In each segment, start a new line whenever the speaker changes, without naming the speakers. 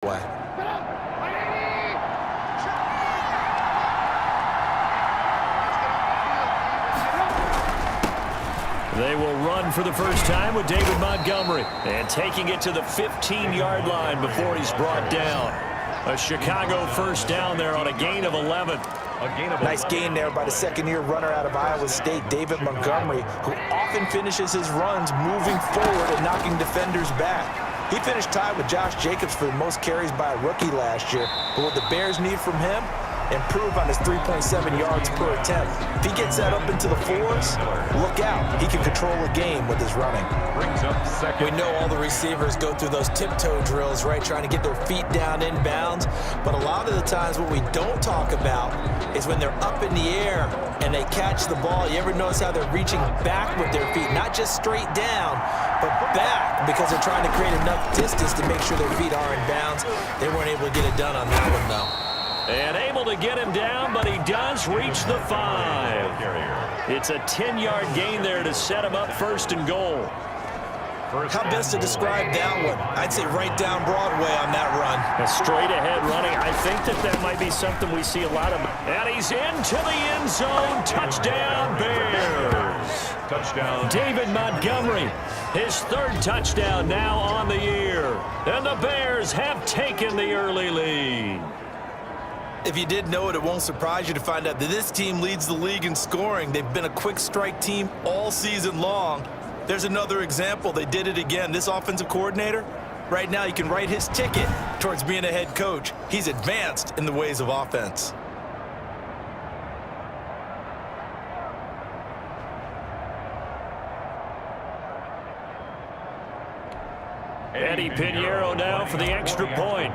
way.
They will run for the first time with David Montgomery. And taking it to the 15-yard line before he's brought down. A Chicago first down there on a gain of 11.
Nice gain there by the second-year runner out of Iowa State, David Montgomery, who often finishes his runs moving forward and knocking defenders back. He finished tied with Josh Jacobs for the most carries by a rookie last year. But what the Bears need from him? Improve on his 3.7 yards per attempt. If he gets that up into the fours, look out. He can control a game with his running. We know all the receivers go through those tiptoe drills, right, trying to get their feet down inbounds. But a lot of the times what we don't talk about is when they're up in the air and they catch the ball. You ever notice how they're reaching back with their feet, not just straight down, but back, because they're trying to create enough distance to make sure their feet are in bounds. They weren't able to get it done on that one, though.
And able to get him down, but he does reach the 5. It's a 10-yard gain there to set him up first and goal.
How best to describe that one? I'd say right down Broadway on that run.
A straight-ahead running. I think that might be something we see a lot of. And he's into the end zone. Touchdown, Bears. Touchdown. David Montgomery, his third touchdown now on the year. And the Bears have taken the early lead.
If you didn't know it, it won't surprise you to find out that this team leads the league in scoring. They've been a quick strike team all season long. There's another example. They did it again. This offensive coordinator, right now, you can write his ticket towards being a head coach. He's advanced in the ways of offense.
Eddie Pinheiro now for the extra point.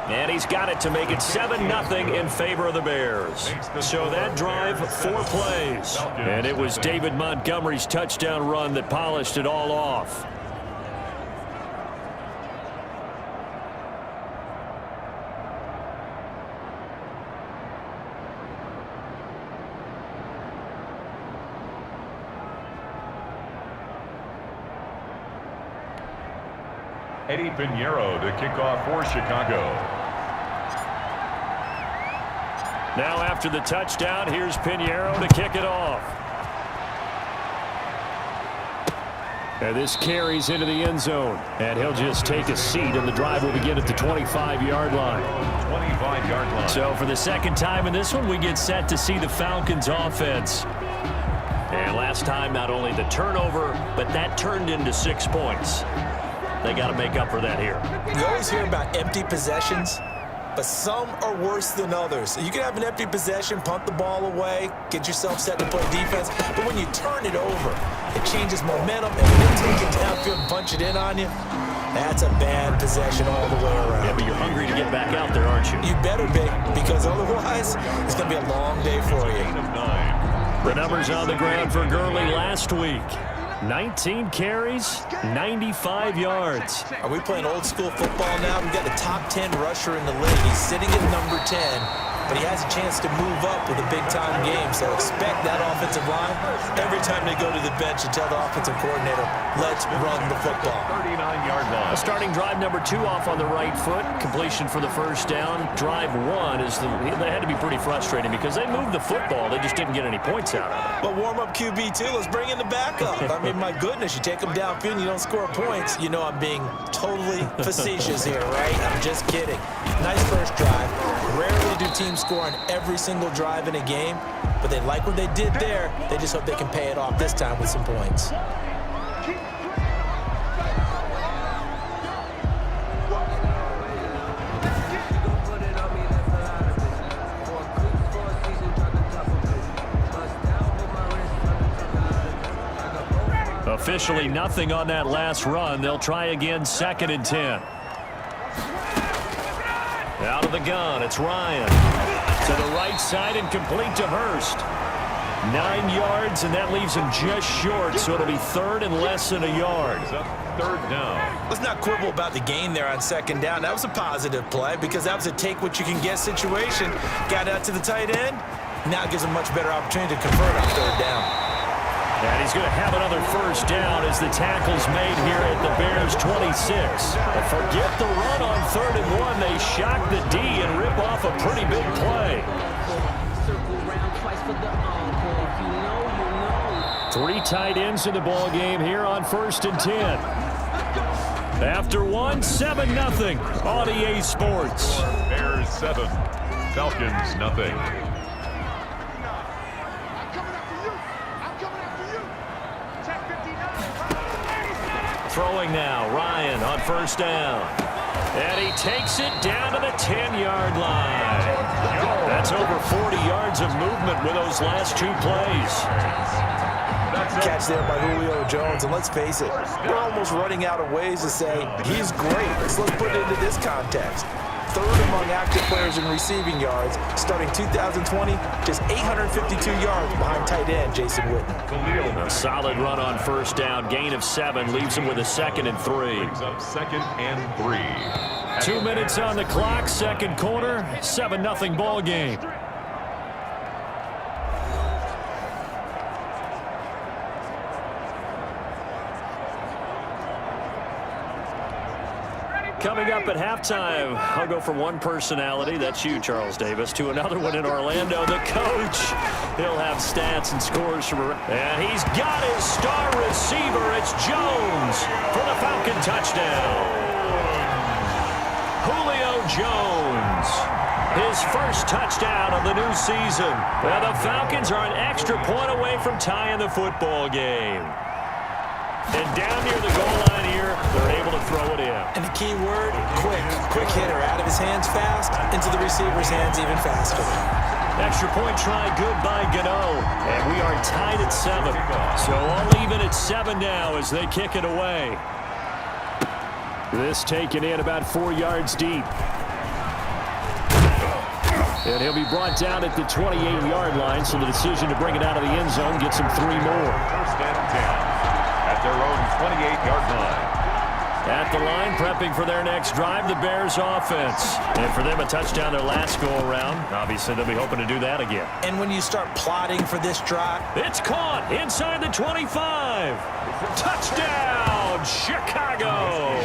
And he's got it to make it 7-0 in favor of the Bears. So that drive, 4 plays. And it was David Montgomery's touchdown run that polished it all off.
Eddie Pinheiro to kick off for Chicago.
Now after the touchdown, here's Pinheiro to kick it off. And this carries into the end zone. And he'll just take a seat, and the drive will begin at the 25-yard line.
25-yard line.
So for the second time in this one, we get set to see the Falcons offense. And last time, not only the turnover, but that turned into 6 points. They got to make up for that here.
You always hear about empty possessions, but some are worse than others. You can have an empty possession, punt the ball away, get yourself set to play defense, but when you turn it over, it changes momentum, and when they take it downfield and punch it in on you, that's a bad possession all the way around.
Yeah, but you're hungry to get back out there, aren't you?
You better be, because otherwise, it's going to be a long day for you.
The numbers on the ground for Gurley last week. 19 carries, 95 yards.
Are we playing old school football now? We've got the top 10 rusher in the league. He's sitting at number 10, but he has a chance to move up with a big-time game. So expect that offensive line every time they go to the bench and tell the offensive coordinator, let's run the football.
39-yard line.
Starting drive number 2 off on the right foot. Completion for the first down. Drive 1 is they had to be pretty frustrating because they moved the football. They just didn't get any points out of it.
But warm-up QB, too. Let's bring in the backup. I mean, my goodness, you take them downfield and you don't score points. You know I'm being totally facetious here, right? I'm just kidding. Nice first drive. Rarely do teams score on every single drive in a game, but they like what they did there. They just hope they can pay it off this time with some points.
Officially nothing on that last run. They'll try again, 2nd and 10. Out of the gun, it's Ryan. To the right side and complete to Hurst. 9 yards, and that leaves him just short, so it'll be 3rd and less than a yard.
3rd down.
Let's not quibble about the gain there on 2nd down. That was a positive play because that was a take-what-you-can-get situation. Got out to the tight end. Now it gives him a much better opportunity to convert on 3rd down.
And he's going to have another first down as the tackle's made here at the Bears 26. But forget the run on 3rd and 1. They shock the D and rip off a pretty big play. 3 tight ends in the ball game here on 1st and 10. After 1, 7-0 on EA Sports.
Bears 7, Falcons nothing.
Throwing now, Ryan on 1st down. And he takes it down to the 10-yard line. That's over 40 yards of movement with those last 2 plays.
Catch there by Julio Jones, and let's face it, we're almost running out of ways to say he's great. So let's put it into this context. 3rd among active players in receiving yards, starting 2020, just 852 yards behind tight end Jason Witten.
A solid run on 1st down, gain of 7, leaves him with a 2nd and 3.
Brings up 2nd and 3.
2 minutes on the clock, 2nd quarter, 7-0 ball game. Coming up at halftime, I'll go from one personality, that's you, Charles Davis, to another one in Orlando, the coach. He'll have stats and scores from around. And he's got his star receiver. It's Jones for the Falcon touchdown. Julio Jones, his first touchdown of the new season. Well, the Falcons are an extra point away from tying the football game. And down near the goal line here, they're able to throw it in.
And the key word, quick. Quick hitter, out of his hands fast, into the receiver's hands even faster.
Extra point try, good by Gano. And we are tied at 7. So all even at 7 now as they kick it away. This taken in about 4 yards deep. And he'll be brought down at the 28-yard line, so the decision to bring it out of the end zone gets him 3 more.
1st and 10. At their own 28-yard line.
At the line, prepping for their next drive, the Bears offense. And for them, a touchdown their last go-around. Obviously, they'll be hoping to do that again.
And when you start plotting for this drive,
it's caught inside the 25. Touchdown, Chicago.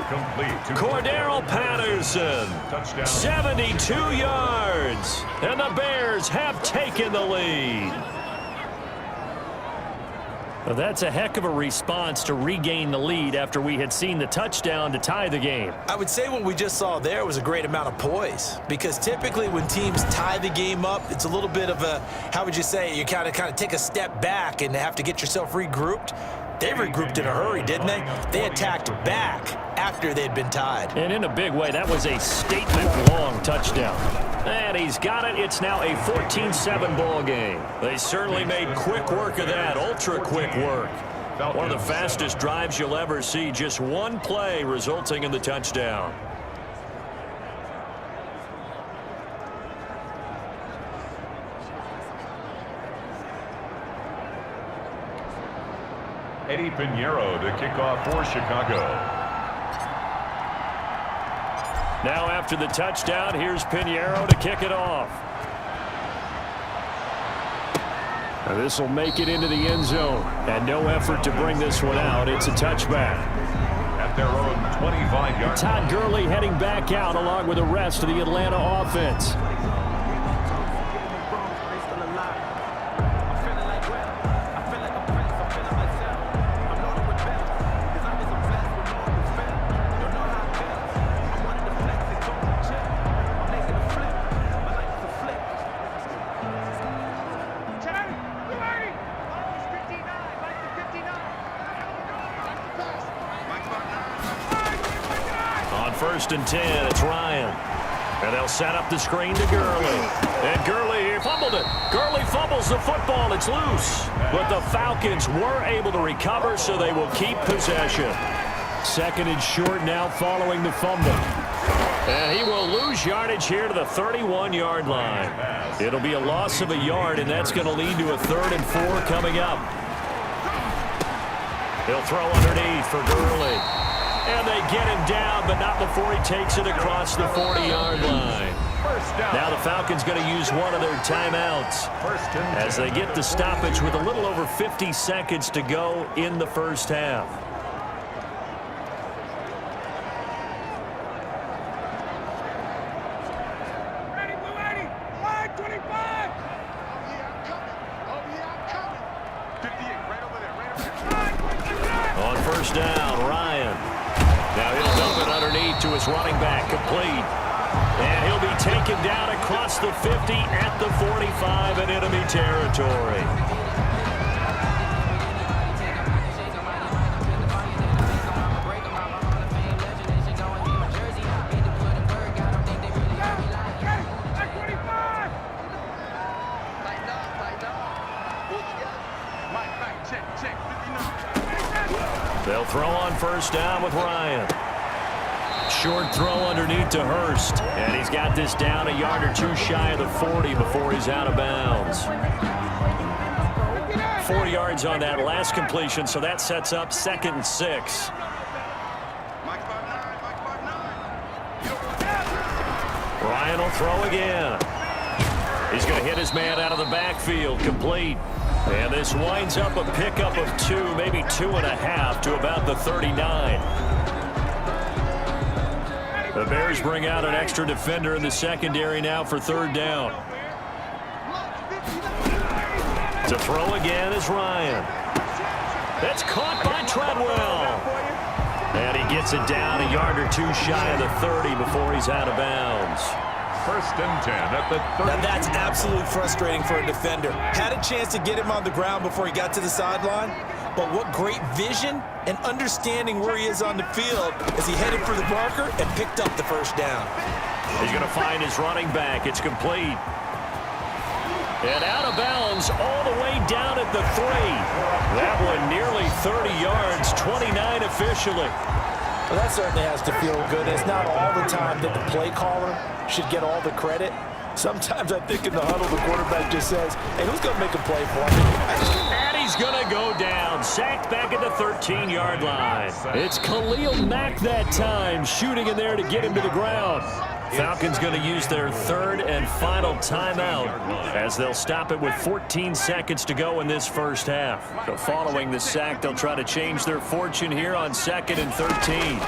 Complete.
Cordero Patterson.
Touchdown.
72 yards. And the Bears have taken the lead. Well, that's a heck of a response to regain the lead after we had seen the touchdown to tie the game.
I would say what we just saw there was a great amount of poise, because typically when teams tie the game up, it's a little bit of a, how would you say, you kind of take a step back and have to get yourself regrouped. They regrouped in a hurry, didn't they? They attacked back after they'd been tied.
And in a big way, that was a statement-long touchdown. And he's got it. It's now a 14-7 ball game. They certainly made quick work of that, ultra-quick work. One of the fastest drives you'll ever see, just one play resulting in the touchdown.
Eddie Pinheiro to kick off for Chicago.
Now after the touchdown, here's Pinheiro to kick it off. This will make it into the end zone. And no effort to bring this one out. It's a touchback.
At their own 25-yard.
Todd Gurley heading back out along with the rest of the Atlanta offense. First and 10, it's Ryan. And they'll set up the screen to Gurley. And Gurley here fumbled it. Gurley fumbles the football. It's loose. But the Falcons were able to recover, so they will keep possession. 2nd and short now following the fumble. And he will lose yardage here to the 31-yard line. It'll be a loss of a yard, and that's going to lead to a 3rd and 4 coming up. He'll throw underneath for Gurley. And they get him down, but not before he takes it across the 40-yard line. Now the Falcons going to use one of their timeouts as they get the stoppage with a little over 50 seconds to go in the first half. On first down, Ryan. Now he'll dump it underneath to his running back, complete. And he'll be taken down across the 50 at the 45 in enemy territory. They'll throw on first down with Ryan. Short throw underneath to Hurst. And he's got this down a yard or two shy of the 40 before he's out of bounds. 4 yards on that last completion, so that sets up 2nd and 6. Ryan will throw again. He's going to hit his man out of the backfield, complete. And this winds up a pickup of 2, maybe 2.5 to about the 39. The Bears bring out an extra defender in the secondary now for 3rd down. To throw again is Ryan. That's caught by Treadwell. And he gets it down a yard or two shy of the 30 before he's out of bounds.
1st and 10 at the 30.
Now that's absolutely frustrating for a defender. Had a chance to get him on the ground before he got to the sideline, but what great vision and understanding where he is on the field as he headed for the marker and picked up the first down.
He's going to find his running back. It's complete. And out of bounds all the way down at the 3. That one nearly 30 yards, 29 officially.
Well, that certainly has to feel good. It's not all the time that the play caller should get all the credit. Sometimes I think in the huddle, the quarterback just says, hey, who's going to make a play for me?
And he's going to go down, sacked back at the 13-yard line. It's Khalil Mack that time, shooting in there to get him to the ground. Falcons going to use their 3rd and final timeout as they'll stop it with 14 seconds to go in this first half. So following the sack, they'll try to change their fortune here on 2nd and 13.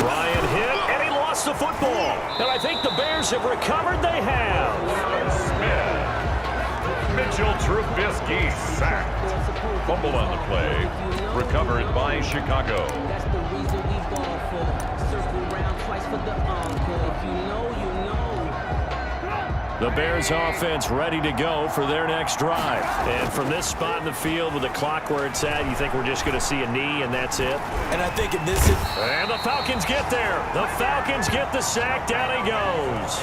Ryan hit, and he lost the football. And I think the Bears have recovered. They have.
Mitchell Trubisky sacked. Fumble on the play. Recovered by Chicago.
That's the reason we ball for. Circle around twice for the encore. If you know, you know.
The Bears offense ready to go for their next drive. And from this spot in the field with the clock where it's at, you think we're just going to see a knee and that's it?
And I think in this...
And the Falcons get there. The Falcons get the sack. Down he goes.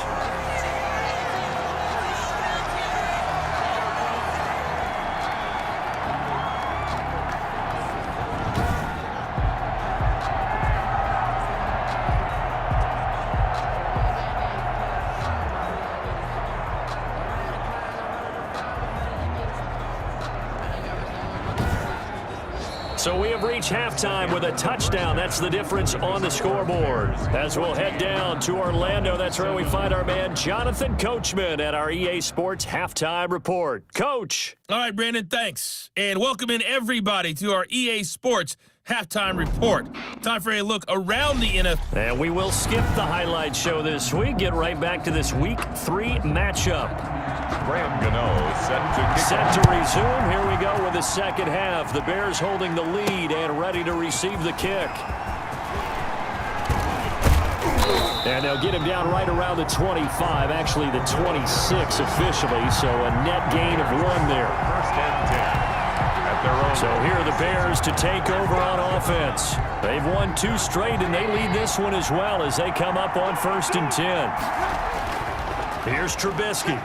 So we have reached halftime with a touchdown. That's the difference on the scoreboard. As we'll head down to Orlando, that's where we find our man Jonathan Coachman at our EA Sports Halftime Report. Coach.
All right, Brandon, thanks. And welcome in everybody to our EA Sports Halftime Report. Time for a look around the NFL.
And we will skip the highlight show this week. Get right back to this Week 3 matchup.
Graham Gano
Set to resume. Here we go with the second half. The Bears holding the lead and ready to receive the kick. And they'll get him down right around the 25, actually the 26 officially, so a net gain of 1 there.
1st and 10 at their own.
So here are the Bears to take over on offense. They've won 2 straight, and they lead this one as well as they come up on 1st and 10. Here's Trubisky.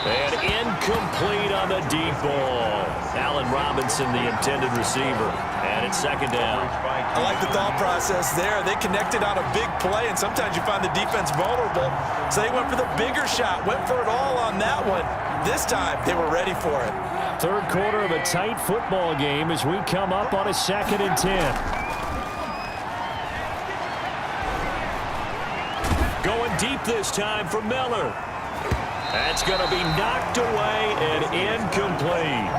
And incomplete on the deep ball. Allen Robinson, the intended receiver. And it's 2nd down.
I like the thought process there. They connected on a big play, and sometimes you find the defense vulnerable. So they went for the bigger shot, went for it all on that one. This time, they were ready for it.
Third quarter of a tight football game as we come up on a 2nd and 10. Going deep this time for Miller. That's going to be knocked away and incomplete.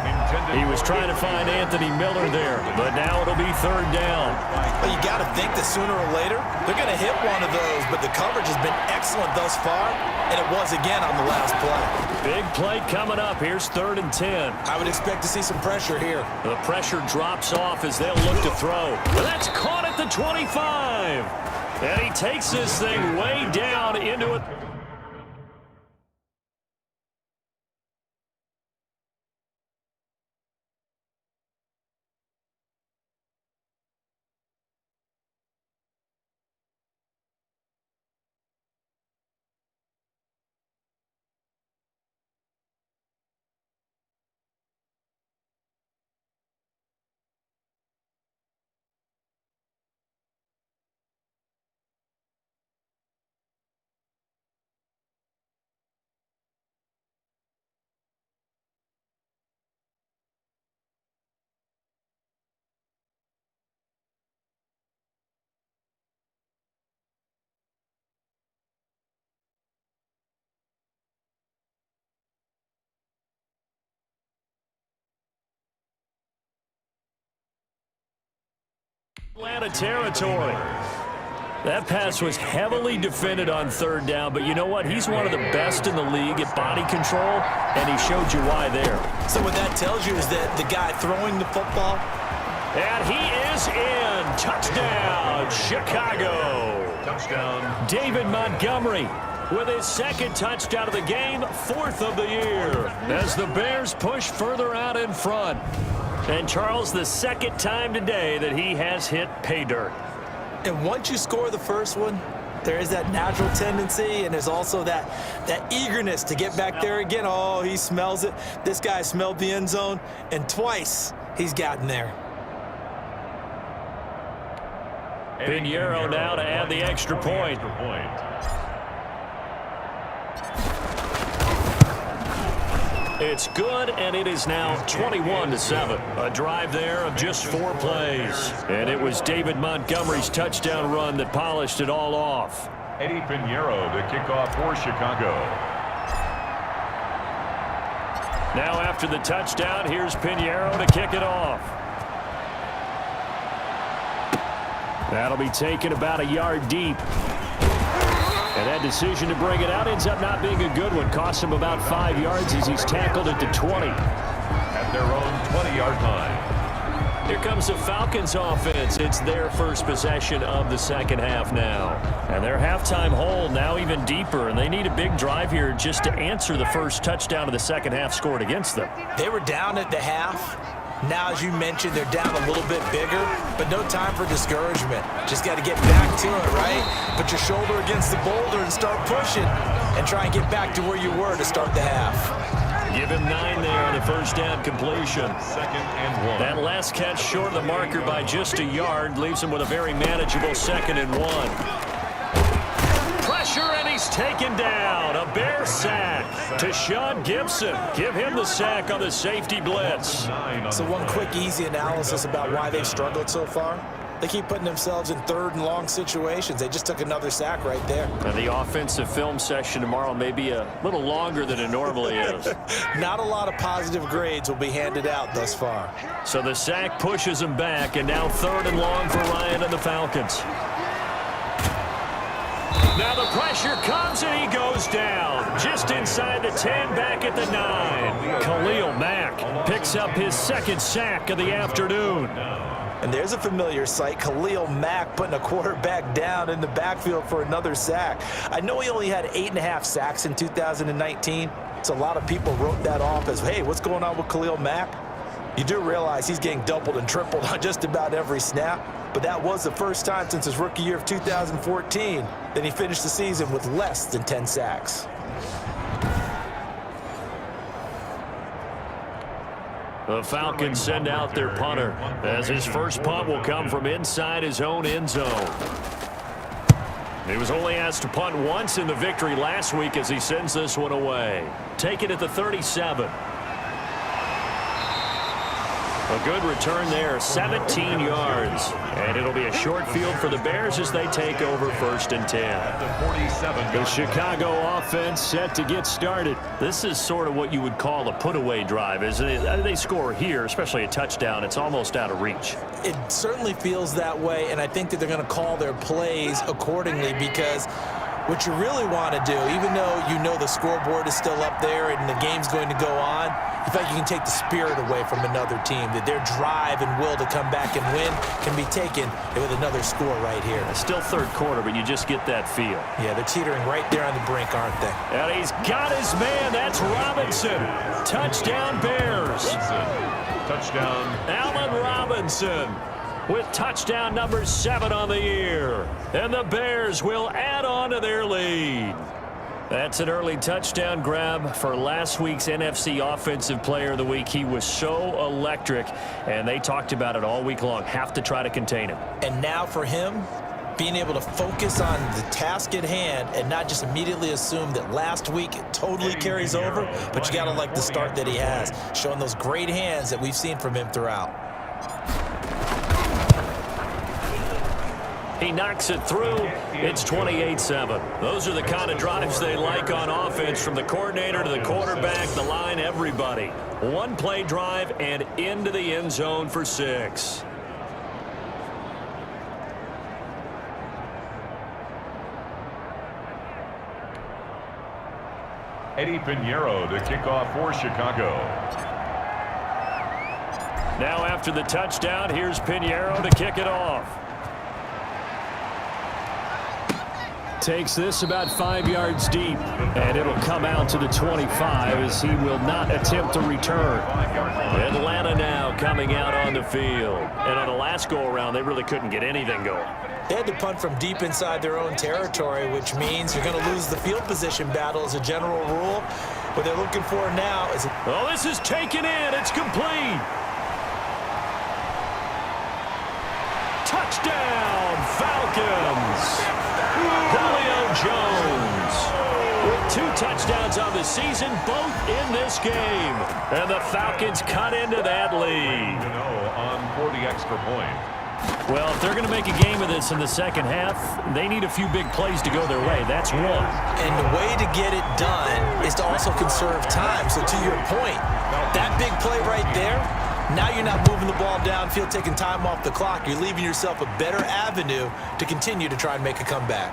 He was trying to find Anthony Miller there, but now it'll be 3rd down.
Well, you got to think that sooner or later they're going to hit one of those, but the coverage has been excellent thus far, and it was again on the last play.
Big play coming up. Here's 3rd and 10.
I would expect to see some pressure here.
The pressure drops off as they'll look to throw. But that's caught at the 25. And he takes this thing way down into it. Atlanta territory. That pass was heavily defended on 3rd down, but you know what? He's one of the best in the league at body control, and he showed you why there.
So what that tells you is that the guy throwing the football.
And he is in. Touchdown, Chicago.
Touchdown.
David Montgomery with his 2nd touchdown of the game, 4th of the year, as the Bears push further out in front. And Charles, the 2nd time today that he has hit pay dirt.
And once you score the first one, there is that natural tendency, and there's also that eagerness to get back there again. Oh, he smells it. This guy smelled the end zone, and twice he's gotten there.
Pinheiro now to add the extra point. It's good, and it is now 21-7. A drive there of just 4 plays. And it was David Montgomery's touchdown run that polished it all off.
Eddie Pinheiro to kick off for Chicago.
Now after the touchdown, here's Pinheiro to kick it off. That'll be taken about a yard deep. And that decision to bring it out ends up not being a good one. Costs him about 5 yards as he's tackled at the 20.
At their own 20-yard line.
Here comes the Falcons offense. It's their first possession of the 2nd half now. And their halftime hole now even deeper, and they need a big drive here just to answer the first touchdown of the 2nd half scored against them.
They were down at the half. Now, as you mentioned, they're down a little bit bigger, but no time for discouragement. Just got to get back to it, right? Put your shoulder against the boulder and start pushing and try and get back to where you were to start the half.
Give him 9 there on the first down completion.
2nd and 1.
That last catch short of the marker by just a yard leaves him with a very manageable 2nd and 1. Pressure, and he's taken down. A Bear sack to Sean Gibson. Give him the sack on the safety blitz.
So one quick, easy analysis about why they've struggled so far. They keep putting themselves in 3rd and long situations. They just took another sack right there.
And the offensive film session tomorrow may be a little longer than it normally is.
Not a lot of positive grades will be handed out thus far.
So the sack pushes him back, and now 3rd and long for Ryan and the Falcons. Now the pressure comes, and he goes down. Just inside the 10, back at the 9. Khalil Mack picks up his 2nd sack of the afternoon.
And there's a familiar sight, Khalil Mack putting a quarterback down in the backfield for another sack. I know he only had 8.5 sacks in 2019, so a lot of people wrote that off as, hey, what's going on with Khalil Mack? You do realize he's getting doubled and tripled on just about every snap, but that was the first time since his rookie year of 2014 that he finished the season with less than 10 sacks.
The Falcons send out their punter as his first punt will come from inside his own end zone. He was only asked to punt once in the victory last week as he sends this one away. Take it at the 37. A good return there, 17 yards. And it'll be a short field for the Bears as they take over 1st and 10. The Chicago offense set to get started. This is sort of what you would call a put-away drive, isn't it? They score here, especially a touchdown. It's almost out of reach.
It certainly feels that way, and I think that they're going to call their plays accordingly, because what you really want to do, even though you know the scoreboard is still up there and the game's going to go on, you feel like you can take the spirit away from another team, that their drive and will to come back and win can be taken with another score right here.
It's still 3rd quarter, but you just get that feel.
Yeah, they're teetering right there on the brink, aren't they?
And he's got his man. That's Robinson. Touchdown, Bears.
Touchdown.
Allen Robinson with touchdown number 7 on the year. And the Bears will add on to their lead. That's an early touchdown grab for last week's NFC Offensive Player of the Week. He was so electric, and they talked about it all week long. Have to try to contain him.
And now for him, being able to focus on the task at hand and not just immediately assume that last week it totally carries over, but you got to like the start that he has, showing those great hands that we've seen from him throughout.
He knocks it through. It's 28-7. Those are the kind of drives they like on offense, from the coordinator to the quarterback, the line, everybody. One-play drive and into the end zone for 6.
Eddie Pinheiro to kick off for Chicago.
Now after the touchdown, here's Pinheiro to kick it off. Takes this about 5 yards deep, and it'll come out to the 25 as he will not attempt to return. Atlanta now coming out on the field. And on the last go-around, they really couldn't get anything going.
They had to punt from deep inside their own territory, which means you're going to lose the field position battle as a general rule. What they're looking for now is...
Oh, this is taken in. It's complete. Touchdown, Falcons. Julio Jones with 2 touchdowns on the season, both in this game. And the Falcons cut into that lead.
On 40 extra point.
Well, if they're going to make a game of this in the second half, they need a few big plays to go their way. That's one.
And the way to get it done is to also conserve time. So to your point, that big play right there, now you're not moving the ball downfield, taking time off the clock. You're leaving yourself a better avenue to continue to try and make a comeback.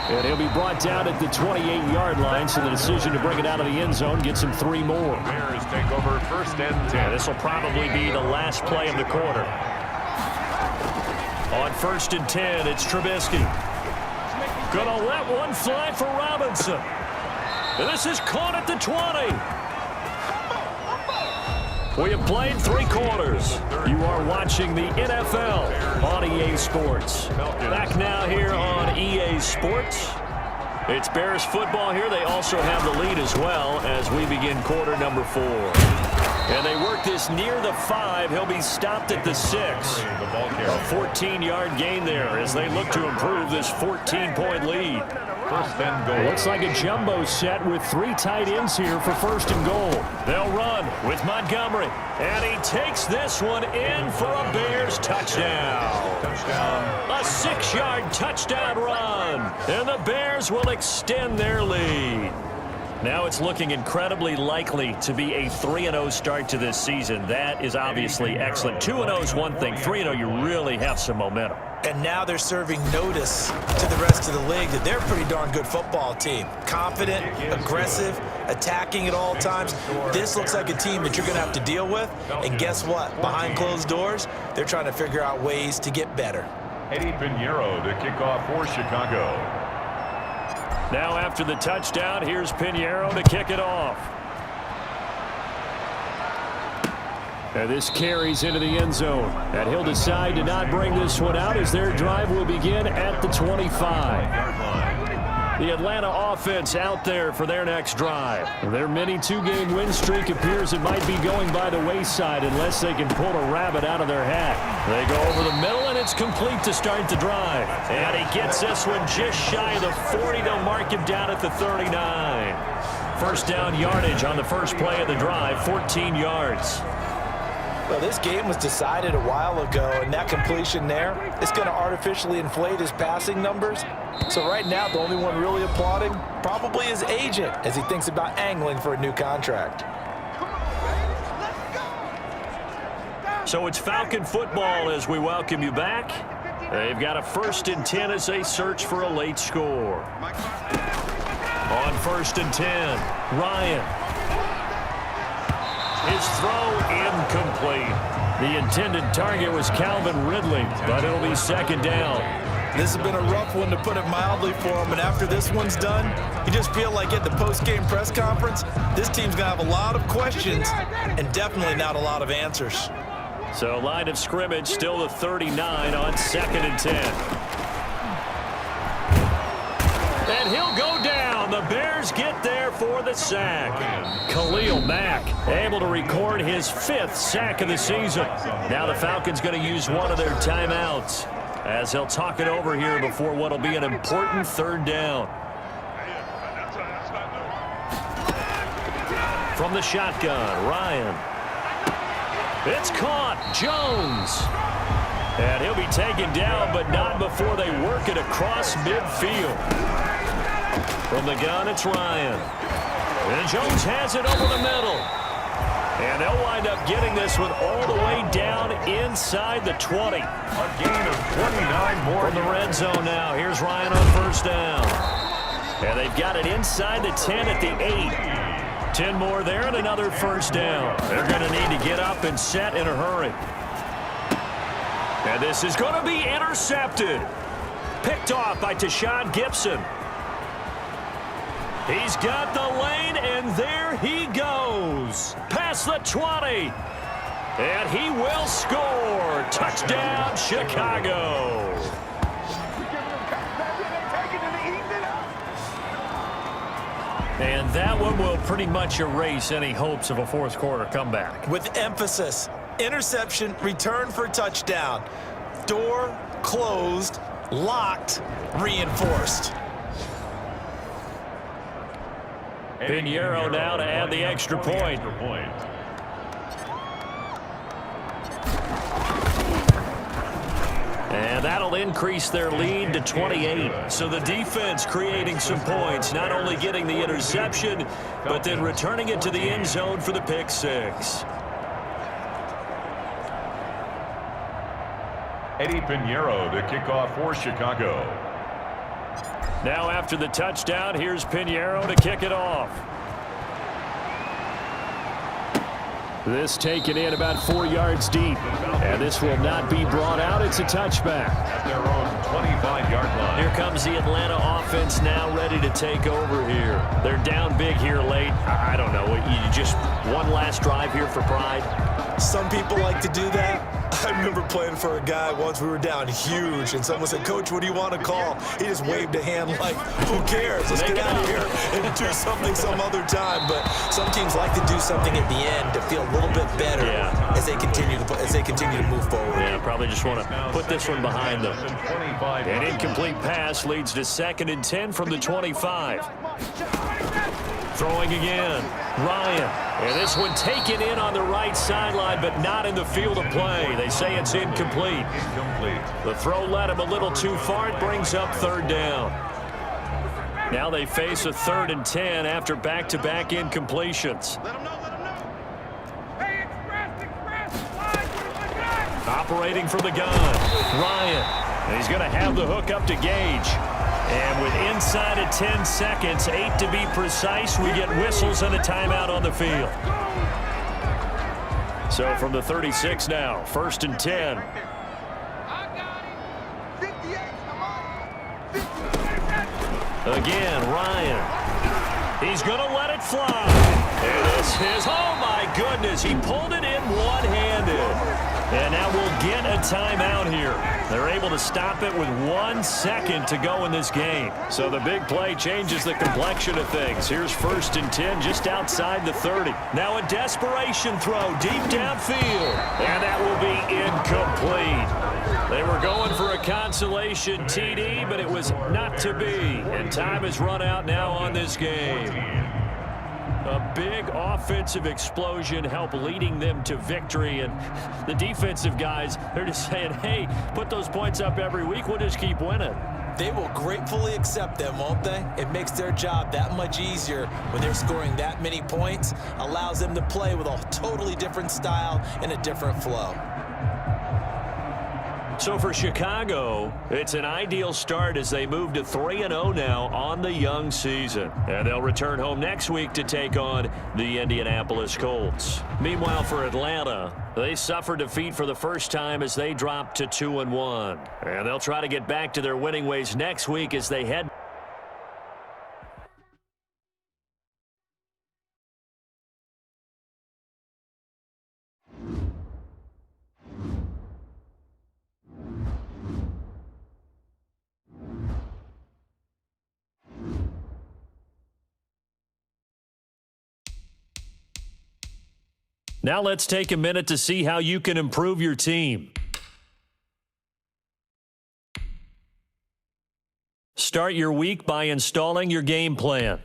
And he'll be brought down at the 28-yard line, so the decision to bring it out of the end zone gets him 3 more.
Bears take over 1st and 10.
Yeah, this will probably be the last play of the quarter. On 1st and 10, it's Trubisky. Gonna let one fly for Robinson. And this is caught at the 20. We have played 3 quarters. You are watching the NFL on EA Sports. Back now here on EA Sports. It's Bears football here. They also have the lead as well as we begin quarter number 4. And they work this near the 5. He'll be stopped at the 6. A 14-yard gain there as they look to improve this 14-point lead.
1st and goal.
Looks like a jumbo set with 3 tight ends here for 1st and goal. They'll run with Montgomery. And he takes this one in for a Bears touchdown.
Touchdown.
A 6-yard touchdown run. And the Bears will extend their lead. Now it's looking incredibly likely to be a 3-0 start to this season. That is obviously excellent. 2-0 is one thing. 3-0, you really have some momentum.
And now they're serving notice to the rest of the league that they're a pretty darn good football team. Confident, aggressive, attacking at all times. This looks like a team that you're going to have to deal with. And guess what? Behind closed doors, they're trying to figure out ways to get better.
Eddie Pinheiro to kick off for Chicago.
Now after the touchdown, here's Pinheiro to kick it off. And this carries into the end zone. And he'll decide to not bring this one out as their drive will begin at the 25. The Atlanta offense out there for their next drive. Their mini 2-game win streak appears it might be going by the wayside unless they can pull a rabbit out of their hat. They go over the middle, and it's complete to start the drive. And he gets this one just shy of the 40. They'll mark him down at the 39. first down yardage on the first play of the drive, 14 yards.
Well, this game was decided a while ago, and that completion there is going to artificially inflate his passing numbers. So right now, the only one really applauding probably his agent as he thinks about angling for a new contract.
So it's Falcon football as we welcome you back. They've got a 1st and 10 as they search for a late score. On 1st and 10, Ryan. His throw incomplete. The intended target was Calvin Ridley, but it'll be 2nd down.
This has been a rough one, to put it mildly, for him, and after this one's done, you just feel like at the post-game press conference, this team's going to have a lot of questions and definitely not a lot of answers.
So line of scrimmage still the 39 on 2nd and 10. And he'll go down. The Bears get there for the sack. Khalil Mack able to record his 5th sack of the season. Now the Falcons going to use one of their timeouts as they'll talk it over here before what will be an important 3rd down. From the shotgun, Ryan. It's caught. Jones. And he'll be taken down, but not before they work it across midfield. From the gun, it's Ryan. And Jones has it over the middle. And they'll wind up getting this one all the way down inside the 20.
A gain of 29 more.
From the red zone now, here's Ryan on 1st down. And they've got it inside the 10 at the 8. 10 more there and another 1st down. They're going to need to get up and set in a hurry. And this is going to be intercepted. Picked off by Tashawn Gibson. He's got the lane, and there he goes. Past the 20. And he will score. Touchdown, Chicago. And that one will pretty much erase any hopes of a 4th quarter comeback.
With emphasis, interception, return for touchdown. Door closed, locked, reinforced.
Pinheiro now to add the extra point. And that'll increase their lead to 28. So the defense creating some points, not only getting the interception, but then returning it to the end zone for the pick 6.
Eddie Pinheiro to kick off for Chicago.
Now after the touchdown, here's Pinheiro to kick it off. This taken in about 4 yards deep. And this will not be brought out. It's a touchback.
At their own 25-yard line.
Here comes the Atlanta offense now ready to take over here. They're down big here late. I don't know. You just one last drive here for pride.
Some people like to do that. I remember playing for a guy once. We were down huge, and someone said, "Coach, what do you want to call?" He just waved a hand like, "Who cares? Let's get out of here and do something some other time." But some teams like to do something at the end to feel a little bit better as they continue to move forward.
Yeah, probably just want to put this one behind them. An incomplete pass leads to 2nd and 10 from the 25. Throwing again, Ryan. And this one taken in on the right sideline, but not in the field of play. They say it's incomplete. The throw led him a little too far. It brings up 3rd down. Now they face a 3rd and 10 after back-to-back incompletions. Operating from the gun, Ryan. And he's going to have the hook up to Gage. And with inside of 10 seconds, 8 to be precise, we get whistles and a timeout on the field. So from the 36 now, 1st and 10. Again, Ryan. He's going to let it fly. And this is, oh my goodness, he pulled it in one-handed. And now we'll get a timeout here. They're able to stop it with 1 second to go in this game. So the big play changes the complexion of things. Here's 1st and 10 just outside the 30. Now a desperation throw deep downfield. And that will be incomplete. They were going for a consolation TD, but it was not to be. And time has run out now on this game. A big offensive explosion helped leading them to victory. And the defensive guys, they're just saying, hey, put those points up every week. We'll just keep winning.
They will gratefully accept them, won't they? It makes their job that much easier when they're scoring that many points, allows them to play with a totally different style and a different flow.
So for Chicago, it's an ideal start as they move to 3-0 now on the young season. And they'll return home next week to take on the Indianapolis Colts. Meanwhile, for Atlanta, they suffered defeat for the first time as they dropped to 2-1. And they'll try to get back to their winning ways next week as they head. Now let's take a minute to see how you can improve your team. Start your week by installing your game plan.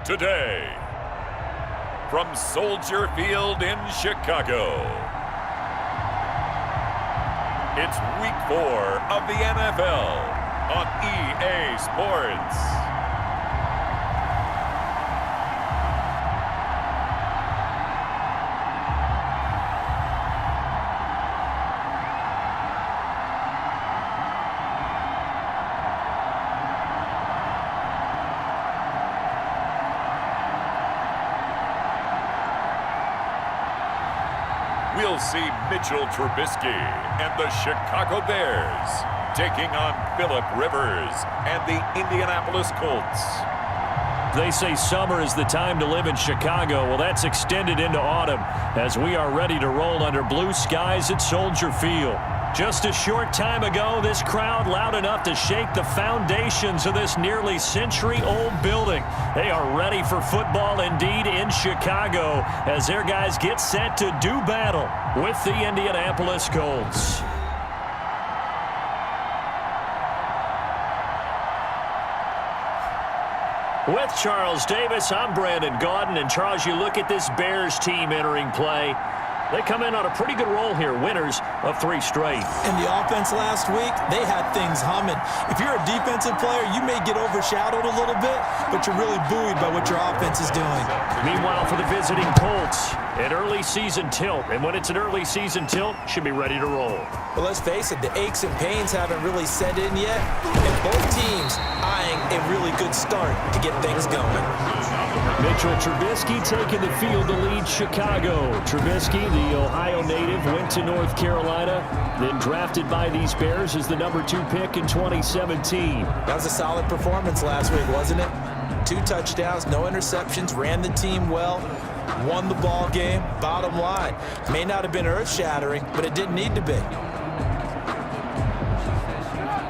Today, from Soldier Field in Chicago, it's Week 4 of the NFL on EA Sports. We'll see Mitchell Trubisky and the Chicago Bears taking on Phillip Rivers and the Indianapolis Colts.
They say summer is the time to live in Chicago. Well, that's extended into autumn as we are ready to roll under blue skies at Soldier Field. Just a short time ago, this crowd loud enough to shake the foundations of this nearly century-old building. They are ready for football indeed in Chicago as their guys get set to do battle with the Indianapolis Colts. With Charles Davis, I'm Brandon Gaudin. And Charles, you look at this Bears team entering play. They come in on a pretty good roll here, winners of 3 straight.
In the offense last week, they had things humming. If you're a defensive player, you may get overshadowed a little bit, but you're really buoyed by what your offense is doing.
Meanwhile, for the visiting Colts, an early season tilt. And when it's an early season tilt, should be ready to roll.
Well, let's face it, the aches and pains haven't really set in yet, and both teams eyeing a really good start to get things going.
Mitchell Trubisky taking the field to lead Chicago. Trubisky, the Ohio native, went to North Carolina, then drafted by these Bears as the number 2 pick in 2017.
That was a solid performance last week, wasn't it? 2 touchdowns, no interceptions, ran the team well, won the ball game. Bottom line, may not have been earth-shattering, but it didn't need to be.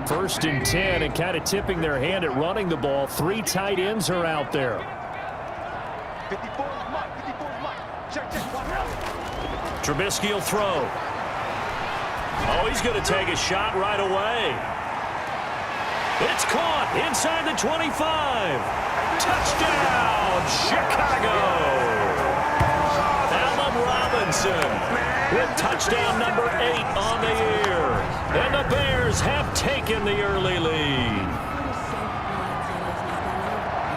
1st and 10, and kind of tipping their hand at running the ball. 3 tight ends are out there. Trubisky will throw. Oh, he's going to take a shot right away. It's caught inside the 25. Touchdown, Chicago. Allen Robinson with touchdown number 8 on the year. And the Bears have taken the early lead.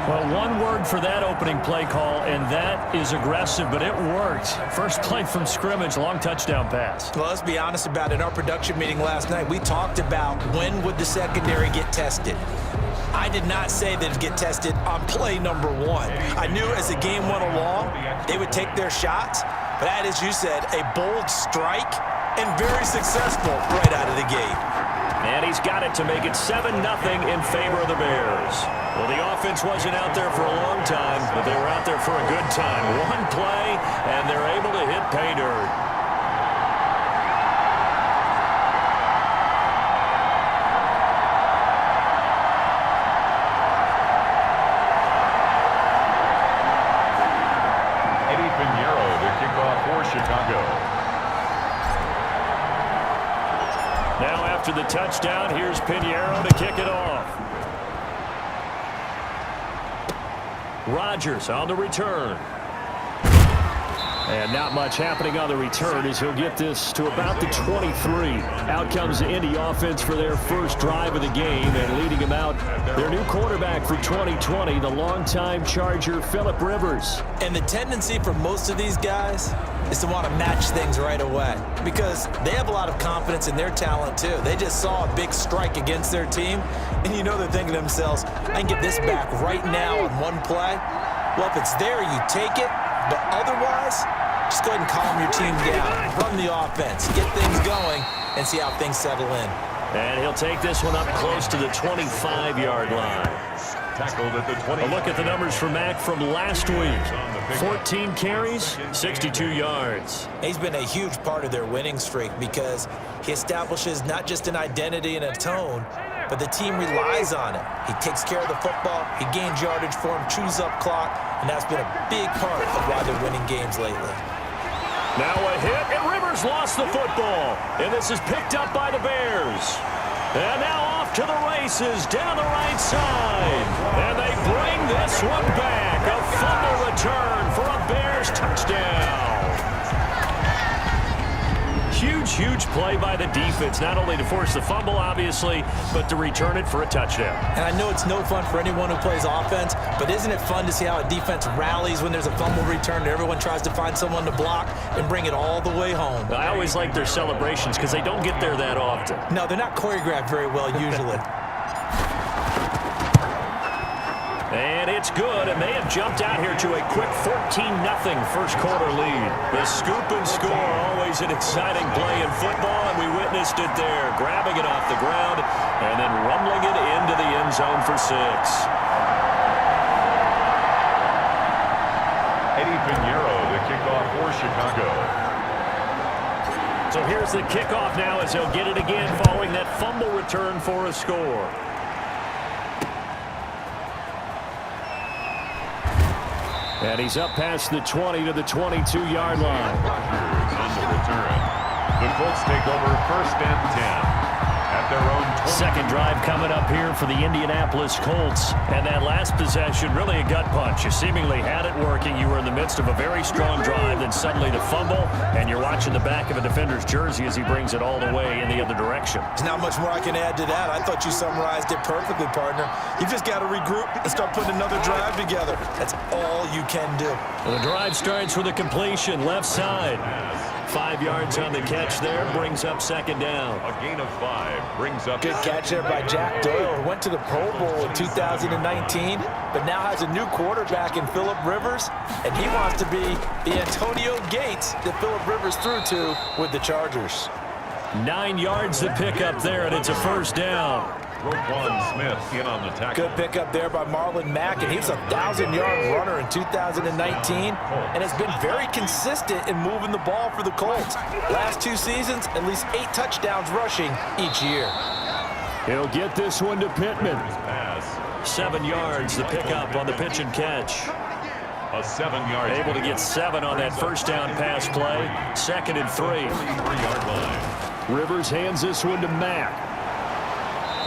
Well, one word for that opening play call, and that is aggressive, but it worked. First play from scrimmage, long touchdown pass.
Well, let's be honest about it. In our production meeting last night, we talked about when would the secondary get tested. I did not say that it'd get tested on play number 1. I knew as the game went along, they would take their shots, but that, as you said, a bold strike and very successful right out of the gate.
And he's got it to make it 7-0 in favor of the Bears. Well, the offense wasn't out there for a long time, but they were out there for a good time. 1 play, and they're able to hit pay dirt.
Eddie Pinheiro to kick off for Chicago.
Now after the touchdown, here's Pinheiro to kick it off. Rodgers on the return. And not much happening on the return as he'll get this to about the 23. Out comes the Indy offense for their first drive of the game, and leading him out, their new quarterback for 2020, the longtime Charger, Phillip Rivers.
And the tendency for most of these guys is to want to match things right away because they have a lot of confidence in their talent too. They just saw a big strike against their team, and you know they're thinking to themselves, I can get this back right now on 1 play. Well, if it's there, you take it, but otherwise, just go ahead and calm your team down, run the offense, get things going, and see how things settle in.
And he'll take this one up close to the 25-yard line.
Tackled at the 20.
A look at the numbers for Mack from last week. 14 carries, 62 yards.
He's been a huge part of their winning streak because he establishes not just an identity and a tone, but the team relies on it. He takes care of the football, he gains yardage for him, chews up clock, and that's been a big part of why they're winning games lately.
Now a hit, and Rivers lost the football. And this is picked up by the Bears. And now off to the races down the right side. And they bring this one back. A fumble return for a Bears touchdown. Huge play by the defense, not only to force the fumble, obviously, but to return it for a touchdown.
And I know it's no fun for anyone who plays offense, but isn't it fun to see how a defense rallies when there's a fumble return and everyone tries to find someone to block and bring it all the way home?
I always like their celebrations because they don't get there that often.
No, they're not choreographed very well usually.
And it's good, and they have jumped out here to a quick 14-0 first quarter lead. The scoop and score, always an exciting play in football, and we witnessed it there, grabbing it off the ground and then rumbling it into the end zone for 6.
Eddie Pinheiro, the kickoff for Chicago.
So here's the kickoff now as he'll get it again following that fumble return for a score. And he's up past the 20 to the 22-yard line.
Rodgers on the return. The Colts take over 1st and 10 at their own 20.
Second drive coming up here for the Indianapolis Colts. And that last possession, really a gut punch. You seemingly had it working. You were in the midst of a very strong drive, then suddenly the fumble, and you're watching the back of a defender's jersey as he brings it all the way in the other direction.
There's not much more I can add to that. I thought you summarized it perfectly, partner. You just got to regroup and start putting another drive together. That's all you can do.
Well, the drive starts with a completion, left side. 5 yards on the catch there, brings up second down.
A gain of 5 brings up.
Good catch there by Jack Doyle, who went to the Pro Bowl in 2019, but now has a new quarterback in Phillip Rivers, and he wants to be the Antonio Gates that Phillip Rivers threw to with the Chargers.
9 yards to pick up there, and it's a first down.
Roquan Smith in on the tackle.
Good pickup there by Marlon Mack, and he was a 1,000-yard runner in 2019 and has been very consistent in moving the ball for the Colts. Last 2 seasons, at least 8 touchdowns rushing each year.
He'll get this one to Pittman. 7 yards to pick up on the pitch and catch.
A 7-yard.
Able to get 7 on that first down pass play. 2nd and 3.
3-yard line.
Rivers hands this one to Mack.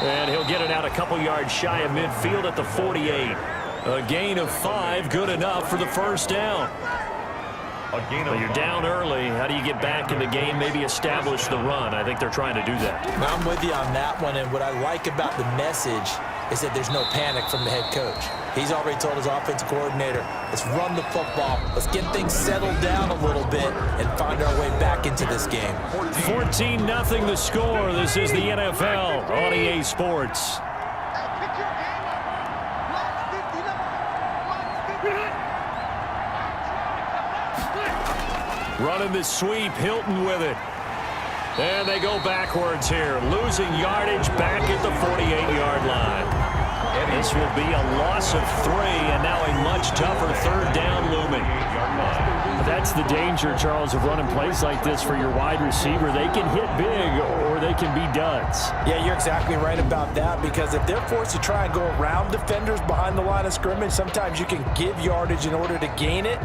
And he'll get it out a couple yards shy of midfield at the 48. A gain of 5, good enough for the first down. Well, you're down early. How do you get back in the game, maybe establish the run? I think they're trying to do that.
I'm with you on that one, and what I like about the message is that there's no panic from the head coach. He's already told his offensive coordinator, let's run the football, let's get things settled down a little bit and find our way back into this game.
14-0 the score. This is the NFL on EA Sports. Running the sweep, Hilton with it. And they go backwards here, losing yardage back at the 48-yard line. This will be a loss of 3, and now a much tougher third down looming. That's the danger, Charles, of running plays like this for your wide receiver. They can hit big, or they can be duds.
Yeah, you're exactly right about that, because if they're forced to try and go around defenders behind the line of scrimmage, sometimes you can give yardage in order to gain it.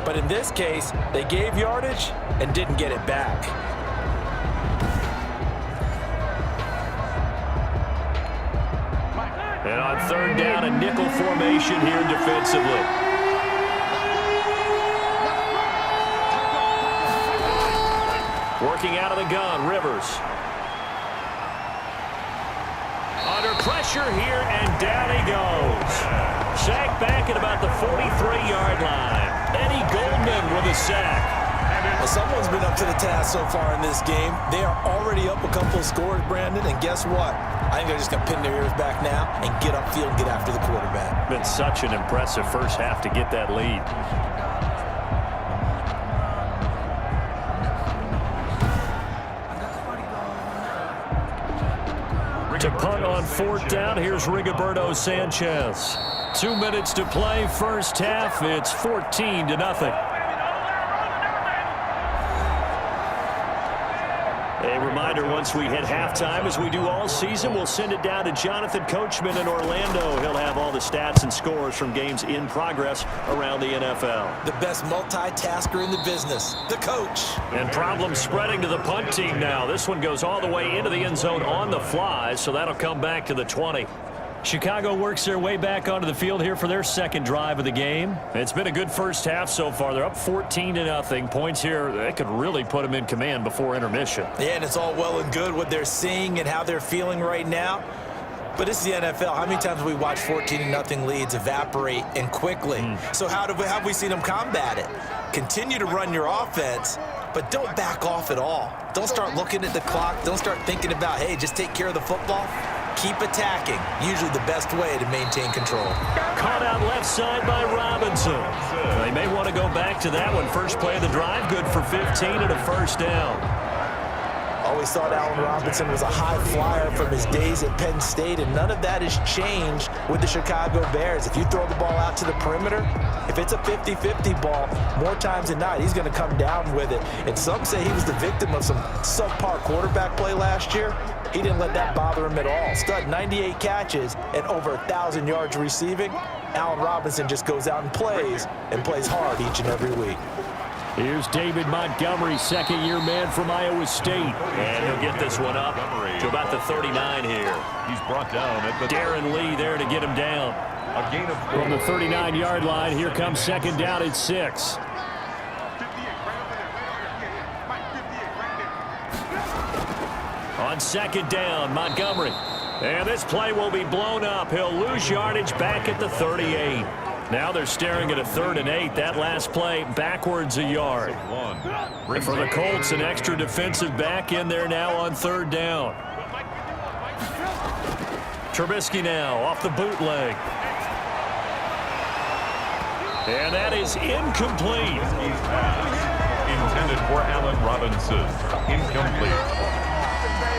But in this case, they gave yardage and didn't get it back.
And on third down, a nickel formation here defensively. Working out of the gun, Rivers. Under pressure here, and down he goes. Sacked back at about the 43-yard line. Eddie Goldman with a sack.
Well, someone's been up to the task so far in this game. They are already up a couple of scores, Brandon, and guess what? I think they're just going to pin their ears back now and get upfield and get after the quarterback.
Been such an impressive first half to get that lead. To punt on fourth down, here's Rigoberto Sanchez. 2 minutes to play, first half. It's 14-0. A reminder, once we hit halftime, as we do all season, we'll send it down to Jonathan Coachman in Orlando. He'll have all the stats and scores from games in progress around the NFL.
The best multitasker in the business, the coach.
And problems spreading to the punt team now. This one goes all the way into the end zone on the fly, so that'll come back to the 20. Chicago works their way back onto the field here for their second drive of the game. It's been a good first half so far. They're up 14-0. Points here, they could really put them in command before intermission.
Yeah, and it's all well and good what they're seeing and how they're feeling right now. But this is the NFL. How many times have we watched 14-0 leads evaporate and quickly? So how have we seen them combat it? Continue to run your offense, but don't back off at all. Don't start looking at the clock. Don't start thinking about, hey, just take care of the football. Keep attacking. Usually the best way to maintain control.
Caught out left side by Robinson. They may want to go back to that one. First play of the drive, good for 15 and a first down.
Always thought Allen Robinson was a high flyer from his days at Penn State, and none of that has changed with the Chicago Bears. If you throw the ball out to the perimeter, if it's a 50-50 ball, more times than not, he's going to come down with it. And some say he was the victim of some subpar quarterback play last year. He didn't let that bother him at all. Stud, 98 catches and over 1,000 yards receiving. Allen Robinson just goes out and plays hard each and every week.
Here's David Montgomery, second-year man from Iowa State. And he'll get this one up to about the 39 here.
He's brought down at the
Darren Lee there to get him down.
A gain of 4.
From the 39-yard line, here comes second down at 6. On second down, Montgomery. And this play will be blown up. He'll lose yardage back at the 38. Now they're staring at a 3rd and 8. That last play backwards a yard. And for the Colts, an extra defensive back in there now on 3rd down. Trubisky now off the bootleg. And that is incomplete.
Intended for Allen Robinson. Incomplete.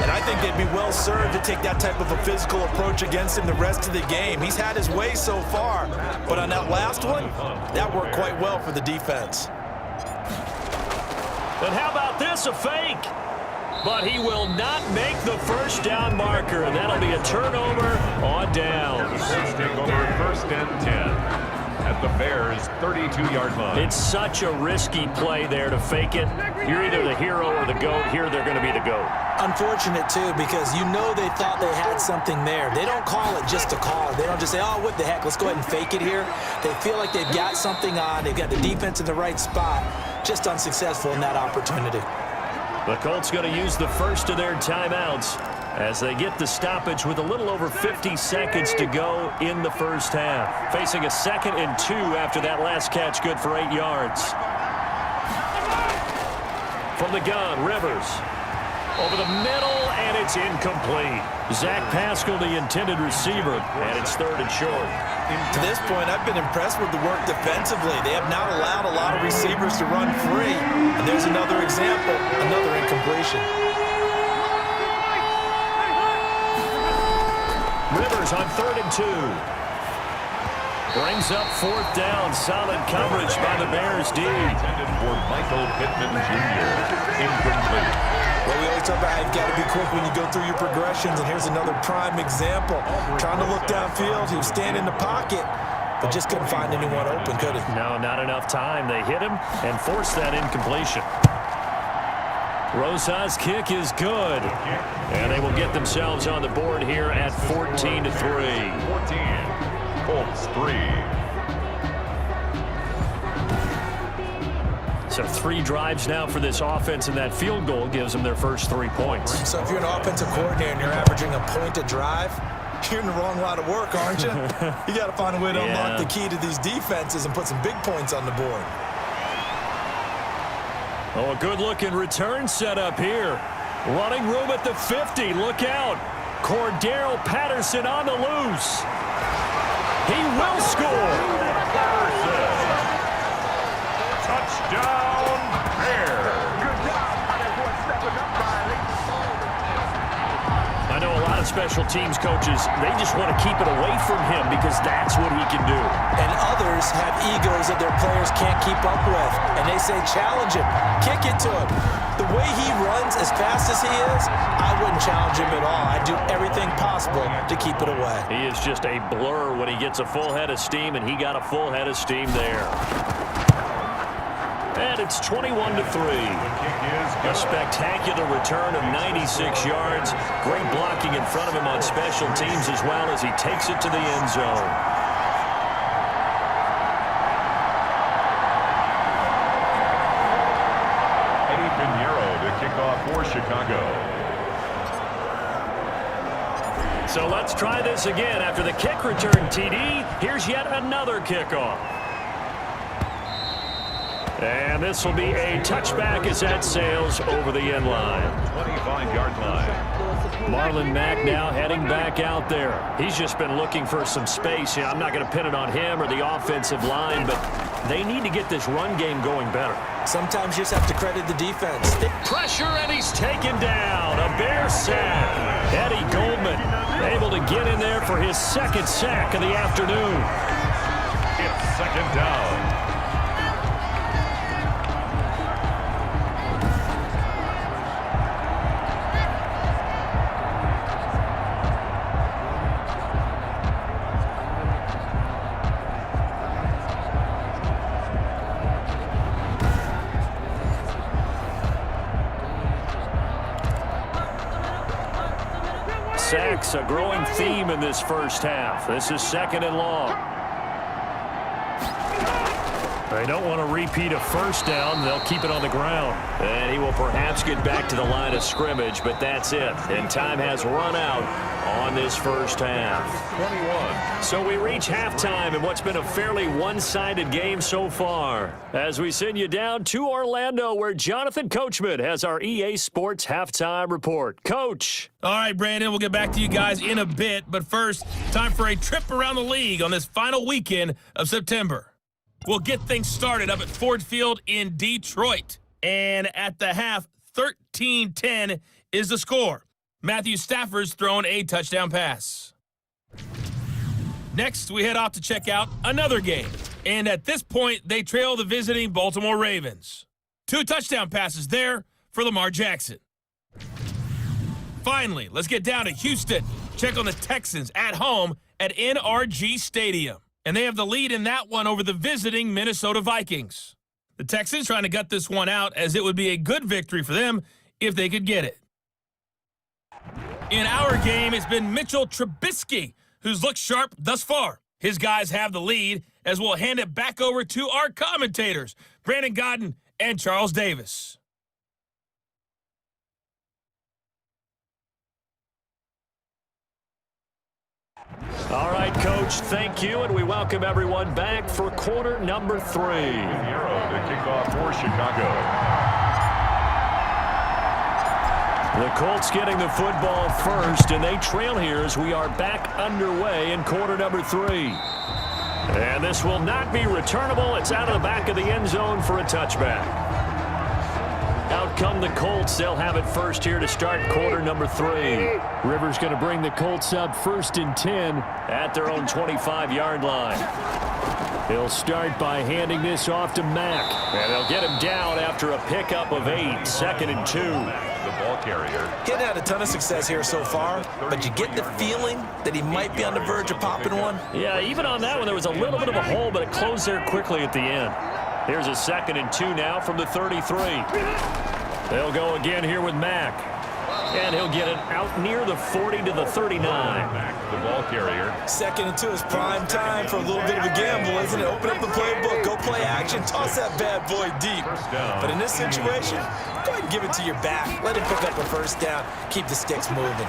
And I think they'd be well served to take that type of a physical approach against him the rest of the game. He's had his way so far, but on that last one, that worked quite well for the defense.
And how about this, a fake? But he will not make the first down marker. That'll be a turnover on downs.
Take over 1st and 10. At the Bears' 32-yard line.
It's such a risky play there to fake it. You're either the hero or the GOAT. Here they're going to be the GOAT.
Unfortunate, too, because you know they thought they had something there. They don't call it just to call it. They don't just say, oh, what the heck, let's go ahead and fake it here. They feel like they've got something on. They've got the defense in the right spot. Just unsuccessful in that opportunity.
The Colts going to use the first of their timeouts as they get the stoppage with a little over 50 seconds to go in the first half. Facing a 2nd and 2 after that last catch, good for 8 yards. From the gun, Rivers. Over the middle, and it's incomplete. Zach Pascal, the intended receiver, and it's 3rd and short.
To this point, I've been impressed with the work defensively. They have not allowed a lot of receivers to run free. And there's another example, another incompletion.
Rivers on 3rd and 2. Brings up 4th down. Solid coverage by the Bears D.
Intended for Michael Pittman Jr. Incomplete.
Well, we always talk about how you've got to be quick when you go through your progressions, and here's another prime example. Trying to look downfield, he was standing in the pocket, but just couldn't find anyone open, could he?
No, not enough time. They hit him and forced that incompletion. Rosa's kick is good. And they will get themselves on the board here at 14-3.
14. Colts 3.
So 3 drives now for this offense, and that field goal gives them their first 3 points.
So if you're an offensive coordinator and you're averaging a point a drive, you're in the wrong line of work, aren't you? You got to find a way to unlock the key to these defenses and put some big points on the board.
Oh, a good-looking return setup here. Running room at the 50. Look out. Cordero Patterson on the loose. He will score.
Touchdown, Bears.
I know a lot of special teams coaches, they just want to keep it away from him because that's what he can do.
And others have egos that their players can't keep up with. And they say, challenge him, kick it to him. The way he runs as fast as he is, I wouldn't challenge him at all. I'd do everything possible to keep it away.
He is just a blur when he gets a full head of steam, and he got a full head of steam there. And it's 21-3. A spectacular return of 96 yards. Great blocking in front of him on special teams as well as he takes it to the end zone.
Eddie Pinheiro to kick off for Chicago.
So let's try this again. After the kick return TD, here's yet another kickoff. And this will be a touchback as that sails over the end line.
25-yard line.
Marlon Mack now heading back out there. He's just been looking for some space. I'm not going to pin it on him or the offensive line, but they need to get this run game going better.
Sometimes you just have to credit the defense.
Pressure, and he's taken down. A Bear sack. Eddie Goldman able to get in there for his second sack of the afternoon.
It's second down.
Sacks, a growing theme in this first half. This is second and long. They don't want to repeat a first down. They'll keep it on the ground.
And he will perhaps get back to the line of scrimmage, but that's it. And time has run out on this first half.
21.
So we reach halftime in what's been a fairly one-sided game so far. As we send you down to Orlando, where Jonathan Coachman has our EA Sports Halftime Report. Coach.
All right, Brandon, we'll get back to you guys in a bit. But first, time for a trip around the league on this final weekend of September. We'll get things started up at Ford Field in Detroit. And at the half, 13-10 is the score. Matthew Stafford's thrown a touchdown pass. Next, we head off to check out another game. And at this point, they trail the visiting Baltimore Ravens. 2 touchdown passes there for Lamar Jackson. Finally, let's get down to Houston. Check on the Texans at home at NRG Stadium. And they have the lead in that one over the visiting Minnesota Vikings. The Texans trying to gut this one out, as it would be a good victory for them if they could get it. In our game, it's been Mitchell Trubisky who's looked sharp thus far. His guys have the lead, as we'll hand it back over to our commentators, Brandon Godden and Charles Davis.
All right, Coach, thank you, and we welcome everyone back for quarter number 3.
Hero to kick off for Chicago.
The Colts getting the football first, and they trail here as we are back underway in quarter number 3. And this will not be returnable. It's out of the back of the end zone for a touchback. Out come the Colts. They'll have it first here to start quarter number 3. Rivers going to bring the Colts up 1st and 10 at their own 25-yard line. He'll start by handing this off to Mack. And they'll get him down after a pickup of 8, 2nd and 2.
The ball carrier.
Getting had a ton of success here so far, but you get the feeling that he might be on the verge of popping one.
Yeah, even on that one, there was a little bit of a hole, but it closed there quickly at the end. Here's a 2nd and 2 now from the 33. They'll go again here with Mack. And he'll get it out near the 40 to the 39.
Mack, the ball carrier.
2nd and 2 is prime time for a little bit of a gamble, isn't it? Open up the playbook, go play action, toss that bad boy deep. But in this situation, go ahead and give it to your back. Let him pick up a first down. Keep the sticks moving.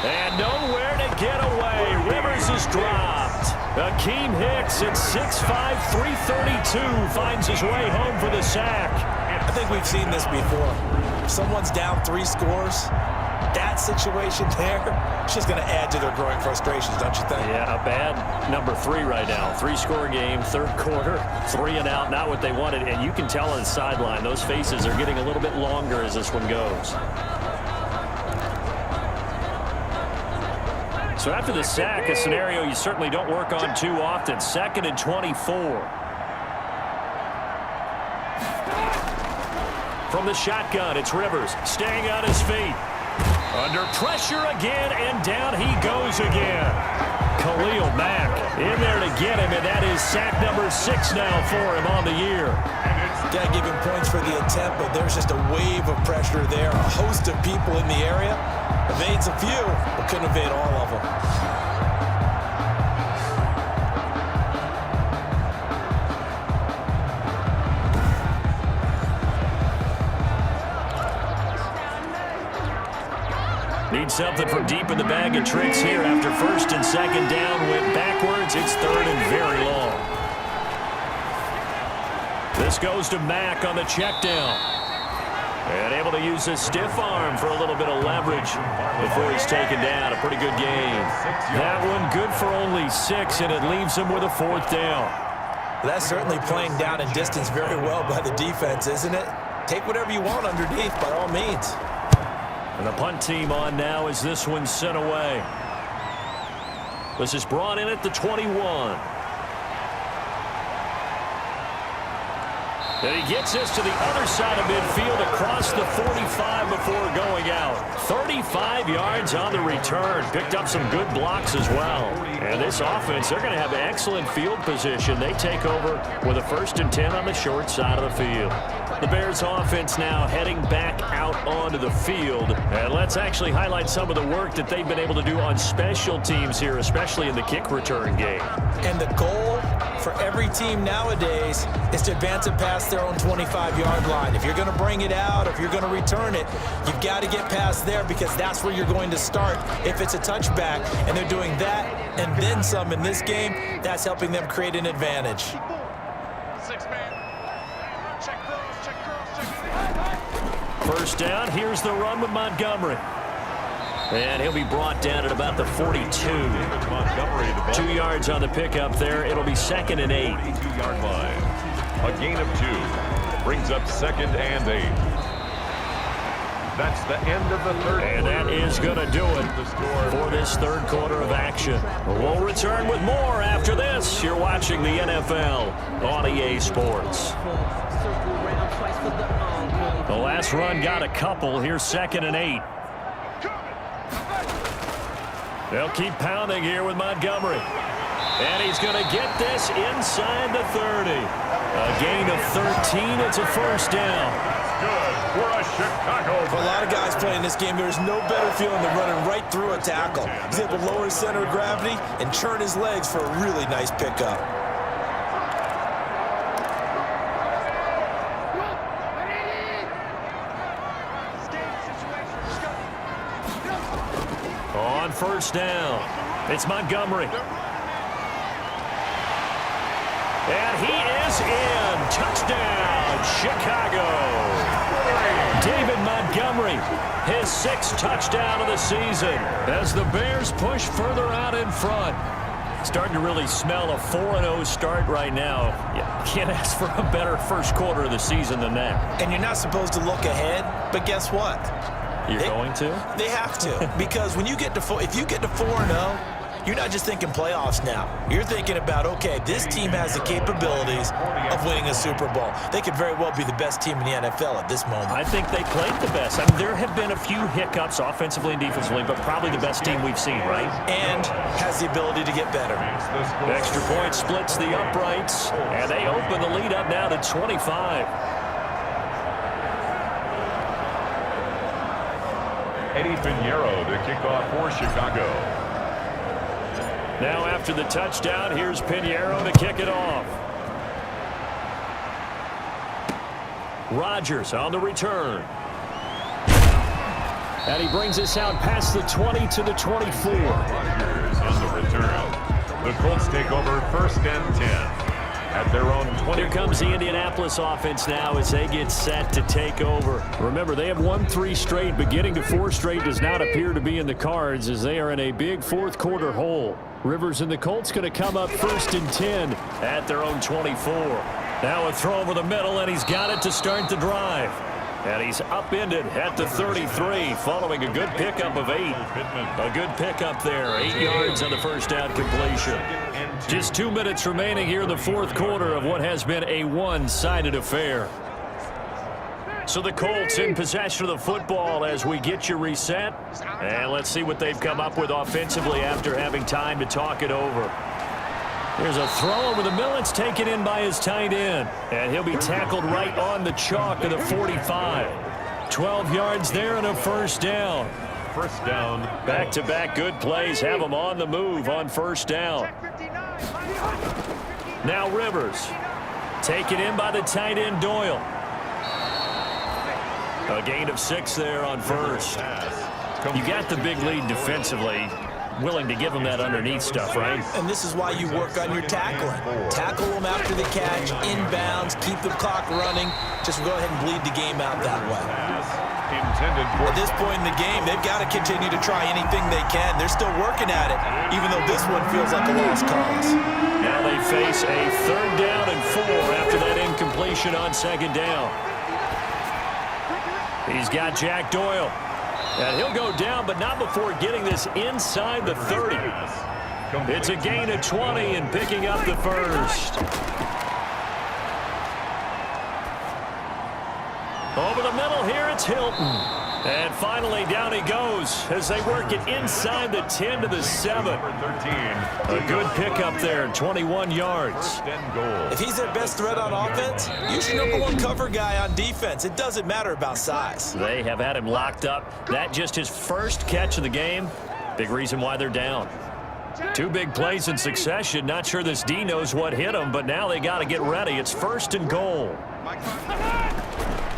And nowhere to get away. Rivers is dropped. Akeem Hicks at 6'5", 332 finds his way home for the sack.
I think we've seen this before. If someone's down 3 scores, that situation there, it's just going to add to their growing frustrations, don't you think?
Yeah, a bad number 3 right now. 3-score game, 3rd quarter, 3 and out, not what they wanted. And you can tell on the sideline, those faces are getting a little bit longer as this one goes. So after the sack, a scenario you certainly don't work on too often. 2nd and 24. From the shotgun, it's Rivers staying on his feet. Under pressure again, and down he goes again. Khalil Mack in there to get him, and that is sack number 6 now for him on the year.
Gotta give him points for the attempt, but there's just a wave of pressure there. A host of people in the area. Evades a few, but couldn't evade all of them.
Need something from deep in the bag of tricks here after 1st and 2nd down. Went backwards. It's 3rd and very long. This goes to Mack on the check down.
And able to use his stiff arm for a little bit of leverage before he's taken down. A pretty good game. That one good for only 6, and it leaves him with a 4th down.
That's certainly playing down and distance very well by the defense, isn't it? Take whatever you want underneath, by all means.
And the punt team on now as this one's sent away. This is brought in at the 21. And he gets this to the other side of midfield across the 45 before going out. 35 yards on the return. Picked up some good blocks as well. And this offense, they're going to have excellent field position. They take over with a 1st and 10 on the short side of the field. The Bears offense now heading back out onto the field. And let's actually highlight some of the work that they've been able to do on special teams here, especially in the kick return game.
And the goal for every team nowadays is to advance it past their own 25-yard line. If you're going to bring it out, if you're going to return it, you've got to get past there because that's where you're going to start. If it's a touchback and they're doing that and then some in this game, that's helping them create an advantage.
6-man. Check cross, check cross, check.
1st down, here's the run with Montgomery. And he'll be brought down at about the 42. 2 yards on the pickup there. It'll be 2nd and 8.
2-yard line. A gain of 2. Brings up 2nd and 8. That's the end of the 3rd.
And that is going to do it for this 3rd quarter of action. We'll return with more after this. You're watching the NFL on EA Sports. The last run got a couple. Here's 2nd and 8. They'll keep pounding here with Montgomery. And he's going to get this inside the 30. A gain of 13. It's a 1st down.
Good for a Chicago.
For a lot of guys playing this game, there's no better feeling than running right through a tackle. He's able to lower his center of gravity and churn his legs for a really nice pickup.
On 1st down, it's Montgomery. And he is in. Touchdown, Chicago. David Montgomery, his 6th touchdown of the season as the Bears push further out in front. Starting to really smell a 4-0 start right now. You can't ask for a better 1st quarter of the season than that.
And you're not supposed to look ahead, but guess what?
You're going to?
They have to, because when you get to if you get to 4-0, you're not just thinking playoffs now. You're thinking about, okay, this team has the capabilities of winning a Super Bowl. They could very well be the best team in the NFL at this moment.
I think they played the best. I mean, there have been a few hiccups offensively and defensively, but probably the best team we've seen, right?
And has the ability to get better.
Extra point splits the uprights, and they open the lead up now to 25.
Eddie Pinheiro to kick off for Chicago.
Now after the touchdown, here's Pinheiro to kick it off. Rodgers on the return. And he brings us out past the 20 to the 24.
Rodgers on the return. The Colts take over 1st and 10. At their own 20.
Here comes the Indianapolis offense now as they get set to take over. Remember, they have won 3 straight, but getting to 4 straight does not appear to be in the cards as they are in a big 4th quarter hole. Rivers and the Colts going to come up 1st and 10 at their own 24. Now a throw over the middle, and he's got it to start the drive. And he's upended at the 33 following a good pickup of 8. A good pickup there. 8 yards on the 1st down completion. Just 2 minutes remaining here in the 4th quarter of what has been a one-sided affair. So the Colts in possession of the football as we get you reset. And let's see what they've come up with offensively after having time to talk it over. There's a throw over the middle. It's taken in by his tight end. And he'll be tackled right on the chalk of the 45. 12 yards there and a 1st down.
1st down.
Back-to-back good plays have him on the move on 1st down. Now Rivers. Taken in by the tight end Doyle. A gain of 6 there on 1st. You got the big lead defensively.
willing to give them that underneath stuff, right?
And this is why you work on your tackling. Tackle them after the catch, inbounds, keep the clock running. Just go ahead and bleed the game out that way. At this point in the game, they've got to continue to try anything they can. They're still working at it, even though this one feels like a lost cause.
Now they face a 3rd down and 4 after that incompletion on 2nd down. He's got Jack Doyle. And he'll go down, but not before getting this inside the 30. It's a gain of 20 and picking up the first. Over the middle here, it's Hilton. And finally, down he goes as they work it inside the 10 to the 7. A good pickup there, 21 yards.
If he's their best threat on offense, use your #1 cover guy on defense. It doesn't matter about size.
They have had him locked up. That just his first catch of the game. Big reason why they're down. 2 big plays in succession. Not sure this D knows what hit him, but now they got to get ready. It's 1st and goal.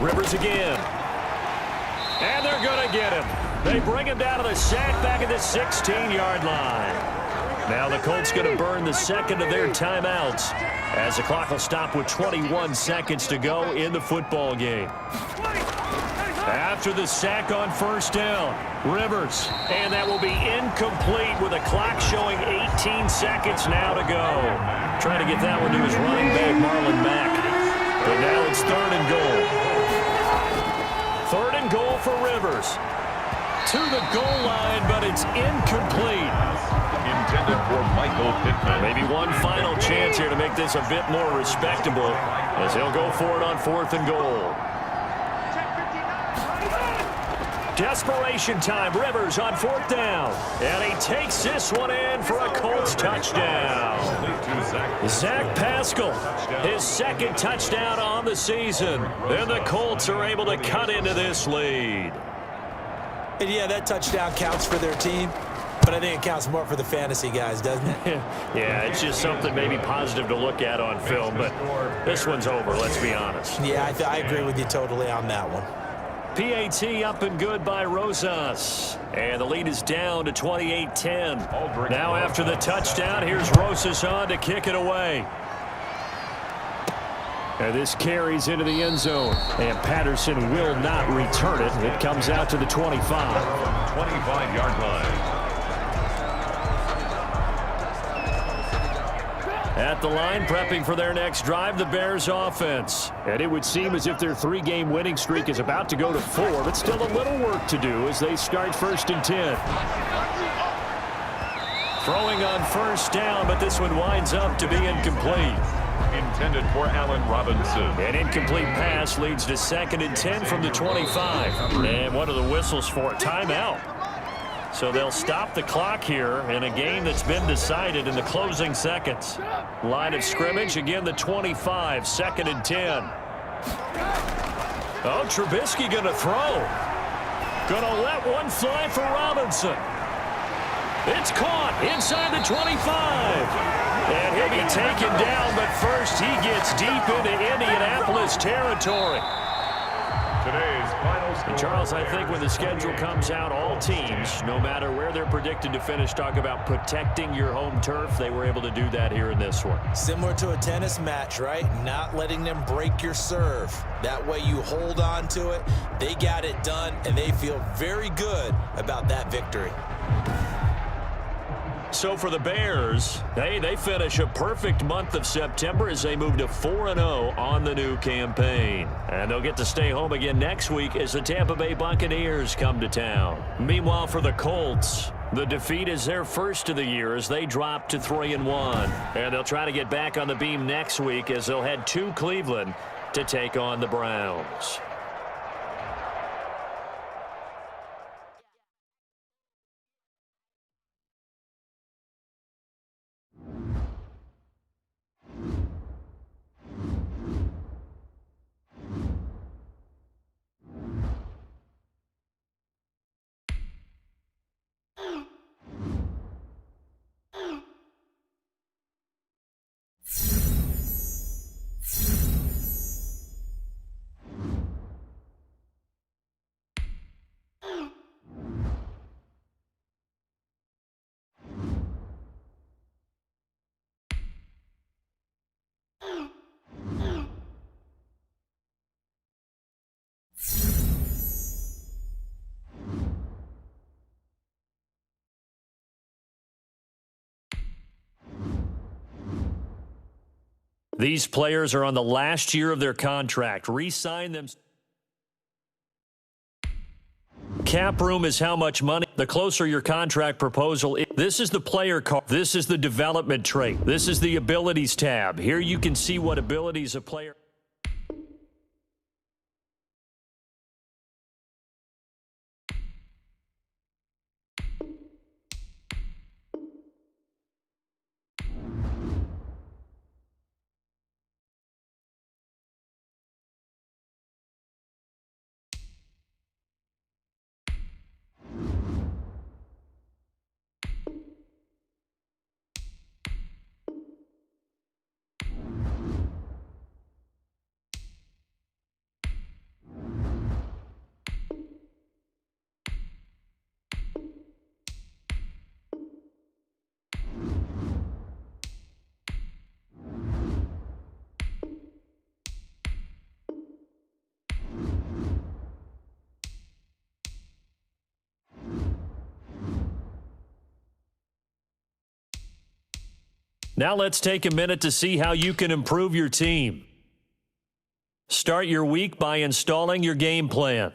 Rivers again. And they're going to get him. They bring him down to the sack back at the 16-yard line. Now the Colts going to burn the 2nd of their timeouts as the clock will stop with 21 seconds to go in the football game. After the sack on 1st down, Rivers. And that will be incomplete with a clock showing 18 seconds now to go. Trying to get that one to his running back, Marlon Mack. But now it's 3rd and goal. 3rd and goal for Rivers. To the goal line, but it's incomplete.
Intended for Michael Pittman.
Maybe one final chance here to make this a bit more respectable as he'll go for it on 4th and goal. Desperation time. Rivers on 4th down. And he takes this one in for a Colts touchdown. Zach Pascal, his 2nd touchdown on the season. And the Colts are able to cut into this lead.
And yeah, that touchdown counts for their team, but I think it counts more for the fantasy guys, doesn't it?
Yeah, it's just something maybe positive to look at on film, but this one's over, let's be honest.
Yeah, I agree with you totally on that one.
PAT up and good by Rosas. And the lead is down to 28-10. Now after the touchdown, here's Rosas on to kick it away. And this carries into the end zone. And Patterson will not return it. It comes out to the 25.
25-yard line.
At the line, prepping for their next drive, the Bears offense. And it would seem as if their 3-game winning streak is about to go to 4, but still a little work to do as they start 1st and 10. Throwing on 1st down, but this one winds up to be incomplete.
Intended for Allen Robinson.
An incomplete pass leads to 2nd and 10 from the 25. And what are the whistles for? Timeout. So they'll stop the clock here in a game that's been decided in the closing seconds. Line of scrimmage, again the 25, 2nd and 10. Oh, Trubisky going to throw. Going to let one fly for Robinson. It's caught inside the 25. And he'll be taken down, but first he gets deep into Indianapolis territory.
Today's final score.
And Charles, I think when the schedule comes out, all teams, no matter where they're predicted to finish, talk about protecting your home turf. They were able to do that here in this one.
Similar to a tennis match, right? Not letting them break your serve. That way you hold on to it. They got it done, and they feel very good about that victory.
So for the Bears, they finish a perfect month of September as they move to 4-0 on the new campaign. And they'll get to stay home again next week as the Tampa Bay Buccaneers come to town. Meanwhile, for the Colts, the defeat is their first of the year as they drop to 3-1. And they'll try to get back on the beam next week as they'll head to Cleveland to take on the Browns.
These players are on the last year of their contract. Re-sign them. Cap room is how much money. The closer your contract proposal is. This is the player card. This is the development trait. This is the abilities tab. Here you can see what abilities a player. Now let's take a minute to see how you can improve your team. Start your week by installing your game plan.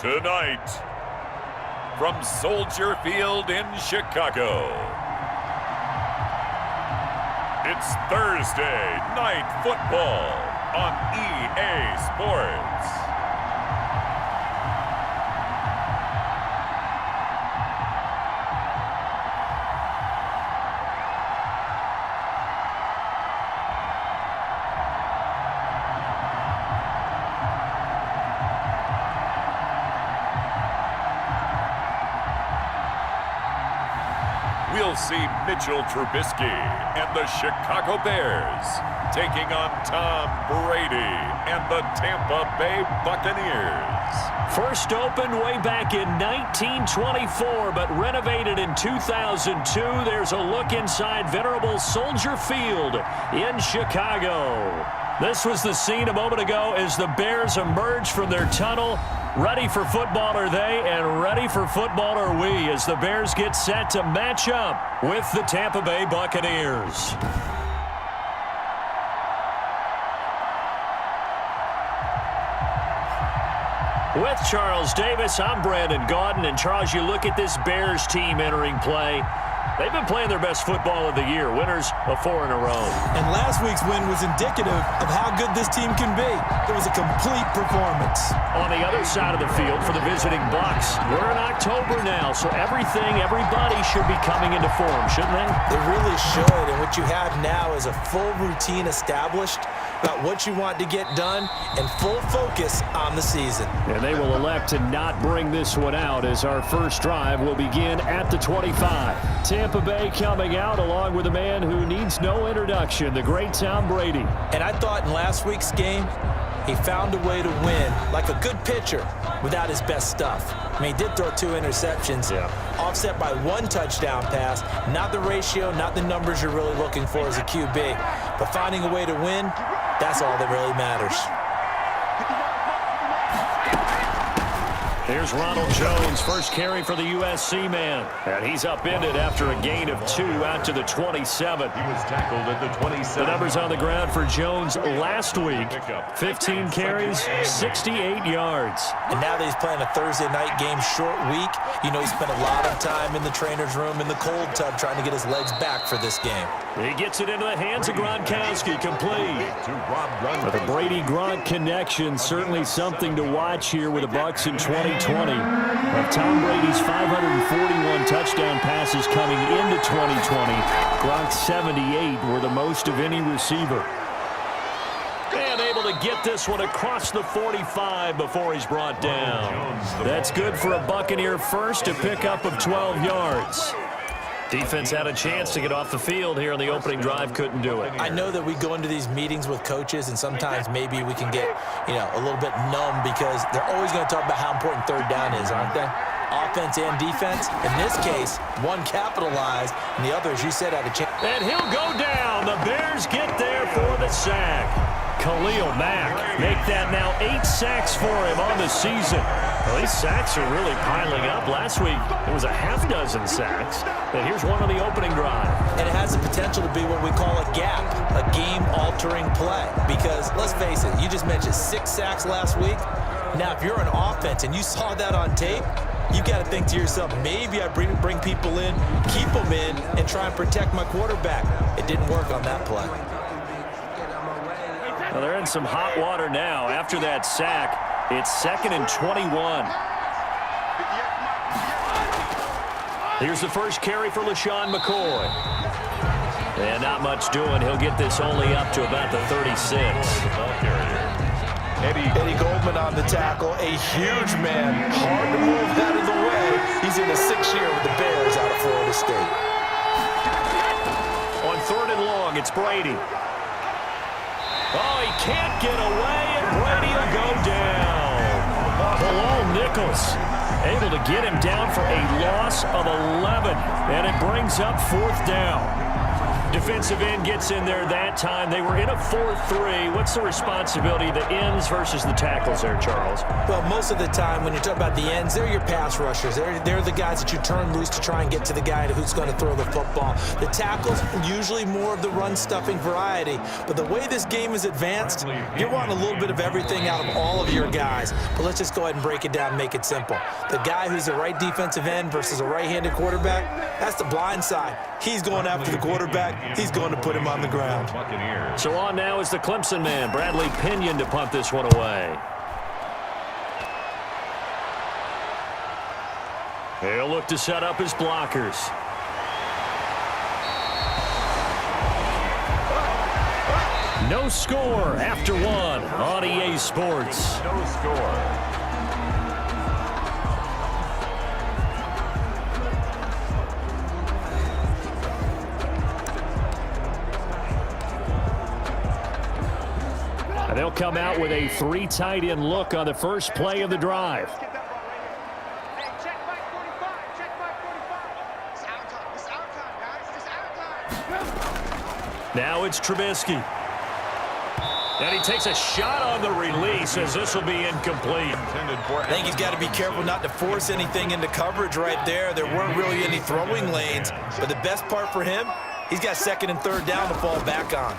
Tonight, from Soldier Field in Chicago, it's Thursday Night Football on EA Sports. see Mitchell Trubisky and the Chicago Bears taking on Tom Brady and the Tampa Bay Buccaneers.
First opened way back in 1924, but renovated in 2002. There's a look inside venerable Soldier Field in Chicago. This was the scene a moment ago as the Bears emerged from their tunnel. Ready for football are they, and ready for football are we as the Bears get set to match up with the Tampa Bay Buccaneers. With Charles Davis, I'm Brandon Gaudin. And Charles, you look at this Bears team entering play. They've been playing their best football of the year, winners of 4 in a row.
And last week's win was indicative of how good this team can be. It was a complete performance.
On the other side of the field for the visiting Bucs, we're in October now, so everybody should be coming into form, shouldn't they?
They really should, and what you have now is a full routine established about what you want to get done and full focus on the season.
And they will elect to not bring this one out as our first drive will begin at the 25. Tampa Bay coming out along with a man who needs no introduction, the great Tom Brady.
And I thought in last week's game, he found a way to win like a good pitcher without his best stuff. I mean, he did throw 2 interceptions, offset by 1 touchdown pass. Not the ratio, not the numbers you're really looking for as a QB. But finding a way to win, that's all that really matters.
Here's Ronald Jones, first carry for the USC man. And he's upended after a gain of 2 out to the 27.
He was tackled at the 27.
The numbers on the ground for Jones last week. 15 carries, 68 yards.
And now that he's playing a Thursday night game, short week, you know he spent a lot of time in the trainer's room in the cold tub trying to get his legs back for this game.
He gets it into the hands of Gronkowski, complete. The Brady-Gronk connection, certainly something to watch here with the Bucs in 2020. Of Tom Brady's 541 touchdown passes coming into 2020, Gronk's 78 were the most of any receiver. And able to get this one across the 45 before he's brought down. That's good for a Buccaneer first, a pickup of 12 yards. Defense had a chance to get off the field here in the opening drive, couldn't do it.
I know that we go into these meetings with coaches, and sometimes maybe we can get, a little bit numb because they're always going to talk about how important third down is, aren't they? Offense and defense. In this case, one capitalized, and the other, as you said, had a chance.
And he'll go down. The Bears get there for the sack. Khalil Mack make that now 8 sacks for him on the season. Well, these sacks are really piling up. Last week, it was a half dozen sacks. And here's one on the opening drive.
And it has the potential to be what we call a gap, a game-altering play. Because, let's face it, you just mentioned 6 sacks last week. Now, if you're an offense and you saw that on tape, you got to think to yourself, maybe I bring people in, keep them in, and try and protect my quarterback. It didn't work on that play.
Well, they're in some hot water now. After that sack, it's 2nd and 21. Here's the first carry for LaShawn McCoy. And not much doing. He'll get this only up to about the 36.
Eddie Goldman on the tackle, a huge man, hard to move out of the way. He's in his 6th year with the Bears out of Florida State.
On 3rd and long, it's Brady. Oh, he can't get away, and Brady will go down. Bilal Nichols able to get him down for a loss of 11, and it brings up 4th down. Defensive end gets in there that time. They were in a 4-3. What's the responsibility of the ends versus the tackles there, Charles?
Well, most of the time when you talk about the ends, they're your pass rushers. They're the guys that you turn loose to try and get to the guy who's going to throw the football. The tackles, usually more of the run-stuffing variety. But the way this game is advanced, you're wanting a little bit of everything out of all of your guys. But let's just go ahead and break it down and make it simple. The guy who's the right defensive end versus a right-handed quarterback, that's the blind side. He's going after the quarterback. He's going to put him on the ground.
So on now is the Clemson man, Bradley Pinion, to punt this one away. He'll look to set up his blockers. No score after 1 on EA Sports.
No score.
And they'll come out with a 3 tight end look on the first play of the drive. Now it's Trubisky. And he takes a shot on the release as this will be incomplete.
I think he's got to be careful not to force anything into coverage right there. There weren't really any throwing lanes. But the best part for him, he's got 2nd and 3rd down to fall back on.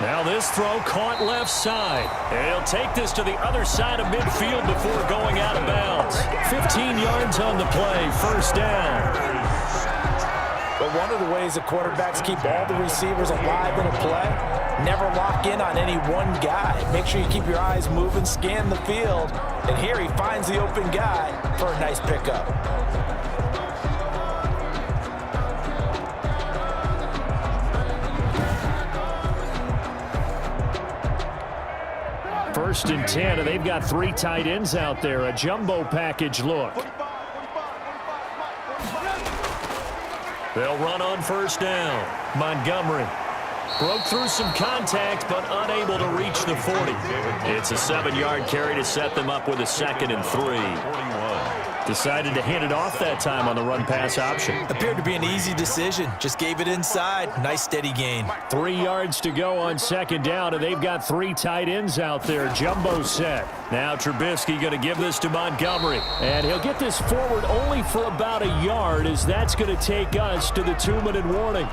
Now this throw caught left side. And he'll take this to the other side of midfield before going out of bounds. 15 yards on the play, 1st down.
But one of the ways the quarterbacks keep all the receivers alive in a play, never lock in on any one guy. Make sure you keep your eyes moving, scan the field, and here he finds the open guy for a nice pickup.
First and 10, and they've got 3 tight ends out there. A jumbo package look. They'll run on 1st down. Montgomery broke through some contact, but unable to reach the 40. It's a 7-yard carry to set them up with a 2nd and 3. Decided to hand it off that time on the run-pass option.
Appeared to be an easy decision. Just gave it inside. Nice steady gain.
3 yards to go on 2nd down, and they've got 3 tight ends out there. Jumbo set. Now Trubisky going to give this to Montgomery. And he'll get this forward only for about a yard, as that's going to take us to the 2-minute warning.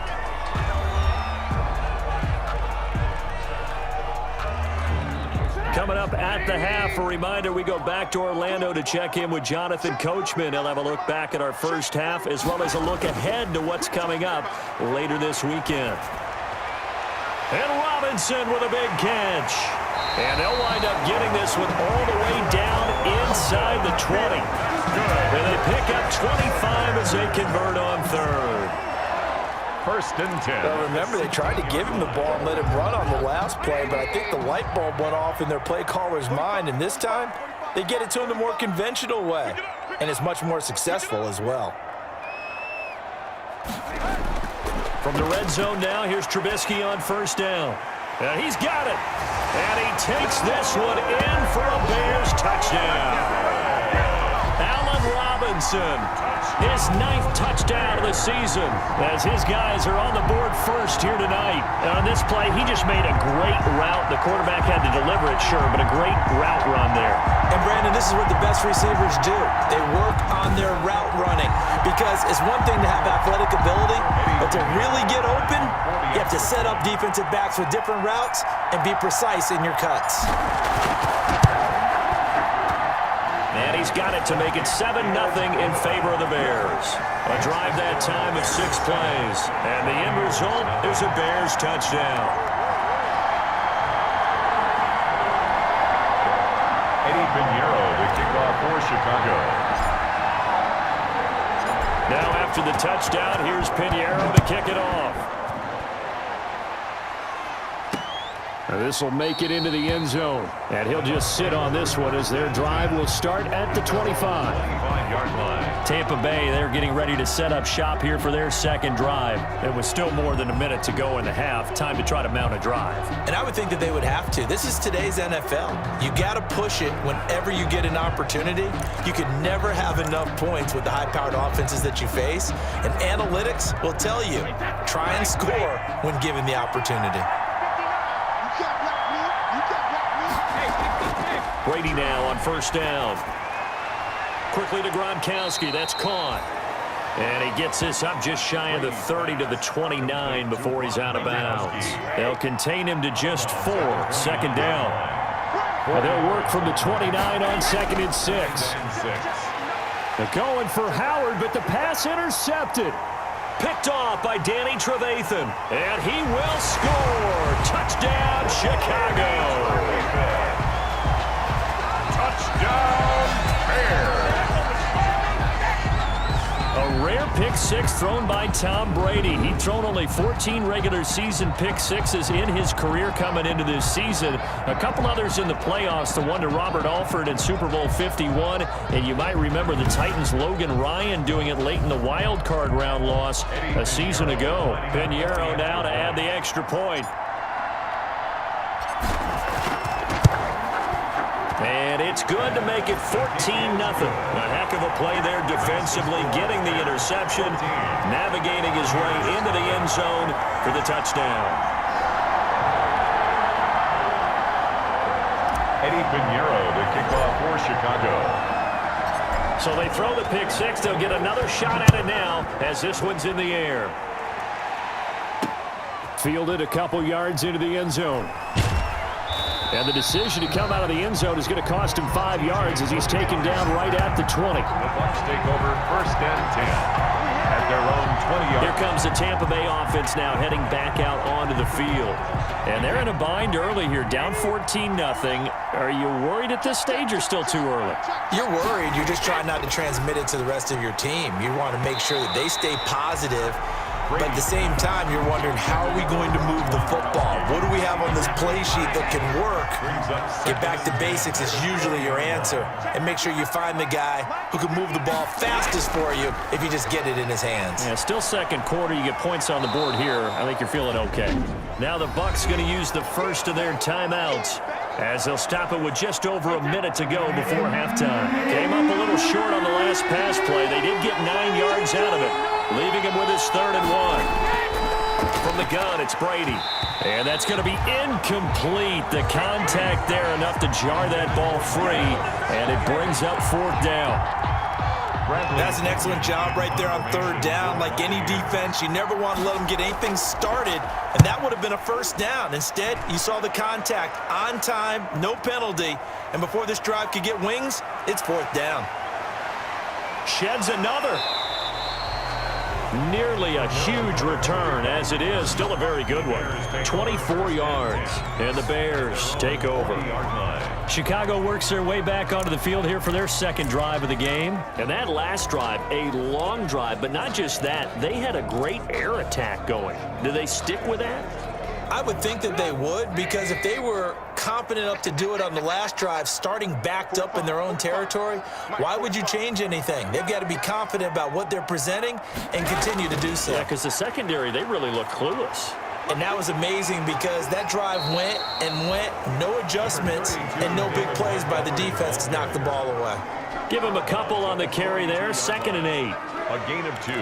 Coming up at the half, a reminder, we go back to Orlando to check in with Jonathan Coachman. He'll have a look back at our first half, as well as a look ahead to what's coming up later this weekend. And Robinson with a big catch. And they'll wind up getting this one all the way down inside the 20. And they pick up 25 as they convert on 3rd.
1st and 10.
Well, remember, they tried to give him the ball and let him run on the last play, but I think the light bulb went off in their play caller's mind, and this time they get it to him the more conventional way, and it's much more successful as well.
From the red zone now, here's Trubisky on 1st down. And he's got it. And he takes this one in for a Bears touchdown. Allen Robinson, his 9th touchdown of the season, as his guys are on the board first here tonight. And on this play, he just made a great route. The quarterback had to deliver it, sure, but a great route run there.
And, Brandon, this is what the best receivers do. They work on their route running, because it's one thing to have athletic ability, but to really get open, you have to set up defensive backs with different routes and be precise in your cuts.
And he's got it to make it 7-0 in favor of the Bears. A drive that time of 6 plays. And the end result is a Bears touchdown.
Eddie Pinheiro, the kickoff for Chicago.
Now after the touchdown, here's Pinheiro to kick it off. This will make it into the end zone. And he'll just sit on this one as their drive will start at the 25-yard line. Tampa Bay, they're getting ready to set up shop here for their 2nd drive. It was still more than a minute to go in the half. Time to try to mount a drive.
And I would think that they would have to. This is today's NFL. You got to push it whenever you get an opportunity. You can never have enough points with the high-powered offenses that you face. And analytics will tell you, try and score when given the opportunity.
Brady now on 1st down. Quickly to Gronkowski. That's caught. And he gets this up just shy of the 30 to the 29 before he's out of bounds. They'll contain him to just 4. 2nd down. Well, they'll work from the 29 on 2nd and 6. They're going for Howard, but the pass intercepted. Picked off by Danny Trevathan. And he will score. Touchdown, Chicago.
Touchdown, Bears.
A A rare pick six thrown by Tom Brady. He'd thrown only 14 regular season pick sixes in his career coming into this season. A couple others in the playoffs, the one to Robert Alford in Super Bowl 51. And you might remember the Titans' Logan Ryan doing it late in the wild card round loss a season ago. Pinheiro now to add the extra point. And it's good to make it 14-0. A heck of a play there defensively, getting the interception, navigating his way into the end zone for the touchdown.
Eddie Pinheiro to kick off for Chicago.
So they throw the pick six. They'll get another shot at it now as this one's in the air. Fielded a couple yards into the end zone. And the decision to come out of the end zone is going to cost him 5 yards as he's taken down right at the 20.
The Bucs take over 1st and 10 at their own 20-yard.
Here comes the Tampa Bay offense now heading back out onto the field. And they're in a bind early here, down 14-0. Are you worried at this stage or still too early?
You're worried. You're just trying not to transmit it to the rest of your team. You want to make sure that they stay positive. But at the same time, you're wondering, how are we going to move the football? What do we have on this play sheet that can work? Get back to basics is usually your answer. And make sure you find the guy who can move the ball fastest for you if you just get it in his hands.
Yeah, still second quarter. You get points on the board here. I think you're feeling okay. Now the Bucs going to use the first of their timeouts as they'll stop it with just over a minute to go before halftime. Came up a little short on the last pass play. They did get 9 yards out of it, leaving him with his 3rd and 1. From the gun, it's Brady. And that's going to be incomplete. The contact there enough to jar that ball free, and it brings up 4th down.
That's an excellent job right there on 3rd down. Like any defense, you never want to let them get anything started, and that would have been a 1st down. Instead, you saw the contact on time, no penalty, and before this drive could get wings, it's 4th down.
Sheds another. Nearly a huge return, as it is still a very good one. 24 yards, and the Bears take over. Chicago works their way back onto the field here for their second drive of the game. And that last drive, a long drive, but not just that. They had a great air attack going. Do they stick with that?
I would think that they would, because if they were competent enough to do it on the last drive, starting backed up in their own territory, why would you change anything? They've got to be confident about what they're presenting and continue to do so.
Yeah, because the secondary, they really look clueless.
And that was amazing because that drive went and went, no adjustments and no big plays by the defense to knock the ball away.
Give him a couple on the carry there, 2nd and 8.
A gain of 2.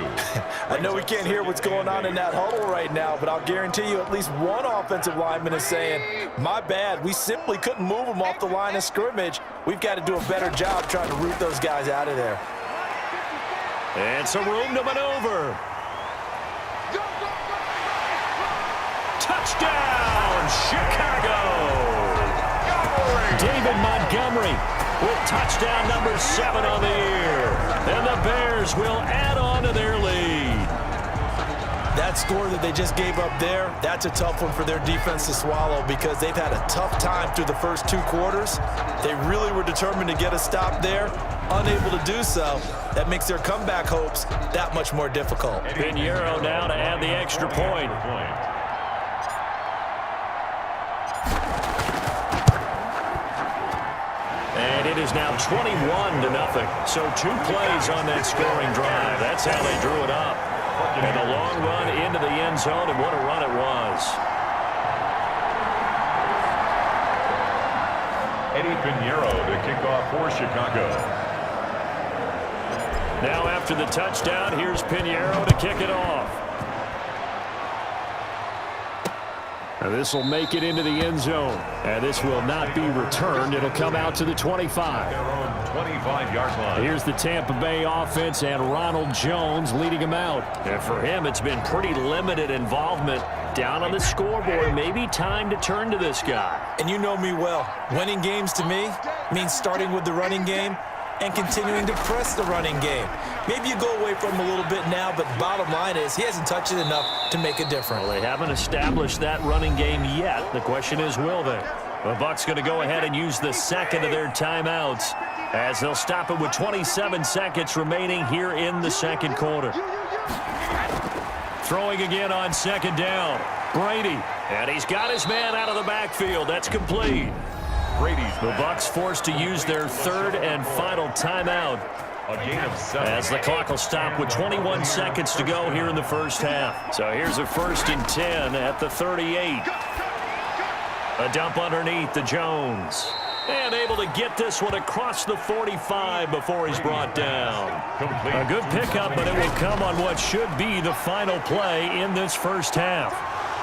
I know we can't hear what's going on in that huddle right now, but I'll guarantee you at least one offensive lineman is saying, my bad, we simply couldn't move them off the line of scrimmage. We've got to do a better job trying to root those guys out of there.
And some room to maneuver. Touchdown, Chicago! David Montgomery with touchdown number 7 on the year. And the Bears will add on to their lead.
That score that they just gave up there, that's a tough one for their defense to swallow because they've had a tough time through the first 2 quarters. They really were determined to get a stop there, unable to do so. That makes their comeback hopes that much more difficult.
Pinheiro now to add the extra point. And it is now 21-0. So 2 plays on that scoring drive. That's how they drew it up. And a long run into the end zone, and what a run it was.
Eddie Pinheiro to kick off for Chicago.
Now after the touchdown, here's Pinheiro to kick it off. And this will make it into the end zone. And this will not be returned. It'll come out to the 25.
Their own 25-yard line.
Here's the Tampa Bay offense and Ronald Jones leading them out. And for him, it's been pretty limited involvement. Down on the scoreboard, maybe time to turn to this guy.
And you know me well. Winning games to me means starting with the running game and continuing to press the running game. Maybe you go away from him a little bit now, but bottom line is he hasn't touched it enough to make a difference.
Well, they haven't established that running game yet. The question is, will they? The Bucs going to go ahead and use the second of their timeouts as they'll stop it with 27 seconds remaining here in the second quarter. Throwing again on second down. Brady. And he's got his man out of the backfield. That's complete. The Bucs forced to use their third and final timeout, as the clock will stop with 21 seconds to go here in the first half. So here's a 1st and 10 at the 38. A dump underneath to Jones. And able to get this one across the 45 before he's brought down. A good pickup, but it will come on what should be the final play in this first half.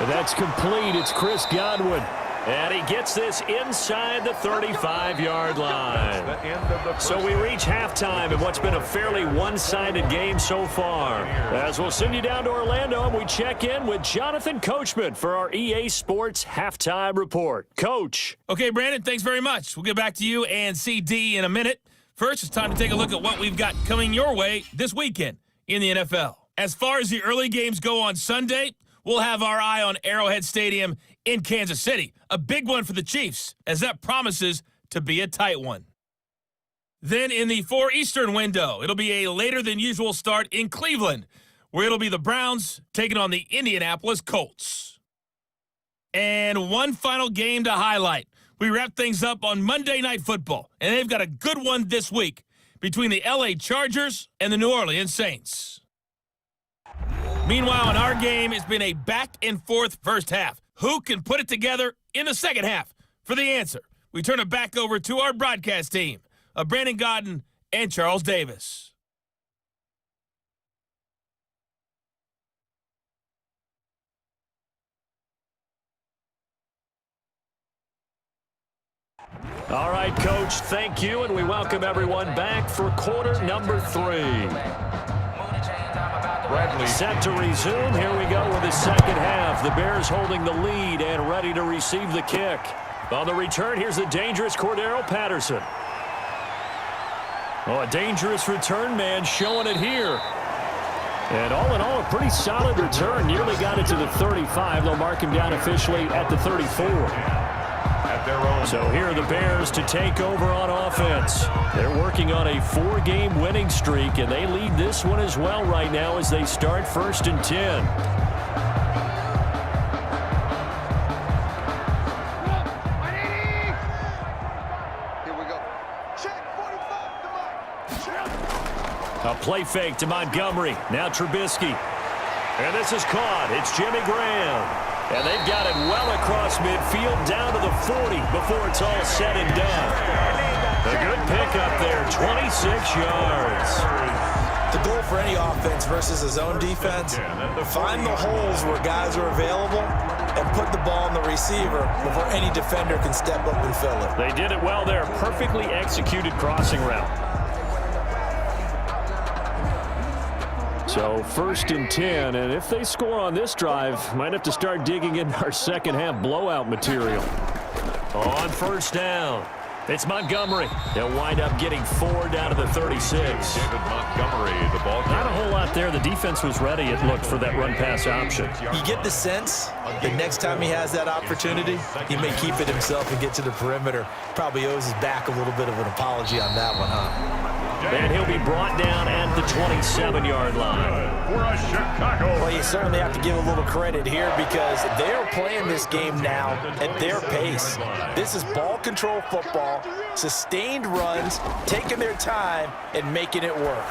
And that's complete. It's Chris Godwin. And he gets this inside the 35-yard line. So we reach halftime in what's been a fairly one-sided game so far. As we'll send you down to Orlando, and we check in with Jonathan Coachman for our EA Sports Halftime Report. Coach.
Okay, Brandon, thanks very much. We'll get back to you and CD in a minute. First, it's time to take a look at what we've got coming your way this weekend in the NFL. As far as the early games go on Sunday, we'll have our eye on Arrowhead Stadium in Kansas City. A big one for the Chiefs, as that promises to be a tight one. Then in the 4 Eastern window, it'll be a later than usual start in Cleveland, where it'll be the Browns taking on the Indianapolis Colts. And one final game to highlight. We wrap things up on Monday Night Football, and they've got a good one this week between the LA Chargers and the New Orleans Saints. Meanwhile, in our game, it's been a back-and-forth first half. Who can put it together in the second half? For the answer, we turn it back over to our broadcast team of Brandon Godden and Charles Davis.
All right, Coach, thank you, and we welcome everyone back for quarter number 3. Set to resume. Here we go with the second half. The Bears holding the lead and ready to receive the kick. On the return, here's the dangerous Cordero Patterson. Oh, a dangerous return man showing it here. And all in all, a pretty solid return. Nearly got it to the 35. They'll mark him down officially at the 34. So here are the Bears to take over on offense. They're working on a 4-game winning streak, and they lead this one as well right now as they start 1st and 10.
Here we go. Check 45.
A play fake to Montgomery. Now Trubisky. And this is caught. It's Jimmy Graham. And they've got it well across midfield down to the 40 before it's all said and done. A good pickup there, 26 yards.
The goal for any offense versus his own defense, find the holes where guys are available and put the ball on the receiver before any defender can step up and fill it.
They did it well there. Perfectly executed crossing route. So 1st and 10, and if they score on this drive, might have to start digging in our second half blowout material. On 1st down, it's Montgomery. They'll wind up getting 4 down to the 36.
David Montgomery, the ball carrier.
Not a whole lot there. The defense was ready, it looked, for that run-pass option.
You get the sense that next time he has that opportunity, he may keep it himself and get to the perimeter. Probably owes his back a little bit of an apology on that one, huh?
And he'll be brought down at the 27-yard line.
For a Chicago.
Well, you certainly have to give a little credit here because they're playing this game now at their pace. This is ball control football, sustained runs, taking their time and making it work.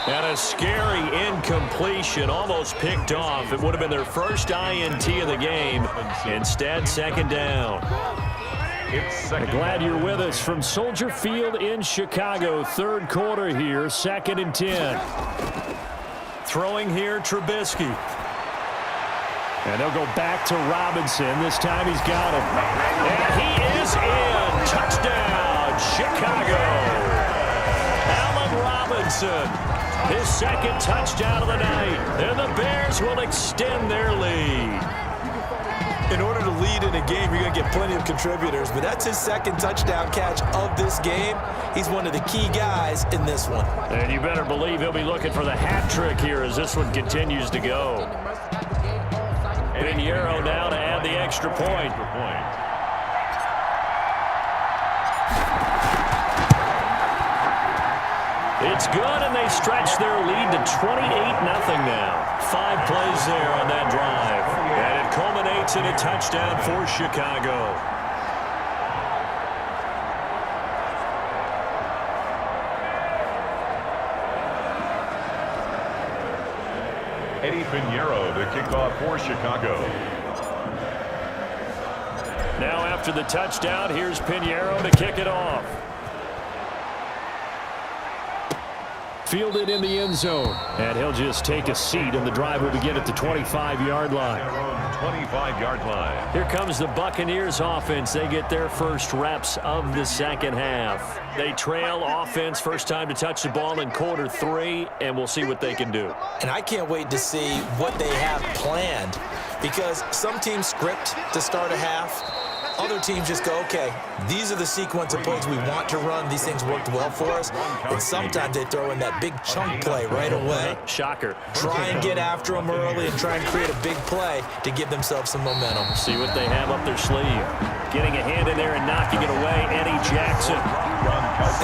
And a scary incompletion, almost picked off. It would have been their first INT of the game. Instead, second down. Glad you're with us from Soldier Field in Chicago. 3rd quarter here, 2nd and 10. Throwing here, Trubisky. And they'll go back to Robinson. This time he's got him. And he is in. Touchdown, Chicago. Allen Robinson, his 2nd touchdown of the night. And the Bears will extend their lead.
In order to lead in a game, you're going to get plenty of contributors, but that's his 2nd touchdown catch of this game. He's one of the key guys in this one.
And you better believe he'll be looking for the hat trick here as this one continues to go. Pinheiro now to add the extra point. It's good, and they stretch their lead to 28-0 now. 5 plays there on that drive. And it culminates in a touchdown for Chicago.
Eddie Pinheiro to kick off for Chicago.
Now after the touchdown, here's Pinheiro to kick it off. Fielded in the end zone. And he'll just take a seat, and the drive will begin at the 25-yard line.
25-yard line.
Here comes the Buccaneers offense. They get their first reps of the second half. They trail offense, first time to touch the ball in quarter 3, and we'll see what they can do.
And I can't wait to see what they have planned, because some teams script to start a half. Other teams just go, okay, these are the sequence of plays we want to run. These things worked well for us. And sometimes they throw in that big chunk play right away.
Shocker.
Try and get after them early and try and create a big play to give themselves some momentum.
See what they have up their sleeve. Getting a hand in there and knocking it away, Eddie Jackson.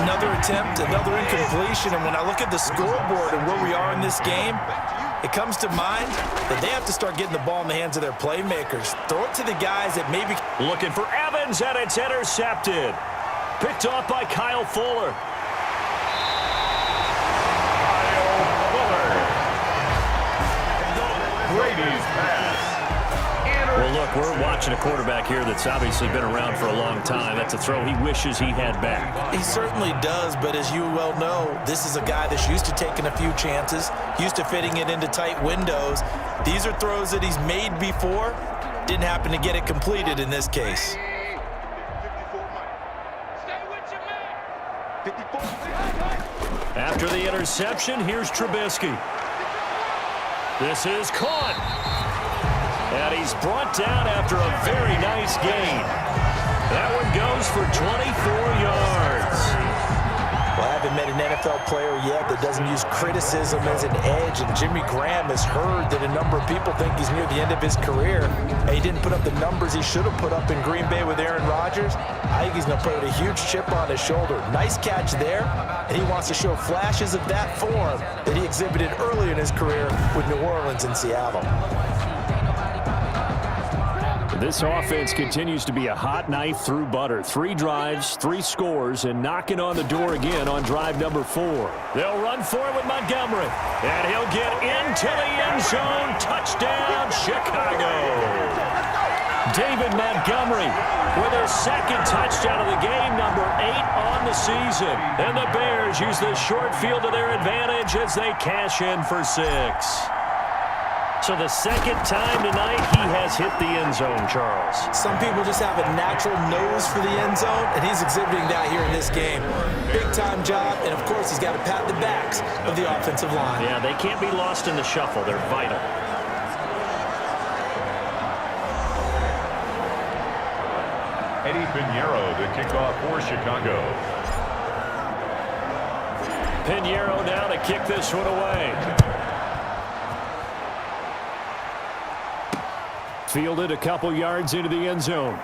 Another attempt, another incompletion. And when I look at the scoreboard and where we are in this game, it comes to mind that they have to start getting the ball in the hands of their playmakers. Throw it to the guys that maybe...
Looking for Evans, and it's intercepted. Picked off by Kyle Fuller.
Brady's pass.
Well, look, we're watching a quarterback here that's obviously been around for a long time. That's a throw he wishes he had back.
He certainly does, but as you well know, this is a guy that's used to taking a few chances, used to fitting it into tight windows. These are throws that he's made before. Didn't happen to get it completed in this case.
After the interception, here's Trubisky. This is caught. And he's brought down after a very nice gain. That one goes for 24 yards.
Well, I haven't met an NFL player yet that doesn't use criticism as an edge, and Jimmy Graham has heard that a number of people think he's near the end of his career, and he didn't put up the numbers he should have put up in Green Bay with Aaron Rodgers. I think he's going to play with a huge chip on his shoulder. Nice catch there, and he wants to show flashes of that form that he exhibited early in his career with New Orleans and Seattle.
This offense continues to be a hot knife through butter. 3 drives, 3 scores, and knocking on the door again on drive number 4. They'll run for it with Montgomery, and he'll get into the end zone. Touchdown, Chicago. David Montgomery with his second touchdown of the game, number 8 on the season. And the Bears use the short field to their advantage as they cash in for 6. So the second time tonight he has hit the end zone, Charles.
Some people just have a natural nose for the end zone, and he's exhibiting that here in this game. Big-time job, and of course he's got to pat the backs of the offensive line.
Yeah, they can't be lost in the shuffle. They're vital.
Eddie Pinheiro to kick off for Chicago.
Pinheiro now to kick this one away. Fielded a couple yards into the end zone.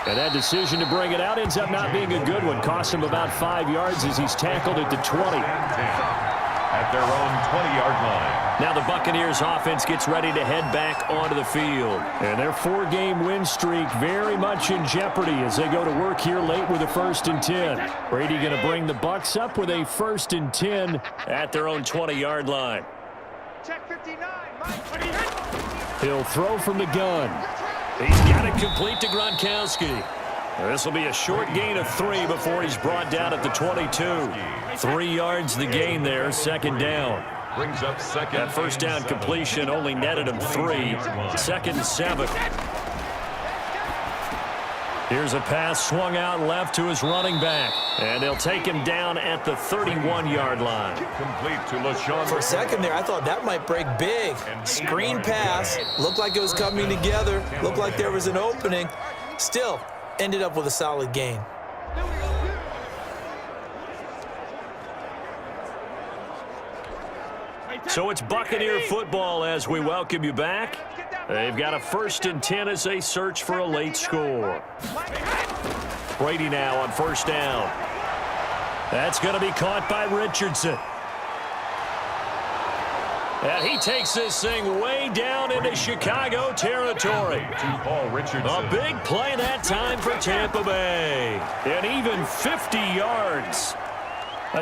And that decision to bring it out ends up not being a good one. Cost him about 5 yards as he's tackled at the 20.
At their own 20-yard line.
Now the Buccaneers offense gets ready to head back onto the field. And their 4-game win streak very much in jeopardy as they go to work here late with a 1st and 10. Brady going to bring the Bucs up with a 1st and 10 at their own 20-yard line.
Check 59, Mike.
He'll throw from the gun. He's got it complete to Gronkowski. This will be a short gain of 3 before he's brought down at the 22. 3 yards the gain there, 2nd down.
Brings up second.
That first down completion only netted him 3. 2nd and 7. Here's a pass swung out left to his running back. And they'll take him down at the 31-yard line.
Complete to LaShawn.
For a second there, I thought that might break big. Screen pass. Looked like it was coming together. Looked like there was an opening. Still, ended up with a solid gain.
So it's Buccaneer football as we welcome you back. They've got a 1st and 10 as they search for a late score. Brady now on 1st down. That's going to be caught by Richardson. And he takes this thing way down into Chicago territory.
To Paul Richardson.
A big play that time for Tampa Bay. And even 50 yards.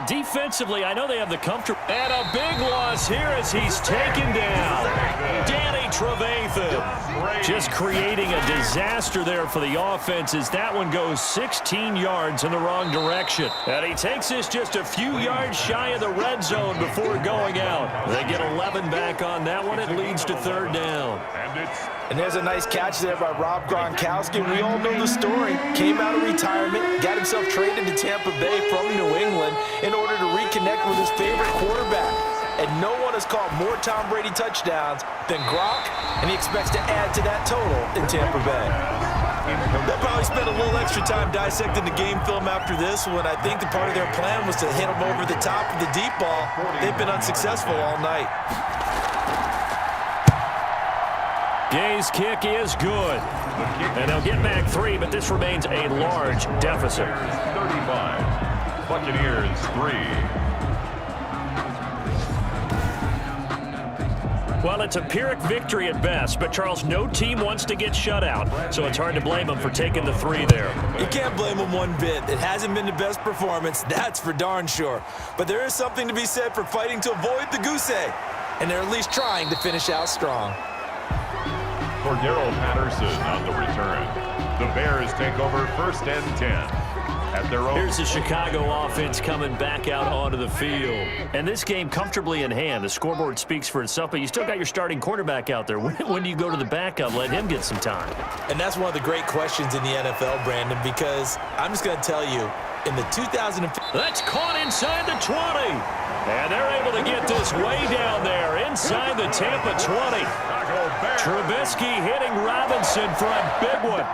Defensively, I know they have the comfort. And a big loss here as he's taken down. Danny Trevathan just creating a disaster there for the offense as that one goes 16 yards in the wrong direction. And he takes this just a few yards shy of the red zone before going out. They get 11 back on that one. It leads to third down.
And there's a nice catch there by Rob Gronkowski. We all know the story. Came out of retirement, got himself traded to Tampa Bay from New England in order to reconnect with his favorite quarterback. And no one has caught more Tom Brady touchdowns than Gronk, and he expects to add to that total in Tampa Bay. They'll probably spend a little extra time dissecting the game film after this one. I think the part of their plan was to hit him over the top of the deep ball. They've been unsuccessful all night.
Gay's kick is good. And they'll get back 3, but this remains a large deficit.
35. Buccaneers 3.
Well, it's a Pyrrhic victory at best, but Charles, no team wants to get shut out, so it's hard to blame them for taking the 3 there.
You can't blame them one bit. It hasn't been the best performance, that's for darn sure. But there is something to be said for fighting to avoid the goose egg, and they're at least trying to finish out strong.
Cordero Patterson on the return. The Bears take over 1st and 10 at their own.
Here's the Chicago offense coming back out onto the field. And this game comfortably in hand. The scoreboard speaks for itself, but you still got your starting quarterback out there. When do you go to the backup? Let him get some time.
And that's one of the great questions in the NFL, Brandon, because I'm just going to tell you, in the 2015...
That's caught inside the 20. And they're able to get this way down there inside the Tampa 20. Trubisky hitting Robinson for a big one.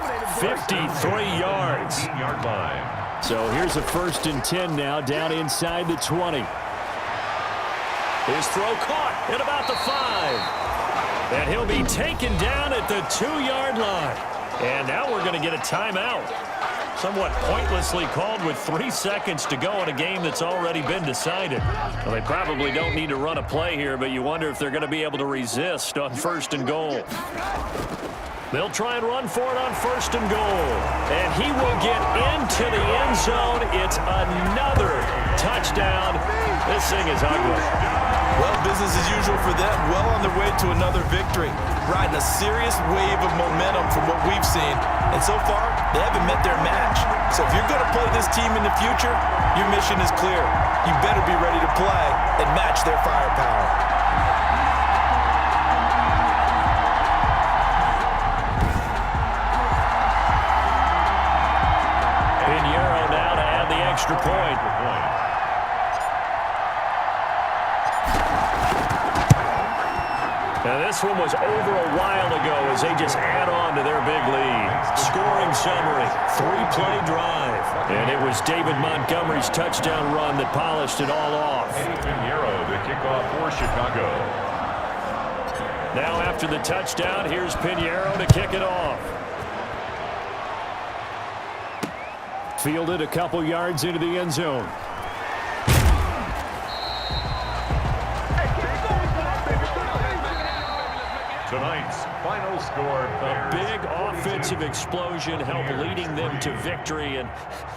53 yards.
Yard line.
So here's a 1st and 10 now down inside the 20. His throw caught at about the 5. And he'll be taken down at the 2-yard line. And now we're going to get a timeout. Somewhat pointlessly called with 3 seconds to go in a game that's already been decided. Well, they probably don't need to run a play here, but you wonder if they're going to be able to resist on 1st and goal. They'll try and run for it on 1st and goal. And he will get into the end zone. It's another touchdown. This thing is ugly.
Well, business as usual for them. Well on their way to another victory. Riding a serious wave of momentum from what we've seen. And so far, they haven't met their match. So if you're going to play this team in the future, your mission is clear. You better be ready to play and match their firepower.
Pinheiro now to add the extra point. Now this one was over a while ago as they just add on to their big lead. Scoring summary, 3-play drive. And it was David Montgomery's touchdown run that polished it all off.
Pinheiro to kick off for Chicago.
Now after the touchdown, here's Pinheiro to kick it off. Fielded a couple yards into the end zone.
Tonight's final score.
A big offensive explosion helped leading them to victory. And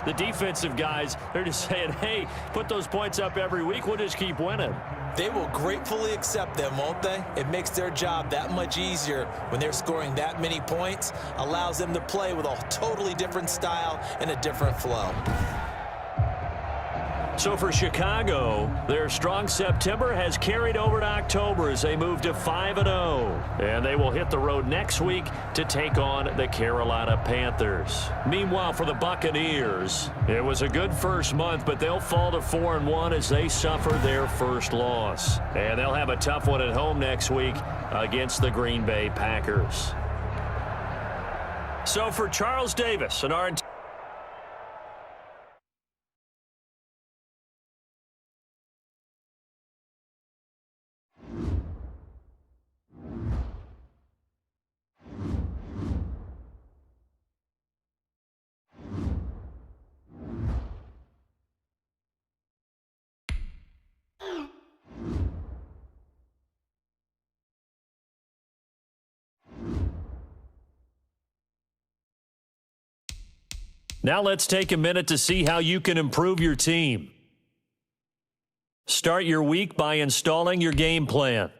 the defensive guys, they're just saying, hey, put those points up every week. We'll just keep winning.
They will gratefully accept them, won't they? It makes their job that much easier when they're scoring that many points. Allows them to play with a totally different style and a different flow.
So for Chicago, their strong September has carried over to October as they move to 5-0. And they will hit the road next week to take on the Carolina Panthers. Meanwhile, for the Buccaneers, it was a good first month, but they'll fall to 4-1 as they suffer their first loss. And they'll have a tough one at home next week against the Green Bay Packers. So for Charles Davis and our Now let's take a minute to see how you can improve your team. Start your week by installing your game plan.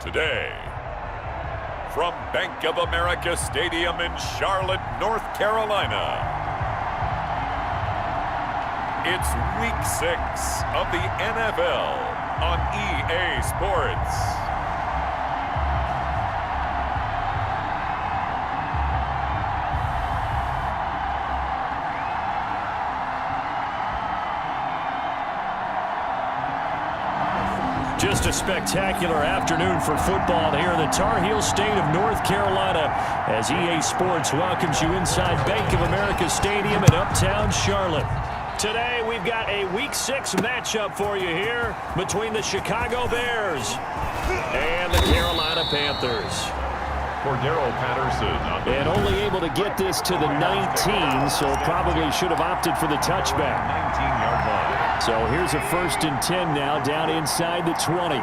Today, from Bank of America Stadium in Charlotte, North Carolina, it's Week 6 of the NFL on EA Sports.
Just a spectacular afternoon for football here in the Tar Heel state of North Carolina as EA Sports welcomes you inside Bank of America Stadium in uptown Charlotte. Today we've got a Week 6 matchup for you here between the Chicago Bears and the Carolina Panthers.
Cordero Patterson.
And only able to get this to the 19, so probably should have opted for the touchback.
19-yard line.
So here's a 1st and 10 now down inside the 20.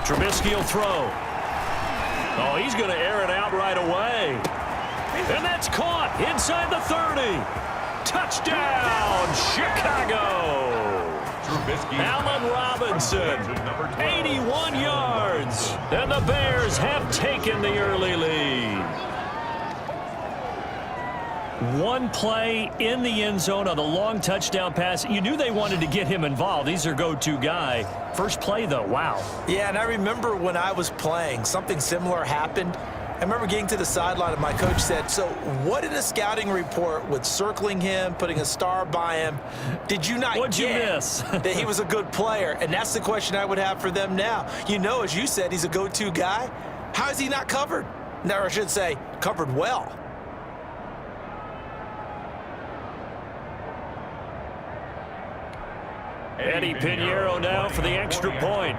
Trubisky will throw. Oh, he's going to air it out right away. And that's caught inside the 30. Touchdown, Chicago.
Trubisky.
Allen Robinson, 81 yards. And the Bears have taken the early lead. One play in the end zone on the long touchdown pass. You knew they wanted to get him involved. He's their go-to guy. First play, though, wow.
Yeah, and I remember when I was playing, something similar happened. I remember getting to the sideline and my coach said, so what in a scouting report with circling him, putting a star by him, did you not
What'd you miss?
that he was a good player? And that's the question I would have for them now. You know, as you said, he's a go-to guy. How is he not covered? No, I should say covered well.
Eddie Pinheiro now for the extra point.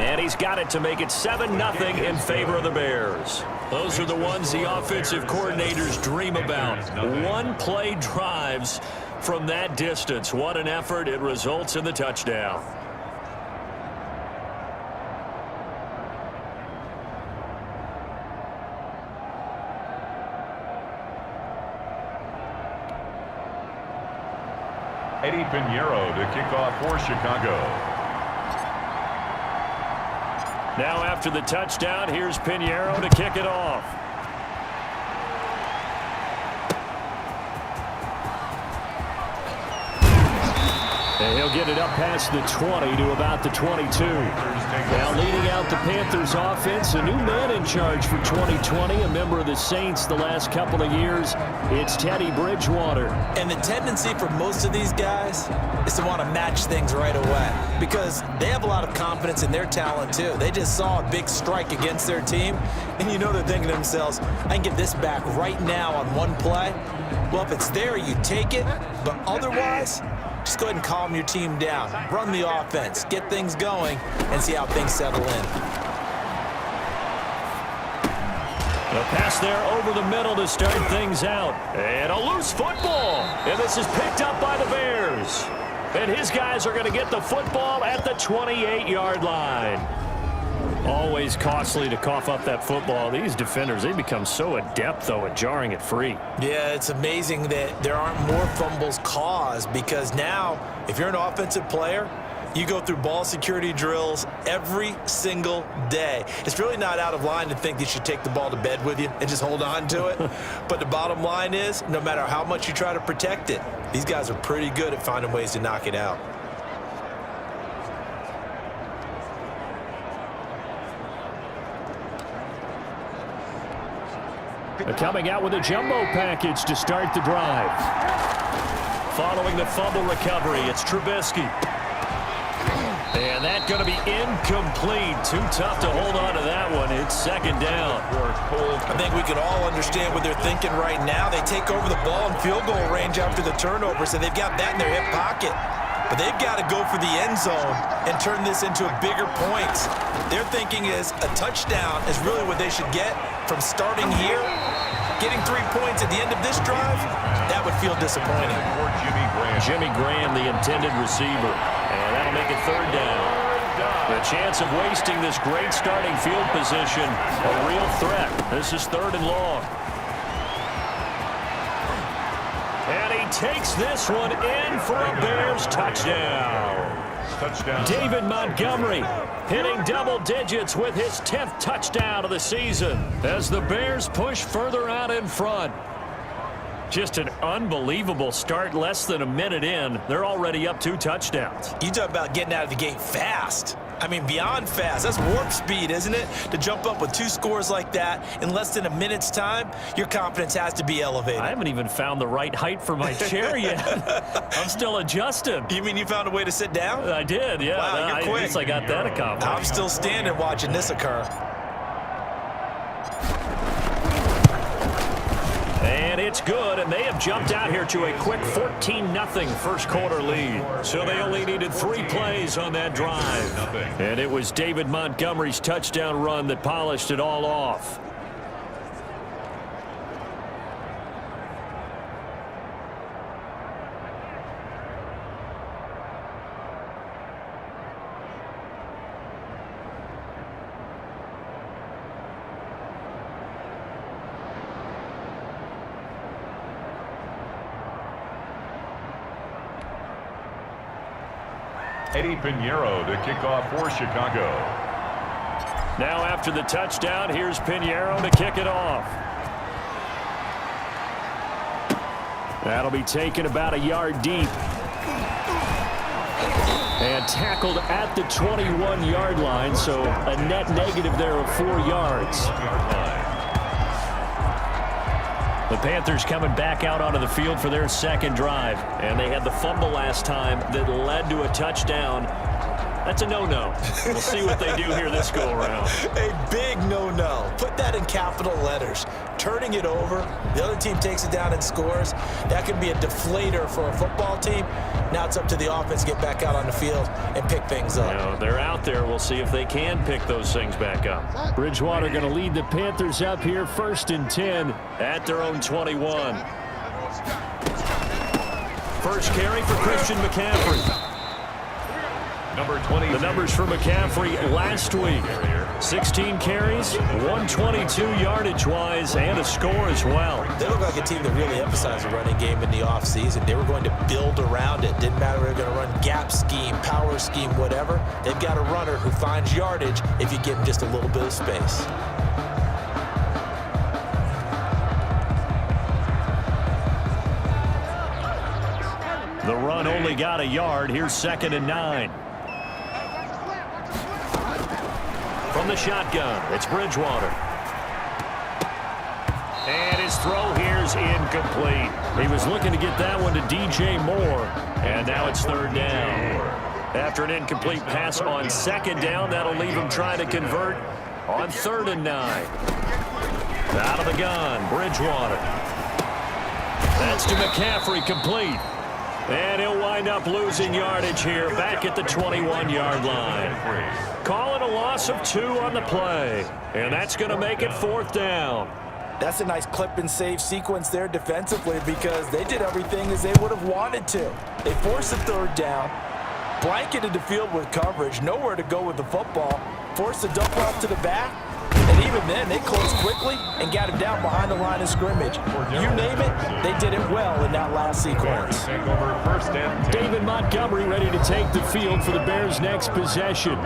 And he's got it to make it 7-0 in favor of the Bears. Those are the ones the offensive coordinators dream about. One-play drives from that distance. What an effort. It results in the touchdown.
Eddie Pinheiro to kick off for Chicago.
Now after the touchdown, here's Pinheiro to kick it off. And he'll get it up past the 20 to about the 22. Now leading out the Panthers offense, a new man in charge for 2020, a member of the Saints the last couple of years. It's Teddy Bridgewater.
And the tendency for most of these guys is to want to match things right away because they have a lot of confidence in their talent too. They just saw a big strike against their team, and you know they're thinking to themselves, I can get this back right now on one play. Well, if it's there, you take it, but otherwise, just go ahead and calm your team down. Run the offense, get things going, and see how things settle in.
The pass there over the middle to start things out. And a loose football. And this is picked up by the Bears. And his guys are going to get the football at the 28-yard line. Always costly to cough up that football. These defenders, they become so adept, though, at jarring it free.
Yeah, it's amazing that there aren't more fumbles caused because now, if you're an offensive player, you go through ball security drills every single day. It's really not out of line to think that you should take the ball to bed with you and just hold on to it. But the bottom line is, no matter how much you try to protect it, these guys are pretty good at finding ways to knock it out.
Coming out with a jumbo package to start the drive. Following the fumble recovery, it's Trubisky. And that's going to be incomplete. Too tough to hold on to that one. It's second down.
I think we can all understand what they're thinking right now. They take over the ball in field goal range after the turnover, so they've got that in their hip pocket. But they've got to go for the end zone and turn this into bigger points. Their thinking is a touchdown is really what they should get from starting here. Getting 3 points at the end of this drive, that would feel disappointing.
Jimmy Graham, the intended receiver. And that'll make it third down. The chance of wasting this great starting field position, a real threat. This is third and long. And he takes this one in for a Bears touchdown. David Montgomery hitting double digits with his 10th touchdown of the season as the Bears push further out in front. Just an unbelievable start. Less than a minute in, they're already up 2 touchdowns.
You talk about getting out of the gate fast. I mean, beyond fast. That's warp speed, isn't it? To jump up with 2 scores like that in less than a minute's time, your confidence has to be elevated.
I haven't even found the right height for my chair yet. I'm still adjusting.
You mean you found a way to sit down?
I did, yeah.
Wow, you're quick.
I guess I got that accomplished.
I'm still standing watching this occur.
And it's good, and they have jumped out here to a quick 14-0 first quarter lead. So they only needed 3 plays on that drive. And it was David Montgomery's touchdown run that polished it all off.
Eddie Pinheiro to kick off for Chicago.
Now after the touchdown, here's Pinheiro to kick it off. That'll be taken about a yard deep. And tackled at the 21-yard line, so a net negative there of 4 yards. The Panthers coming back out onto the field for their second drive. And they had the fumble last time that led to a touchdown. That's a no-no. We'll see what they do here this go-around.
A big no-no. Put that in capital letters. Turning it over, the other team takes it down and scores. That could be a deflator for a football team. Now it's up to the offense to get back out on the field and pick things up.
You know, they're out there. We'll see if they can pick those things back up. Bridgewater going to lead the Panthers up here 1st and 10 at their own 21. First carry for Christian McCaffrey.
Number 20.
The numbers for McCaffrey last week. 16 carries, 122 yardage-wise, and a score as well.
They look like a team that really emphasized the running game in the offseason. They were going to build around it. Didn't matter if they were going to run gap scheme, power scheme, whatever. They've got a runner who finds yardage if you give him just a little bit of space.
The run only got a yard. Here's 2nd and 9. From the shotgun, it's Bridgewater. And his throw here's incomplete. He was looking to get that one to DJ Moore. And now it's 3rd down. After an incomplete pass on 2nd down, that'll leave him trying to convert on 3rd and 9. Out of the gun, Bridgewater. That's to McCaffrey, complete. And he'll wind up losing yardage here back at the 21-yard line. Calling a loss of 2 on the play. And that's going to make it 4th down.
That's a nice clip and save sequence there defensively because they did everything as they would have wanted to. They forced the 3rd down, blanketed the field with coverage, nowhere to go with the football, forced the dump off to the back, and even then they closed quickly and got him down behind the line of scrimmage. You name it, they did it well in that last sequence.
David Montgomery ready to take the field for the Bears' next possession.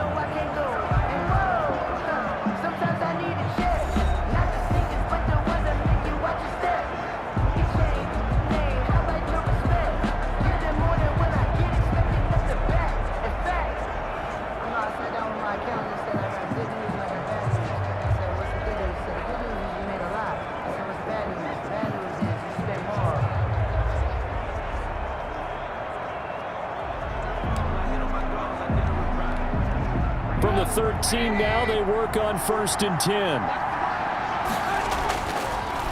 From the 13 now, they work on 1st and 10.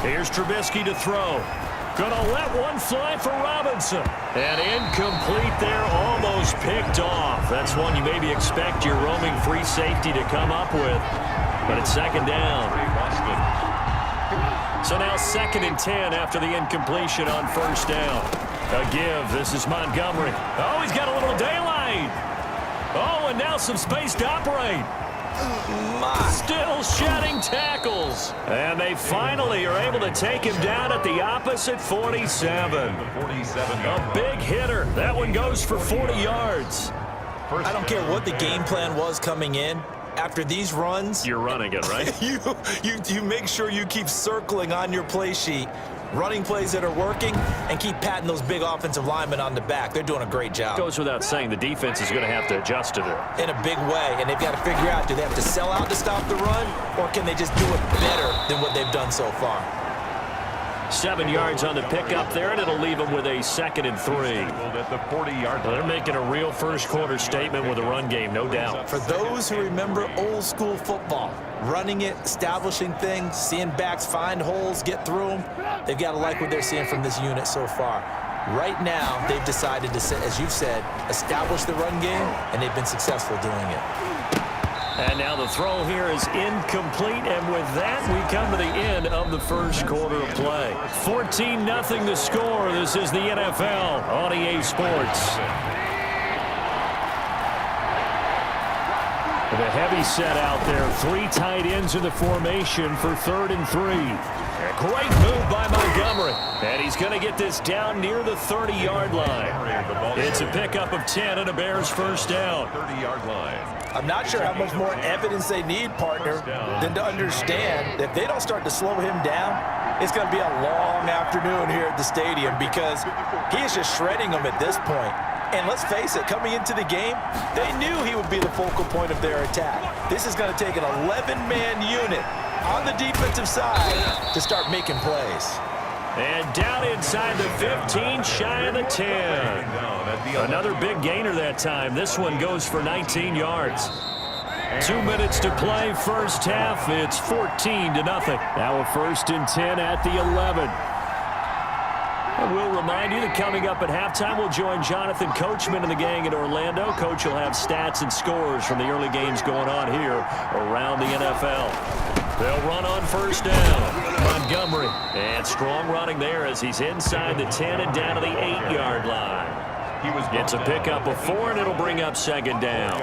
Here's Trubisky to throw. Gonna let one fly for Robinson. And incomplete there, almost picked off. That's one you maybe expect your roaming free safety to come up with. But it's 2nd down. So now 2nd and 10 after the incompletion on 1st down. A give, this is Montgomery. Oh, he's got a little daylight. Oh, and now some space to operate. Still shedding tackles. And they finally are able to take him down at the opposite 47. A big hitter. That one goes for 40 yards.
I don't care what the game plan was coming in. After these runs,
you're running it, right?
you make sure you keep circling on your play sheet, running plays that are working, and keep patting those big offensive linemen on the back. They're doing a great job.
Goes without saying the defense is going to have to adjust to it.
In a big way, and they've got to figure out, do they have to sell out to stop the run, or can they just do it better than what they've done so far?
7 yards on the pickup there, and it'll leave them with a 2nd and 3. Well, they're making a real first-quarter statement with a run game, no doubt.
For those who remember old-school football, running it, establishing things, seeing backs find holes, get through them, they've got to like what they're seeing from this unit so far. Right now, they've decided to, as you've said, establish the run game, and they've been successful doing it.
And now the throw here is incomplete, and with that, we come to the end of the first quarter of play. 14-0 the score. This is the NFL on EA Sports. The heavy set out there. 3 tight ends in the formation for 3rd and 3. A great move by Montgomery. And he's going to get this down near the 30-yard line. It's a pickup of 10 and a Bears first down.
30-yard line.
I'm not sure how much more evidence they need, partner, than to understand that if they don't start to slow him down, it's going to be a long afternoon here at the stadium because he is just shredding them at this point. And let's face it, coming into the game, they knew he would be the focal point of their attack. This is going to take an 11-man unit on the defensive side to start making plays.
And down inside the 15, shy of the 10. Another big gainer that time. This one goes for 19 yards. 2 minutes to play first half. It's 14-0. Now a 1st and 10 at the 11. And we'll remind you that coming up at halftime, we'll join Jonathan Coachman and the gang in Orlando. Coach will have stats and scores from the early games going on here around the NFL. They'll run on 1st down. Montgomery. And strong running there as he's inside the 10 and down to the 8-yard line. It's a pickup of 4, and it'll bring up 2nd down.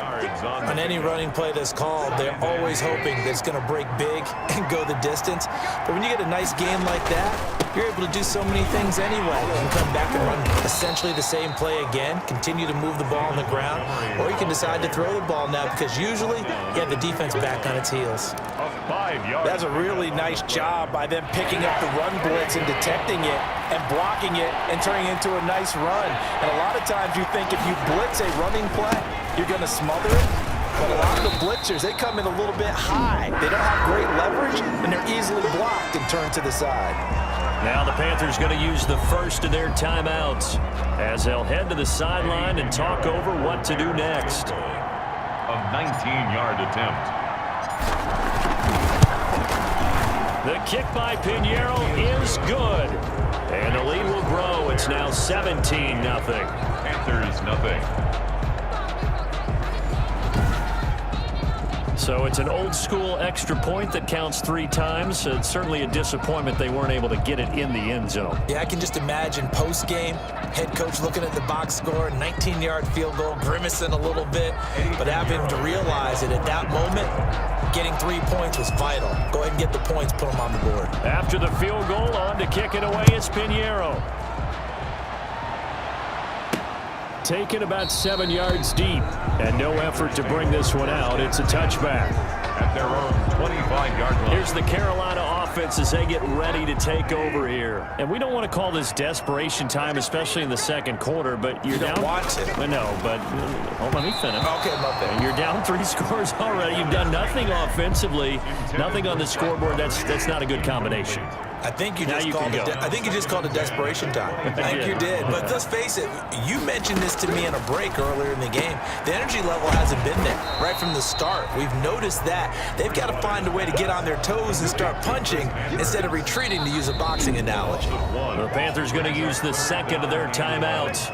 On any running play that's called, they're always hoping that it's going to break big and go the distance. But when you get a nice game like that, you're able to do so many things anyway. You can come back and run essentially the same play again, continue to move the ball on the ground, or you can decide to throw the ball now because usually you have the defense back on its heels.
5 yards.
That's a really nice job by them picking up the run blitz and detecting it and blocking it and turning it into a nice run. And a lot of times you think if you blitz a running play, you're going to smother it. But a lot of the blitzers, they come in a little bit high. They don't have great leverage, and they're easily blocked and turned to the side.
Now the Panthers going to use the first of their timeouts as they'll head to the sideline and talk over what to do next.
A 19-yard attempt.
The kick by Pinheiro is good. And the lead will grow. It's now 17-0.
Panthers nothing.
So it's an old-school extra point that counts 3 times. It's certainly a disappointment they weren't able to get it in the end zone.
Yeah, I can just imagine post-game, head coach looking at the box score, 19-yard field goal, grimacing a little bit, but having to realize that at that moment, getting 3 points was vital. Go ahead and get the points, put them on the board.
After the field goal, on to kick it away is Pinheiro. Taken about 7 yards deep, and no effort to bring this one out. It's a touchback.
At their own 25-yard line.
Here's the Carolina offense as they get ready to take over here. And we don't want to call this desperation time, especially in the second quarter, but you're down.
You don't want to.
I know, but hold on, let me finish.
Okay, my bad.
You're down 3 scores already. You've done nothing offensively, nothing on the scoreboard. That's not a good combination.
I think you just called it desperation time. I think you did. But let's face it, you mentioned this to me in a break earlier in the game. The energy level hasn't been there right from the start. We've noticed that. They've got to find a way to get on their toes and start punching instead of retreating, to use a boxing analogy.
The Panthers going to use the second of their timeouts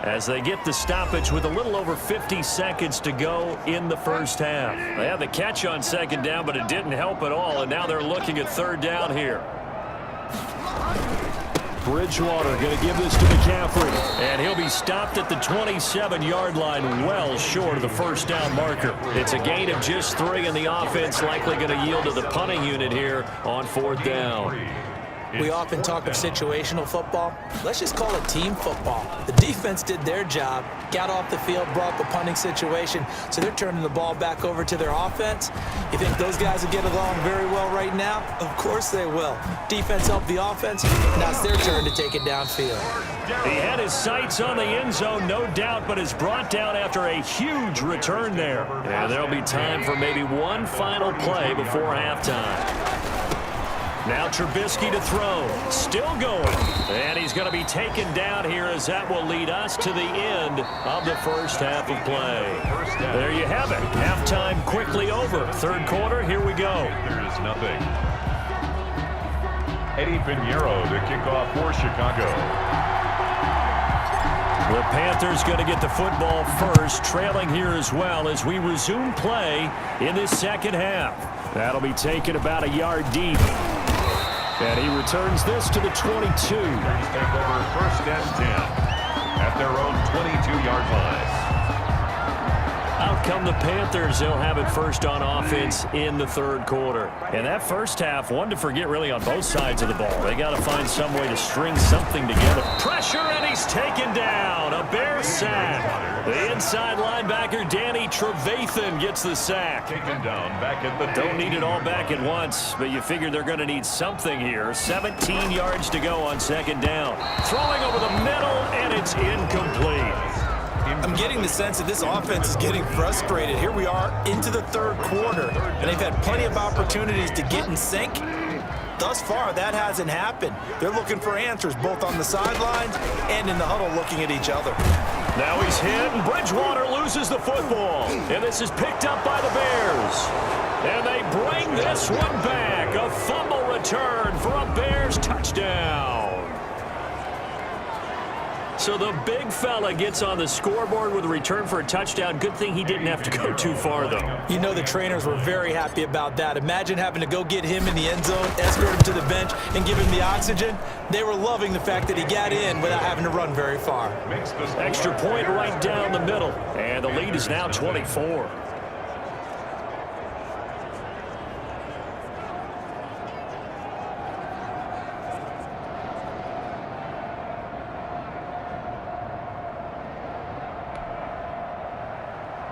as they get the stoppage with a little over 50 seconds to go in the first half. They had the catch on second down, but it didn't help at all, and now they're looking at third down here. Bridgewater going to give this to McCaffrey, and he'll be stopped at the 27-yard line, well short of the first down marker. It's a gain of just 3, and the offense likely going to yield to the punting unit here on fourth down.
We often talk of situational football. Let's just call it team football. The defense did their job, got off the field, brought the punting situation, so they're turning the ball back over to their offense. You think those guys will get along very well right now? Of course they will. Defense helped the offense. Now it's their turn to take it downfield.
He had his sights on the end zone, no doubt, but is brought down after a huge return there. And there'll be time for maybe one final play before halftime. Now Trubisky to throw. Still going. And he's going to be taken down here as that will lead us to the end of the first half of play. There you have it. Halftime quickly over. Third quarter, here we go.
There is nothing. Eddie Pinheiro to kick off for Chicago.
The Panthers going to get the football first, trailing here as well as we resume play in this second half. That'll be taken about a yard deep. And he returns this to the 22.
Take over first and 10 at their own 22-yard line.
Out come the Panthers. They'll have it first on offense in the third quarter. And that first half, one to forget really on both sides of the ball. They got to find some way to string something together. Pressure, and he's taken down. A Bear sack. The inside linebacker, Danny Trevathan, gets the sack.
Taken down back at the
Don't need it all back at once, but you figure they're going to need something here. 17 yards to go on second down. Throwing over the middle, and it's incomplete.
I'm getting the sense that this offense is getting frustrated. Here we are into the third quarter, and they've had plenty of opportunities to get in sync. Thus far, that hasn't happened. They're looking for answers both on the sidelines and in the huddle looking at each other.
Now he's hit, and Bridgewater loses the football. And this is picked up by the Bears. And they bring this one back. A fumble return for a Bears touchdown. So the big fella gets on the scoreboard with a return for a touchdown. Good thing he didn't have to go too far, though.
You know the trainers were very happy about that. Imagine having to go get him in the end zone, escort him to the bench, and give him the oxygen. They were loving the fact that he got in without having to run very far.
Extra point right down the middle. And the lead is now 24.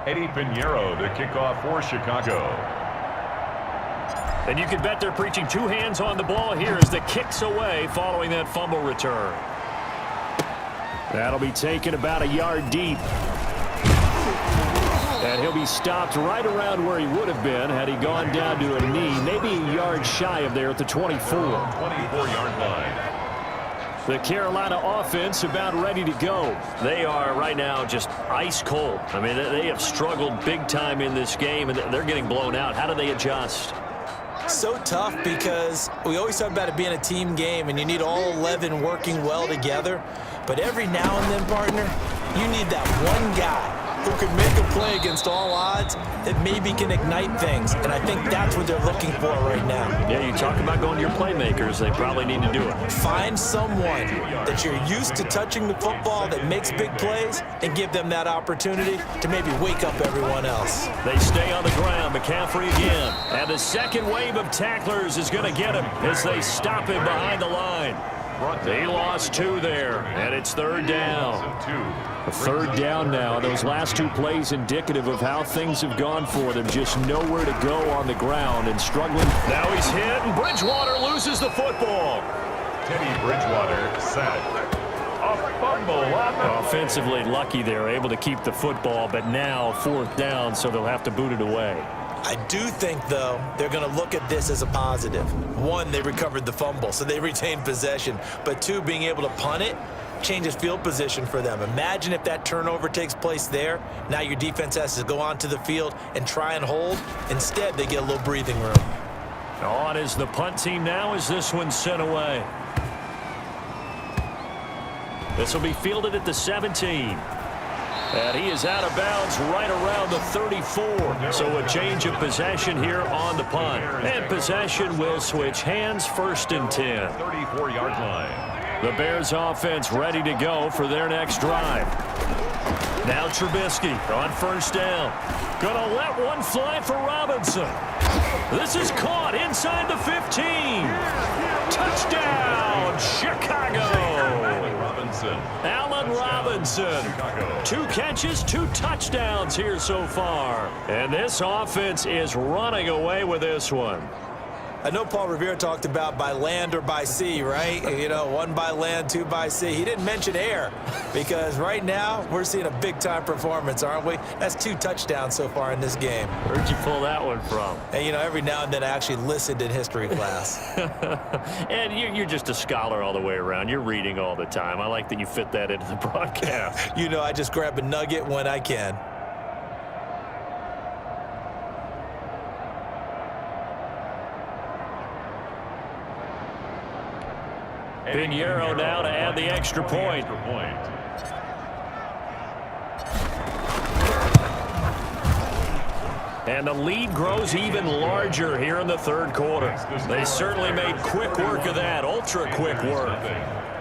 Eddie Pinheiro to kick off for Chicago.
And you can bet they're preaching two hands on the ball here as the kick's away following that fumble return. That'll be taken about a yard deep. And he'll be stopped right around where he would have been had he gone down to a knee, maybe a yard shy of there at the 24.
24-yard line.
The Carolina offense about ready to go.
They are right now just ice cold. I mean, they have struggled big time in this game, and they're getting blown out. How do they adjust?
So tough because we always talk about it being a team game, and you need all 11 working well together. But every now and then, partner, you need that one guy who can make a play against all odds that maybe can ignite things. And I think that's what they're looking for right now.
Yeah, you talk about going to your playmakers. They probably need to do it.
Find someone that you're used to touching the football that makes big plays and give them that opportunity to maybe wake up everyone else.
They stay on the ground. McCaffrey again. And the second wave of tacklers is going to get him as they stop him behind the line. He lost 2 there, and it's third down.
A third down now. Those last 2 plays indicative of how things have gone for them. Just nowhere to go on the ground and struggling.
Now he's hit, and Bridgewater loses the football.
Teddy Bridgewater set. A fumble.
Offensively lucky they're able to keep the football, but now fourth down, so they'll have to boot it away.
I do think, though, they're going to look at this as a positive. 1, they recovered the fumble, so they retained possession. But 2, being able to punt it changes field position for them. Imagine if that turnover takes place there. Now your defense has to go onto the field and try and hold. Instead, they get a little breathing room.
On is the punt team now as this one's sent away. This will be fielded at the 17. And he is out of bounds right around the 34. So a change of possession here on the punt. And possession will switch hands, 1st and 10.
34-yard line.
The Bears offense ready to go for their next drive. Now Trubisky on 1st down. Gonna let one fly for Robinson. This is caught inside the 15. Touchdown, Chicago. Allen Robinson. 2 catches, 2 touchdowns here so far. And this offense is running away with this one.
I know Paul Revere talked about by land or by sea, right? You know, 1 by land, 2 by sea. He didn't mention air because right now we're seeing a big-time performance, aren't we? That's 2 touchdowns so far in this game.
Where'd you pull that one from?
And, you know, every now and then I actually listened in history class.
And you're just a scholar all the way around. You're reading all the time. I like that you fit that into the broadcast.
You know, I just grab a nugget when I can.
Pinheiro now to add the extra point. And the lead grows even larger here in the 3rd quarter. They certainly made quick work of that, ultra quick work.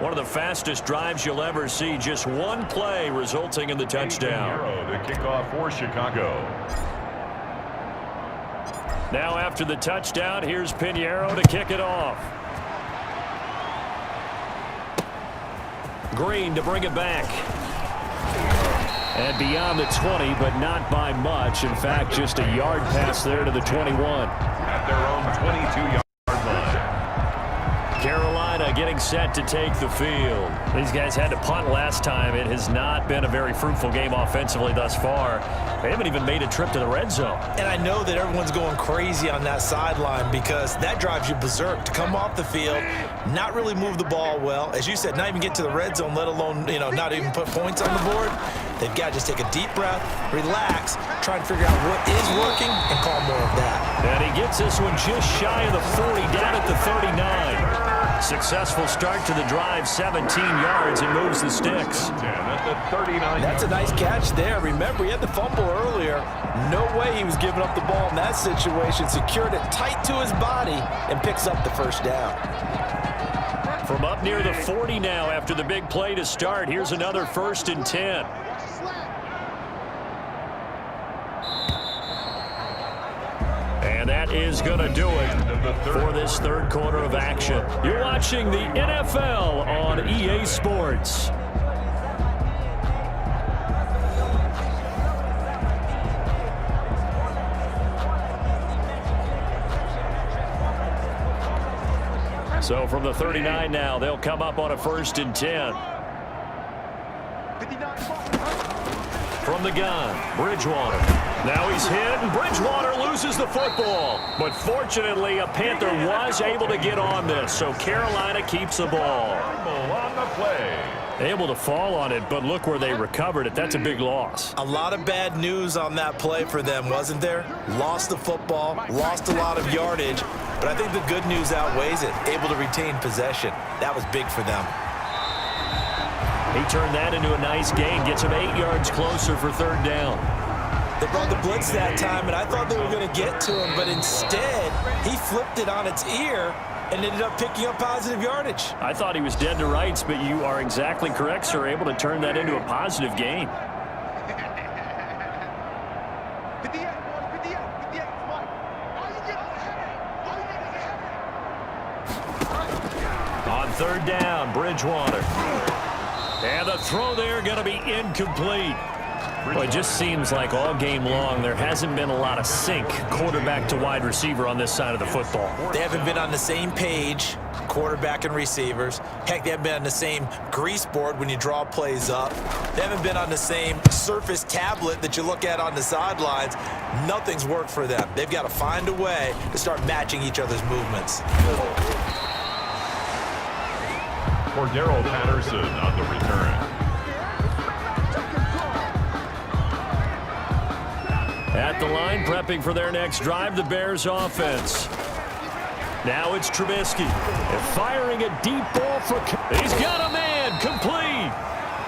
One of the fastest drives you'll ever see, just 1 play resulting in the touchdown.
The kickoff for Chicago.
Now after the touchdown, here's Pinheiro to kick it off. Green to bring it back. And beyond the 20, but not by much. In fact, just a yard pass there to the 21.
At their own 22-yard line.
Carolina getting set to take the field. These guys had to punt last time. It has not been a very fruitful game offensively thus far. They haven't even made a trip to the red zone.
And I know that everyone's going crazy on that sideline because that drives you berserk to come off the field, not really move the ball well. As you said, not even get to the red zone, let alone, you know, not even put points on the board. They've got to just take a deep breath, relax, try and figure out what is working and call more of that.
And he gets this one just shy of the 40, down at the 39. Successful start to the drive, 17 yards, and moves the sticks.
At the 39.
That's a nice catch there. Remember, he had the fumble earlier. No way he was giving up the ball in that situation. Secured it tight to his body and picks up the 1st down.
From up near the 40 now after the big play to start, here's another 1st and 10. And that is going to do it for this 3rd quarter of action. You're watching the NFL on EA Sports. So from the 39 now, they'll come up on a 1st and 10. From the gun, Bridgewater. Now he's hit, and Bridgewater loses the football. But fortunately, a Panther was able to get on this, so Carolina keeps the ball.
On the play.
Able to fall on it, but look where they recovered it. That's a big loss.
A lot of bad news on that play for them, wasn't there? Lost the football, lost a lot of yardage, but I think the good news outweighs it. Able to retain possession. That was big for them.
He turned that into a nice gain, gets him 8 yards closer for 3rd down.
They brought the blitz that time, and I thought they were going to get to him, but instead, he flipped it on its ear and ended up picking up positive yardage.
I thought he was dead to rights, but you are exactly correct, sir. Able to turn that into a positive gain. On 3rd down, Bridgewater. And the throw there going to be incomplete. Well, it just seems like all game long there hasn't been a lot of sync quarterback to wide receiver on this side of the football.
They haven't been on the same page, quarterback and receivers. Heck, they haven't been on the same grease board when you draw plays up. They haven't been on the same Surface tablet that you look at on the sidelines. Nothing's worked for them. They've got to find a way to start matching each other's movements.
Cordero Patterson on the return.
At the line, prepping for their next drive, the Bears offense. Now it's Trubisky. And firing a deep ball for... He's got a man, complete.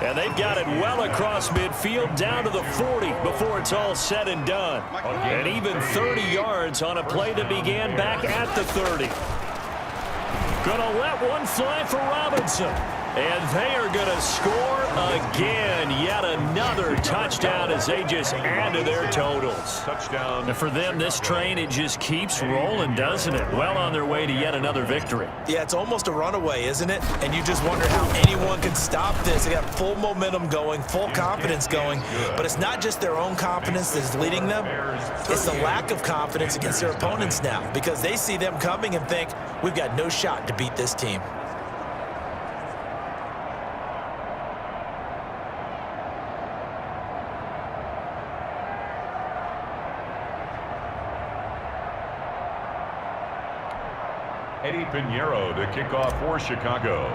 And they've got it well across midfield, down to the 40 before it's all said and done. And even 30 yards on a play that began back at the 30. Gonna let one fly for Robinson. And they are going to score again. Yet another touchdown as they just add to their totals.
Touchdown.
And for them, this train, it just keeps rolling, doesn't it? Well on their way to yet another victory.
Yeah, it's almost a runaway, isn't it? And you just wonder how anyone can stop this. They got full momentum going, full confidence going. But it's not just their own confidence that's leading them. It's the lack of confidence against their opponents now, because they see them coming and think, we've got no shot to beat this team.
Eddie Pinheiro to kick off for Chicago.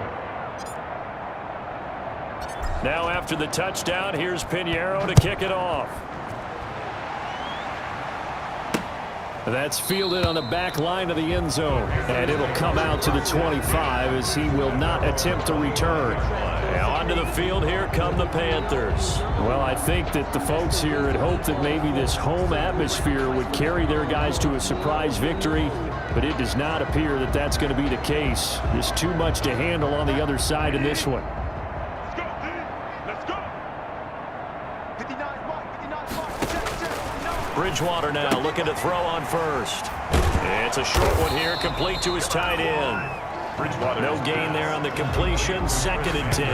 Now after the touchdown, here's Pinheiro to kick it off. That's fielded on the back line of the end zone. And it'll come out to the 25 as he will not attempt to return. Now onto the field, here come the Panthers. Well, I think that the folks here had hoped that maybe this home atmosphere would carry their guys to a surprise victory, but it does not appear that that's going to be the case. There's too much to handle on the other side in this one.
Let's go. 59 mark, 59 mark.
Bridgewater now looking to throw on first. It's a short one here, complete to his tight end.
Bridgewater.
No gain there on the completion, 2nd and 10.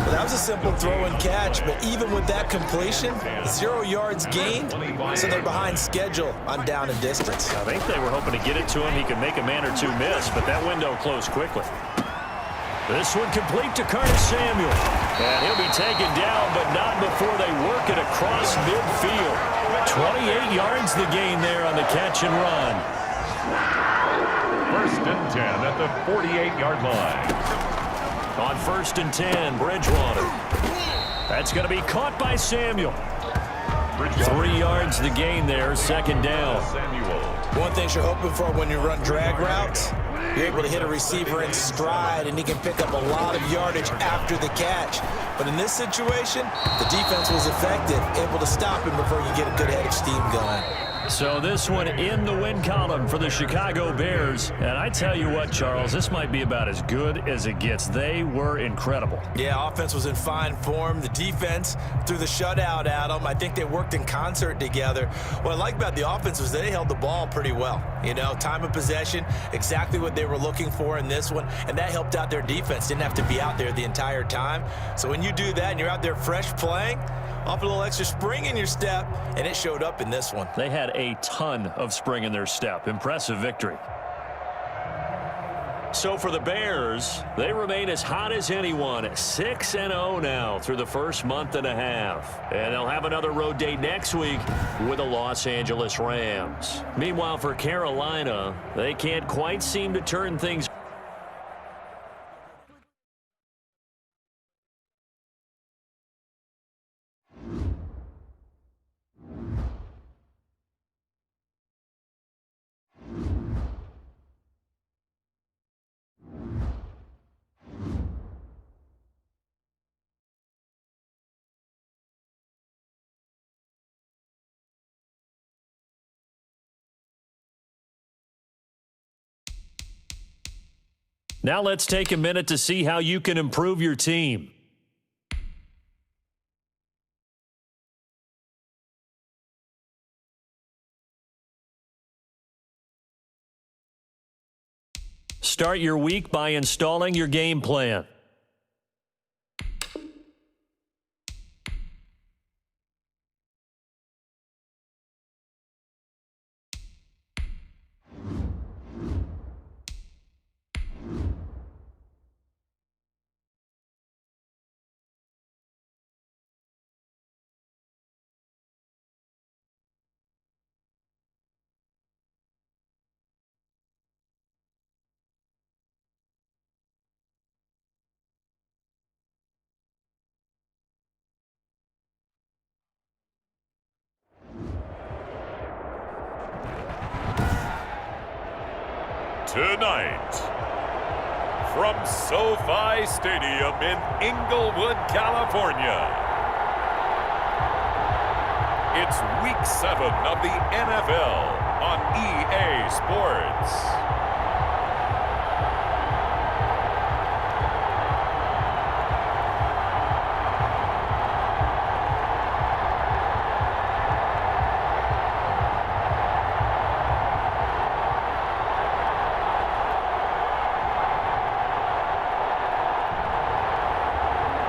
Well, that was a simple throw and catch, but even with that completion, 0 yards gained, so they're behind schedule on down and distance.
I think they were hoping to get it to him. He could make a man or two miss, but that window closed quickly. This one complete to Curtis Samuel. And he'll be taken down, but not before they work it across midfield. 28 yards the gain there on the catch and run.
1st and 10 at the 48-yard line.
On 1st and 10, Bridgewater. That's going to be caught by Samuel. 3 yards the gain there, 2nd down.
Samuel.
One thing you're hoping for when you run drag routes, you're able to hit a receiver in stride, and he can pick up a lot of yardage after the catch. But in this situation, the defense was effective, able to stop him before you get a good head of steam going.
So this one in the win column for the Chicago Bears. And I tell you what, Charles, this might be about as good as it gets. They were incredible.
Yeah, offense was in fine form. The defense threw the shutout at them. I think they worked in concert together. What I like about the offense was they held the ball pretty well. You know, time of possession, exactly what they were looking for in this one. And that helped out their defense. Didn't have to be out there the entire time. So when you do that and you're out there fresh playing, off a little extra spring in your step, and it showed up in this one.
They had a ton of spring in their step. Impressive victory. So for the Bears, they remain as hot as anyone, 6-0 now through the first month and a half. And they'll have another road date next week with the Los Angeles Rams. Meanwhile, for Carolina, they can't quite seem to turn things. Now let's take a minute to see how you can improve your team. Start your week by installing your game plan.
Tonight, from SoFi Stadium in Inglewood, California, it's Week 7 of the NFL on EA Sports.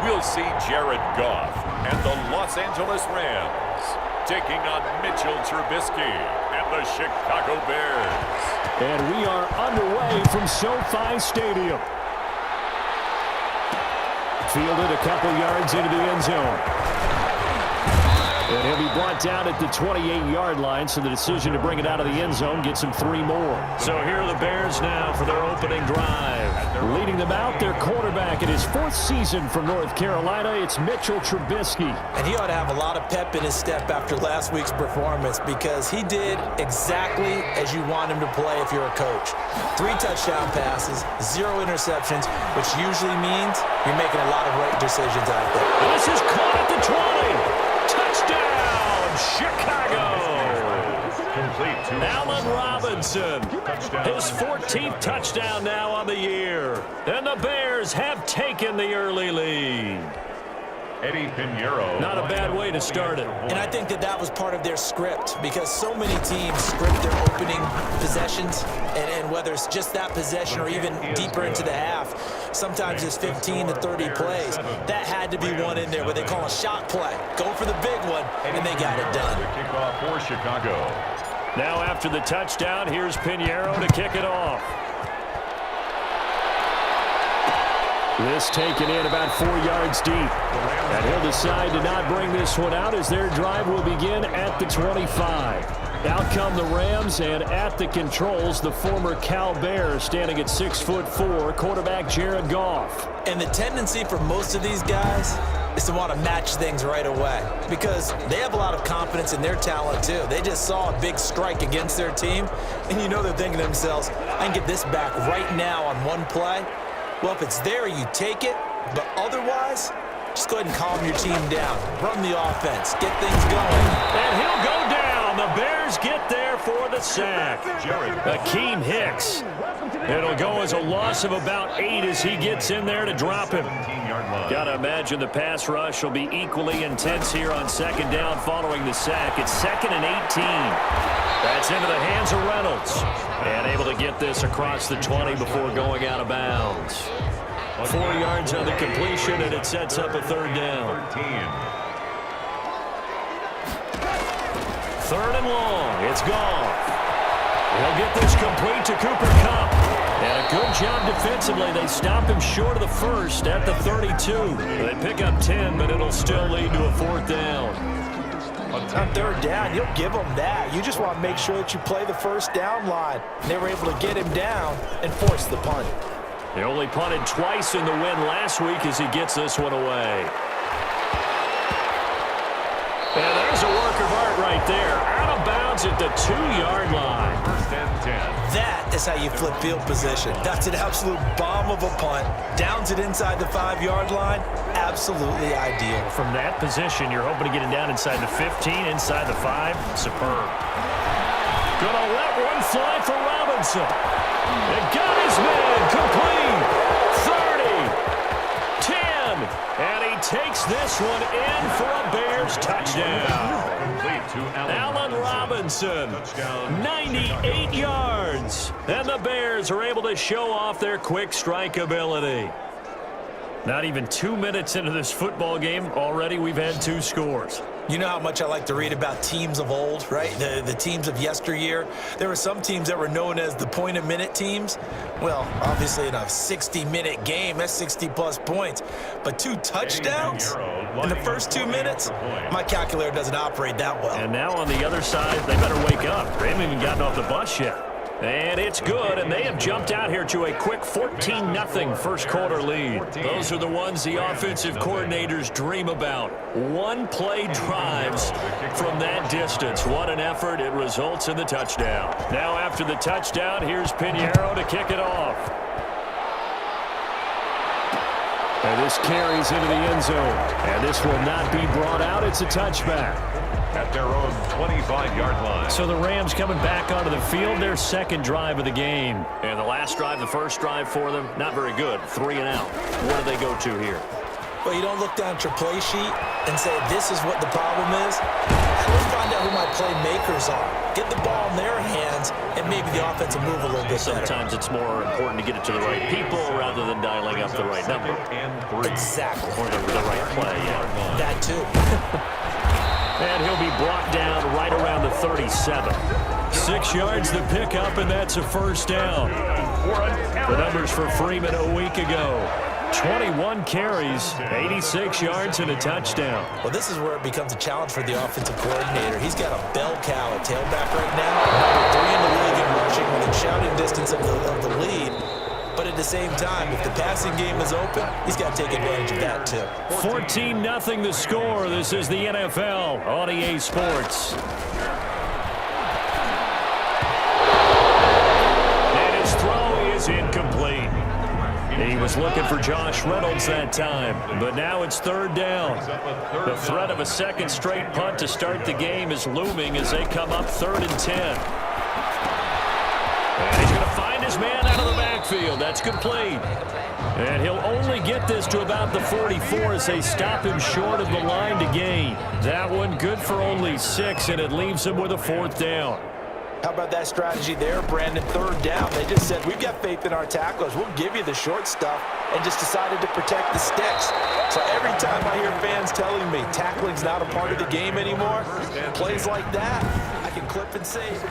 We'll see Jared Goff and the Los Angeles Rams taking on Mitchell Trubisky and the Chicago Bears.
And we are underway from SoFi Stadium. Fielded a couple yards into the end zone. And he'll be brought down at the 28-yard line, so the decision to bring it out of the end zone gets him 3 more. So here are the Bears now for their opening drive. Leading them out, their quarterback in his 4th season from North Carolina, it's Mitchell Trubisky.
And he ought to have a lot of pep in his step after last week's performance because he did exactly as you want him to play if you're a coach. 3 touchdown passes, 0 interceptions, which usually means you're making a lot of right decisions out there.
This is caught at the 20. Touchdown, Chicago! Allen Robinson, his 14th touchdown now on the year. And the Bears have taken the early lead.
Eddie Pinheiro.
Not a bad way to start it.
And I think that was part of their script because so many teams script their opening possessions, and whether it's just that possession or even deeper into the half, sometimes it's 15 to 30 plays. That had to be one in there where they call a shot play. Go for the big one, and they got it done.
Kickoff for Chicago.
Now after the touchdown, here's Pinheiro to kick it off. This taken in about 4 yards deep. And he'll decide to not bring this one out as their drive will begin at the 25. Out come the Rams, and at the controls, the former Cal Bear standing at 6'4", quarterback Jared Goff.
And the tendency for most of these guys is to want to match things right away because they have a lot of confidence in their talent too. They just saw a big strike against their team, and you know they're thinking to themselves, I can get this back right now on one play. Well, if it's there, you take it, but otherwise, just go ahead and calm your team down. Run the offense. Get things going.
And he'll go down. The Bears get there for the sack. Akeem Hicks. It'll go as a loss of about 8 as he gets in there to drop him. Got to imagine the pass rush will be equally intense here on 2nd down following the sack. It's 2nd and 18. That's into the hands of Reynolds. And able to get this across the 20 before going out of bounds. 4 yards on the completion, and it sets up a 3rd down. 3rd and long. It's gone. He'll get this complete to Cooper Kupp. And a good job defensively. They stop him short of the first at the 32. They pick up 10, but it'll still lead to a 4th down.
On 3rd down, you'll give them that. You just want to make sure that you play the first down line. And they were able to get him down and force the punt.
He only punted twice in the win last week as he gets this one away. And there's a work of art right there. Out of bounds at the 2-yard line.
1st and 10.
That is how you flip field position. That's an absolute bomb of a punt. Downs it inside the 5-yard line. Absolutely ideal.
From that position, you're hoping to get it down inside the 15, inside the 5. Superb.
Gonna let one fly for Robinson. It got his man complete. 30, 10, and he takes this one in for a Bears touchdown. Allen Robinson, 98 yards. And the Bears are able to show off their quick strike ability. Not even 2 minutes into this football game, already we've had 2 scores.
You know how much I like to read about teams of old, right? The teams of yesteryear. There were some teams that were known as the point-a-minute teams. Well, obviously in a 60-minute game, that's 60-plus points. But 2 touchdowns in the first 2 minutes? My calculator doesn't operate that well.
And now on the other side, they better wake up. They haven't even gotten off the bus yet. And it's good, and they have jumped out here to a quick 14-0 first-quarter lead. Those are the ones the offensive coordinators dream about. One-play drives from that distance. What an effort. It results in the touchdown. Now after the touchdown, here's Pinheiro to kick it off. And this carries into the end zone. And this will not be brought out. It's a touchback.
At their own 25-yard line.
So the Rams coming back onto the field, their 2nd drive of the game. And the last drive, the first drive for them, not very good. 3 and out. What do they go to here?
Well, you don't look down at your play sheet and say, this is what the problem is. Let's find out who my playmakers are. Get the ball in their hands, and maybe the offense will move a little bit better.
Sometimes it's more important to get it to the right people rather than dialing up the right number.
Exactly.
Or the right play, yeah.
That too.
And he'll be brought down right around the 37. 6 yards the pickup, and that's a first down. The numbers for Freeman a week ago. 21 carries, 86 yards, and a touchdown.
Well, this is where it becomes a challenge for the offensive coordinator. He's got a bell cow at tailback right now. Number 3 in the league in rushing within shouting distance of the lead. But at the same time, if the passing game is open, he's got to take advantage of that too.
14-0 the score. This is the NFL on EA Sports. And his throw is incomplete. He was looking for Josh Reynolds that time, but now it's 3rd down. The threat of a 2nd straight punt to start the game is looming as they come up 3rd and 10. And he's going to find his man out of the backfield. That's complete. And he'll only get this to about the 44 as they stop him short of the line to gain. That one good for only 6, and it leaves him with a 4th down.
How about that strategy there, Brandon? 3rd down. They just said, we've got faith in our tacklers. We'll give you the short stuff, and just decided to protect the sticks. So every time I hear fans telling me tackling's not a part of the game anymore, plays like that, I can clip and save.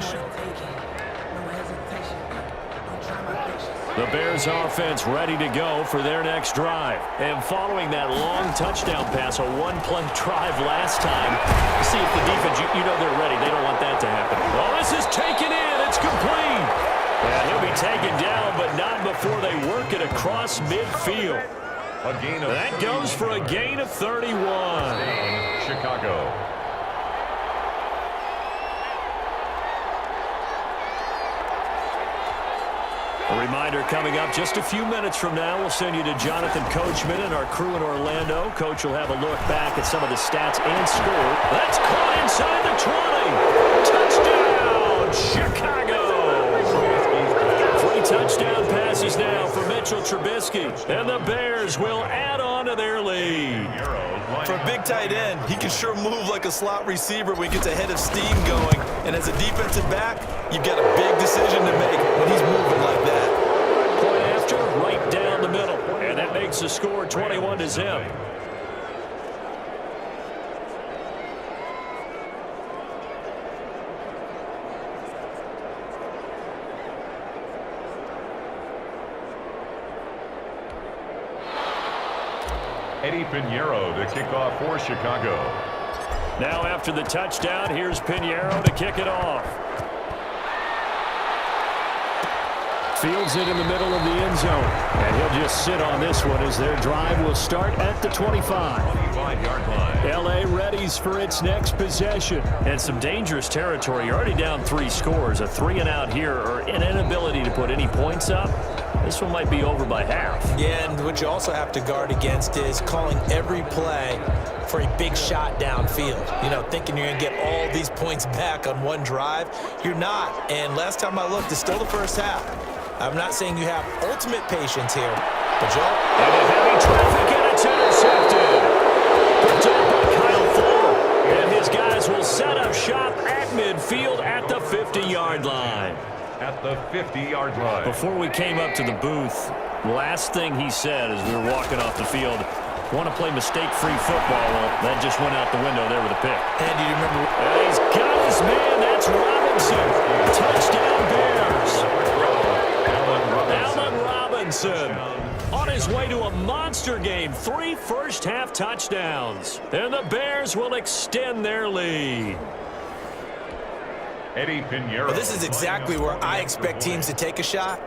The Bears offense ready to go for their next drive. And following that long touchdown pass, a one-play drive last time, see if the defense, you know they're ready. They don't want that to happen. Well, this is taken in. It's complete. And he'll be taken down, but not before they work it across midfield.
A gain of
that goes for a gain of 31.
Chicago.
A reminder coming up just a few minutes from now. We'll send you to Jonathan Coachman and our crew in Orlando. Coach will have a look back at some of the stats and score. That's caught inside the 20. Touchdown, Chicago. 3 touchdown passes now for Mitchell Trubisky. And the Bears will add on to their lead.
For a big tight end, he can sure move like a slot receiver when he gets a head of steam going. And as a defensive back, you've got a big decision to make when he's moving like that.
Point after, right down the middle. And that makes the score 21-0.
Eddie Pinheiro to kick off for Chicago.
Now after the touchdown, here's Pinheiro to kick it off. Fields it in the middle of the end zone. And he'll just sit on this one as their drive will start at the 25.
25-yard line.
L.A. readies for its next possession.
And some dangerous territory. You're already down 3 scores. A 3-and-out here or an inability to put any points up. This one might be over by half.
Yeah, and what you also have to guard against is calling every play for a big shot downfield. You know, thinking you're going to get all these points back on one drive. You're not. And last time I looked, it's still the first half. I'm not saying you have ultimate patience here, but Joe.
And a heavy traffic, and it's intercepted. Picked up by Kyle Fuller. And his guys will set up shop at midfield at the 50-yard line.
At the 50-yard line.
Before we came up to the booth, last thing he said as we were walking off the field, want to play mistake-free football. Well, that just went out the window there with a pick.
And do you remember?
And he's got his man. That's Robinson. Touchdown Bears. Allen Robinson on his way to a monster game. 3 first-half touchdowns. And the Bears will extend their lead.
Eddie Pinheiro.
Well, this is exactly where I expect teams to take a shot.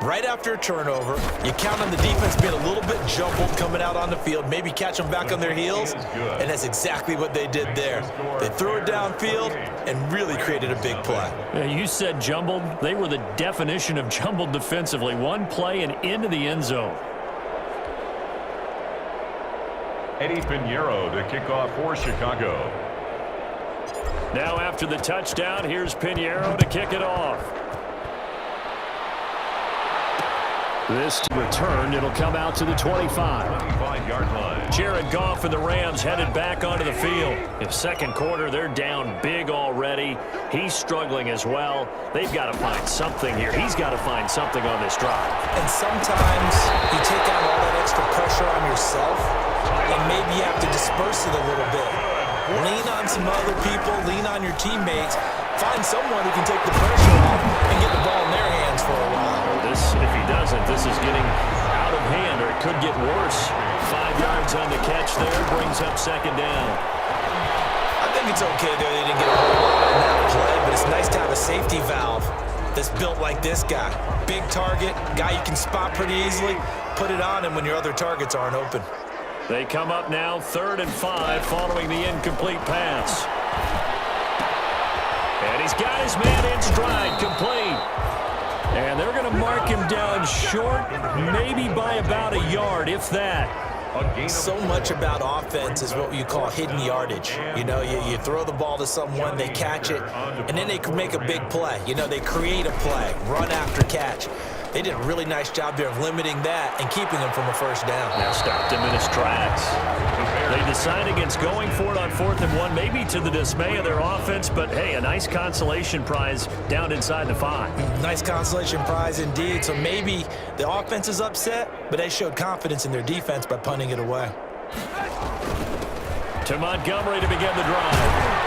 Right after a turnover, you count on the defense being a little bit jumbled coming out on the field, maybe catch them back on their heels, and that's exactly what they did there. They threw it downfield and really created a big play.
Yeah, you said jumbled. They were the definition of jumbled defensively. One play and into the end zone.
Eddie Pinheiro to kick off for Chicago.
Now after the touchdown, here's Pinheiro to kick it off. This return, it'll come out to the 25.
25-yard line.
Jared Goff and the Rams headed back onto the field. In second quarter, they're down big already. He's struggling as well. They've got to find something here. He's got to find something on this drive.
And sometimes you take on all that extra pressure on yourself, and maybe you have to disperse it a little bit. Lean on some other people, lean on your teammates. Find someone who can take the pressure off and get the ball in their hands for a while.
If he doesn't, this is getting out of hand, or it could get worse. 5 yards on the catch there, brings up second down.
I think it's okay there. They didn't get a whole lot on that play, but it's nice to have a safety valve that's built like this guy. Big target, guy you can spot pretty easily. Put it on him when your other targets aren't open.
They come up now 3rd and 5 following the incomplete pass. And he's got his man in stride, complete. And they're going to mark him down short, maybe by about a yard, if that.
So much about offense is what you call hidden yardage. You know, you throw the ball to someone, they catch it, and then they can make a big play. You know, they create a play, run after catch. They did a really nice job there of limiting that and keeping him from a first down.
Now stopped him in his tracks. They decide against going for it on 4th and 1, maybe to the dismay of their offense, but hey, a nice consolation prize down inside the 5.
Nice consolation prize indeed. So maybe the offense is upset, but they showed confidence in their defense by punting it away.
To Montgomery to begin the drive.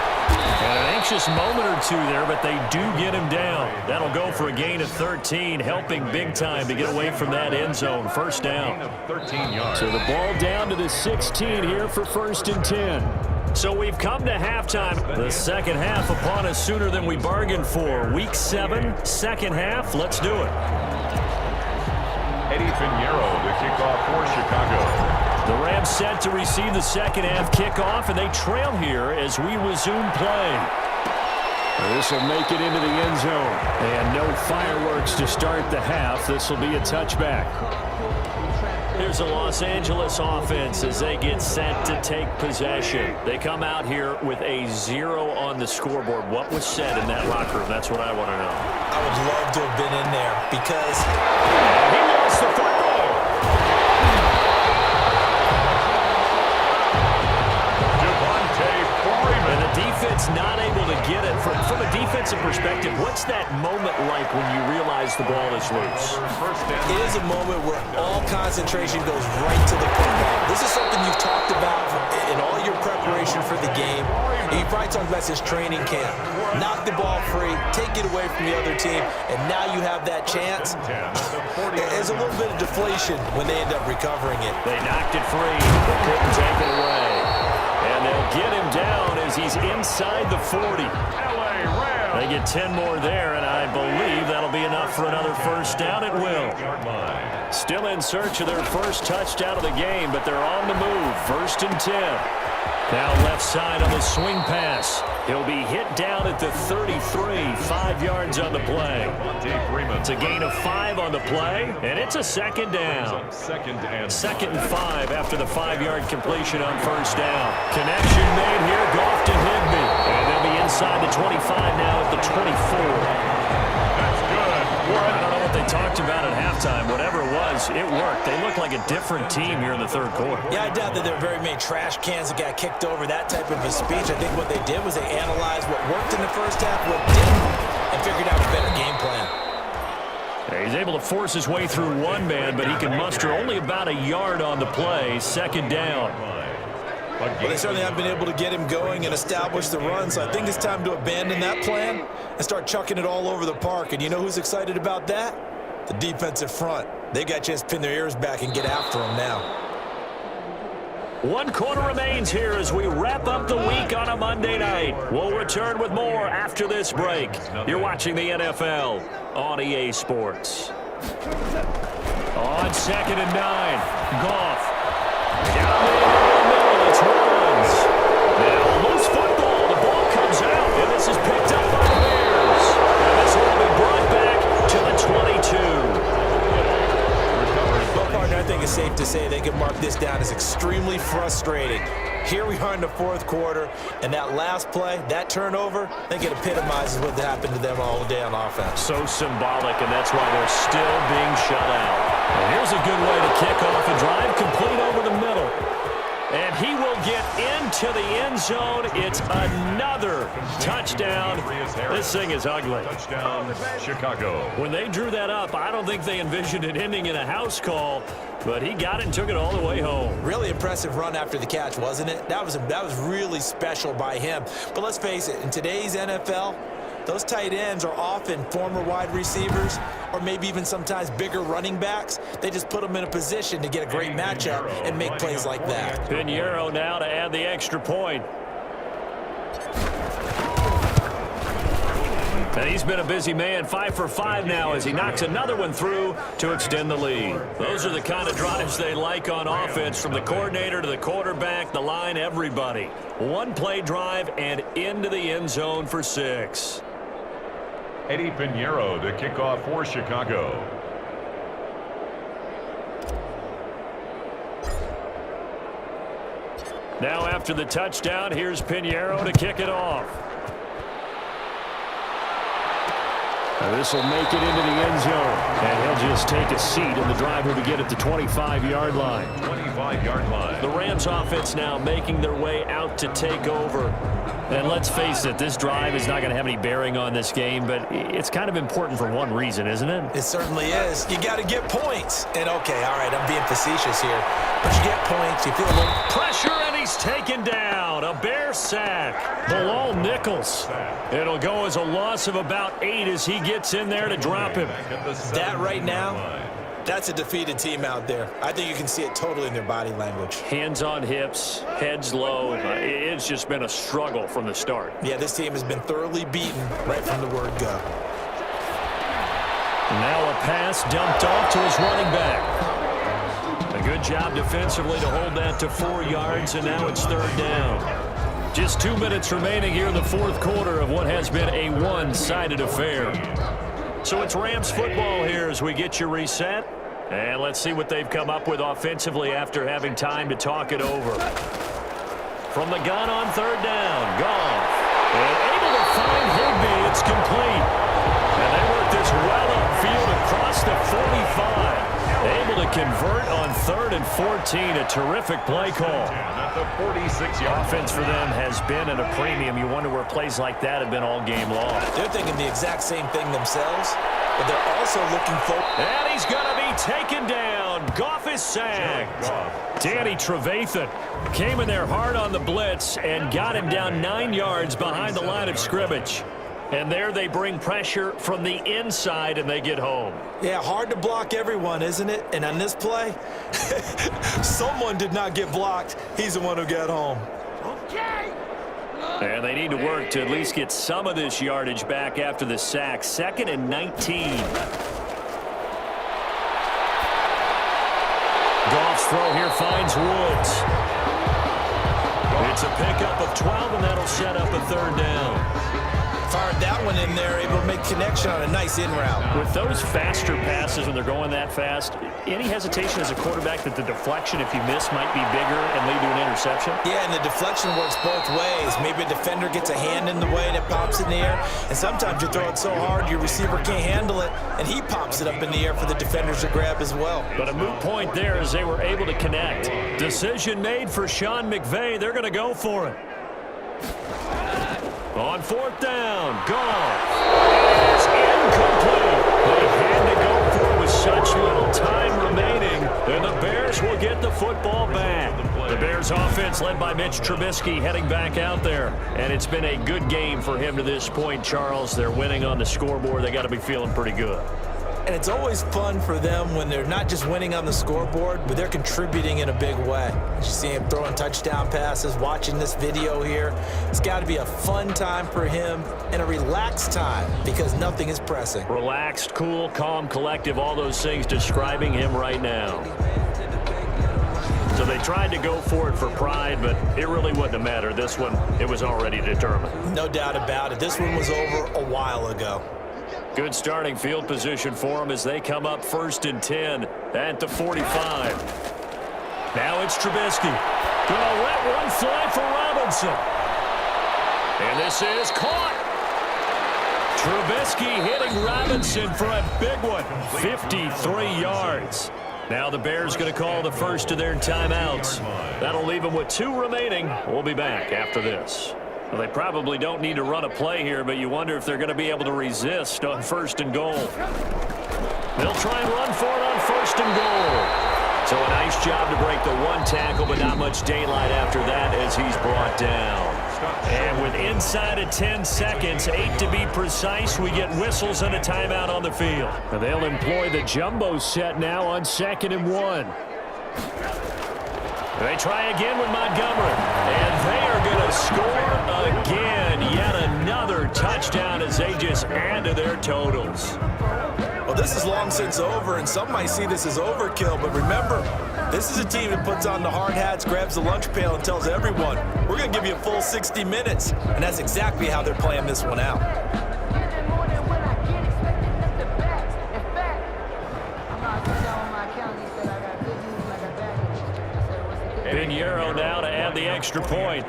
And an anxious moment or two there, but they do get him down. That'll go for a gain of 13, helping big time to get away from that end zone. First down.
13 yards.
So the ball down to the 16 here for 1st and 10. So we've come to halftime. The second half upon us sooner than we bargained for. Week 7, second half. Let's do it.
Eddie Pinheiro to kick off for Chicago.
The Rams set to receive the second half kickoff, and they trail here as we resume play. This will make it into the end zone. And no fireworks to start the half. This will be a touchback. Here's the Los Angeles offense as they get set to take possession. They come out here with a 0 on the scoreboard. What was said in that locker room? That's what I want to know.
I would love to have been in there because
he lost the football.
And the defense not able to get it. From a defensive perspective,
perspective, what's that moment like when you realize the ball is loose?
It is a moment where all concentration goes right to the football. This is something you've talked about in all your preparation for the game. You probably talked about this training camp. Knock the ball free, take it away from the other team, and now you have that chance. There's a little bit of deflation when they end up recovering it.
They knocked it free, but couldn't take it away. And they'll get him down as he's inside the 40. They get 10 more there, and I believe that'll be enough for another first down. It will. Still in search of their first touchdown of the game, but they're on the move. 1st and 10. Now left side on the swing pass. He'll be hit down at the 33, 5 yards on the play. It's a gain of 5 on the play, and it's a second down. Second and 5 after the 5-yard completion on first down. Connection made here, Goff to Higbee. And they'll be inside the 25 now at the 24. I don't know what they talked about at halftime. Whatever it was, it worked. They look like a different team here in the 3rd quarter.
Yeah, I doubt that there are very many trash cans that got kicked over, that type of a speech. I think what they did was they analyzed what worked in the first half, what didn't, and figured out a better game plan.
He's able to force his way through one man, but he can muster only about a yard on the play. Second down.
Well, they certainly have been able to get him going and establish the run, so I think it's time to abandon that plan and start chucking it all over the park. And you know who's excited about that? The defensive front. They got a chance to pin their ears back and get after him now.
1 quarter remains here as we wrap up the week on a Monday night. We'll return with more after this break. You're watching the NFL on EA Sports. On 2nd and 9, Goff. Down the middle, it's runs. Now loose football, the ball comes out, and this is picked up by the Bears. And this will be brought back to the 22.
Well, partner, I think it's safe to say they can mark this down as extremely frustrating. Here we are in the 4th quarter, and that last play, that turnover, I think it epitomizes what happened to them all day on offense.
So symbolic, and that's why they're still being shut out. And here's a good way to kick off a drive, complete over the middle. And he will get into the end zone. It's another touchdown. This thing is ugly.
Touchdown, Chicago.
When they drew that up, I don't think they envisioned it ending in a house call, but he got it and took it all the way home.
Really impressive run after the catch, wasn't it? That was really special by him. But let's face it, in today's NFL, those tight ends are often former wide receivers or maybe even sometimes bigger running backs. They just put them in a position to get a great matchup and make plays like that.
Pinheiro now to add the extra point. And he's been a busy man, 5 for 5 now as he knocks another one through to extend the lead. Those are the kind of drives they like on offense, from the coordinator to the quarterback, the line, everybody. 1 play drive and into the end zone for 6.
Eddie Pinheiro to kick off for Chicago.
Now after the touchdown, here's Pinheiro to kick it off. This will make it into the end zone, and he'll just take a seat, and the drive will begin at the 25-yard line.
25-yard line.
The Rams offense now making their way out to take over. And let's face it, this drive is not going to have any bearing on this game, but it's kind of important for one reason, isn't it?
It certainly is. You got to get points. And, okay, all right, I'm being facetious here. But you get points, you feel a little
pressure, and he's taken down. A Bear sack. Bilal Nichols. It'll go as a loss of about 8 as he gets in there to drop him.
That right now, that's a defeated team out there. I think you can see it totally in their body language.
Hands on hips, heads low. It's just been a struggle from the start.
Yeah, this team has been thoroughly beaten right from the word go.
Now a pass dumped off to his running back. A good job defensively to hold that to 4 yards, and now it's 3rd down. Just 2 minutes remaining here in the 4th quarter of what has been a one-sided affair. So it's Rams football here as we get you reset. And let's see what they've come up with offensively after having time to talk it over. From the gun on 3rd down, Goff. And able to find Higbee. It's complete. And they work this well upfield across the 45. Able to convert on 3rd and 14. A terrific play call.
At the 46-yard
Offense for them has been at a premium. You wonder where plays like that have been all game long.
They're thinking the exact same thing themselves, but they're also looking for...
And he's going to be taken down. Goff is sacked.
Danny Trevathan came in there hard on the blitz and got him down 9 yards behind the line of scrimmage. And there they bring pressure from the inside, and they get home.
Yeah, hard to block everyone, isn't it? And on this play, someone did not get blocked. He's the one who got home.
And they need to work to at least get some of this yardage back after the sack. 2nd and 19. Goff's throw here finds Woods. It's a pickup of 12, and that'll set up a 3rd down.
Fired that one in there, able to make connection on a nice in route.
With those faster passes when they're going that fast, any hesitation as a quarterback that the deflection, if you miss, might be bigger and lead to an interception?
Yeah, and the deflection works both ways. Maybe a defender gets a hand in the way and it pops in the air. And sometimes you throw it so hard your receiver can't handle it, and he pops it up in the air for the defenders to grab as well.
But a moot point there as they were able to connect. Decision made for Sean McVay. They're going to go for it. On 4th down, Goff. It is incomplete. They had to go for it with such little time remaining, and the Bears will get the football back. The Bears offense led by Mitch Trubisky heading back out there, and it's been a good game for him to this point, Charles. They're winning on the scoreboard. They got to be feeling pretty good.
And it's always fun for them when they're not just winning on the scoreboard, but they're contributing in a big way. You see him throwing touchdown passes, watching this video here. It's got to be a fun time for him and a relaxed time because nothing is pressing.
Relaxed, cool, calm, collective, all those things describing him right now. So they tried to go for it for pride, but it really wouldn't have mattered. This one, it was already determined.
No doubt about it. This one was over a while ago.
Good starting field position for them as they come up 1st and 10 at the 45. Now it's Trubisky. Gonna let one fly for Robinson. And this is caught. Trubisky hitting Robinson for a big one. 53 yards. Now the Bears going to call the first of their timeouts. That'll leave them with 2 remaining. We'll be back after this. Well, they probably don't need to run a play here, but you wonder if they're going to be able to resist on 1st and goal. They'll try and run for it on 1st and goal. So a nice job to break the 1 tackle, but not much daylight after that as he's brought down. And with inside of 10 seconds, 8 to be precise, we get whistles and a timeout on the field. And they'll employ the jumbo set now on 2nd and 1. They try again with Montgomery, and they are going to score again. Yet another touchdown as they just add to their totals.
Well, this is long since over, and some might see this as overkill, but remember, this is a team that puts on the hard hats, grabs the lunch pail, and tells everyone, we're going to give you a full 60 minutes. And that's exactly how they're playing this one out.
Pinheiro now to add the extra point.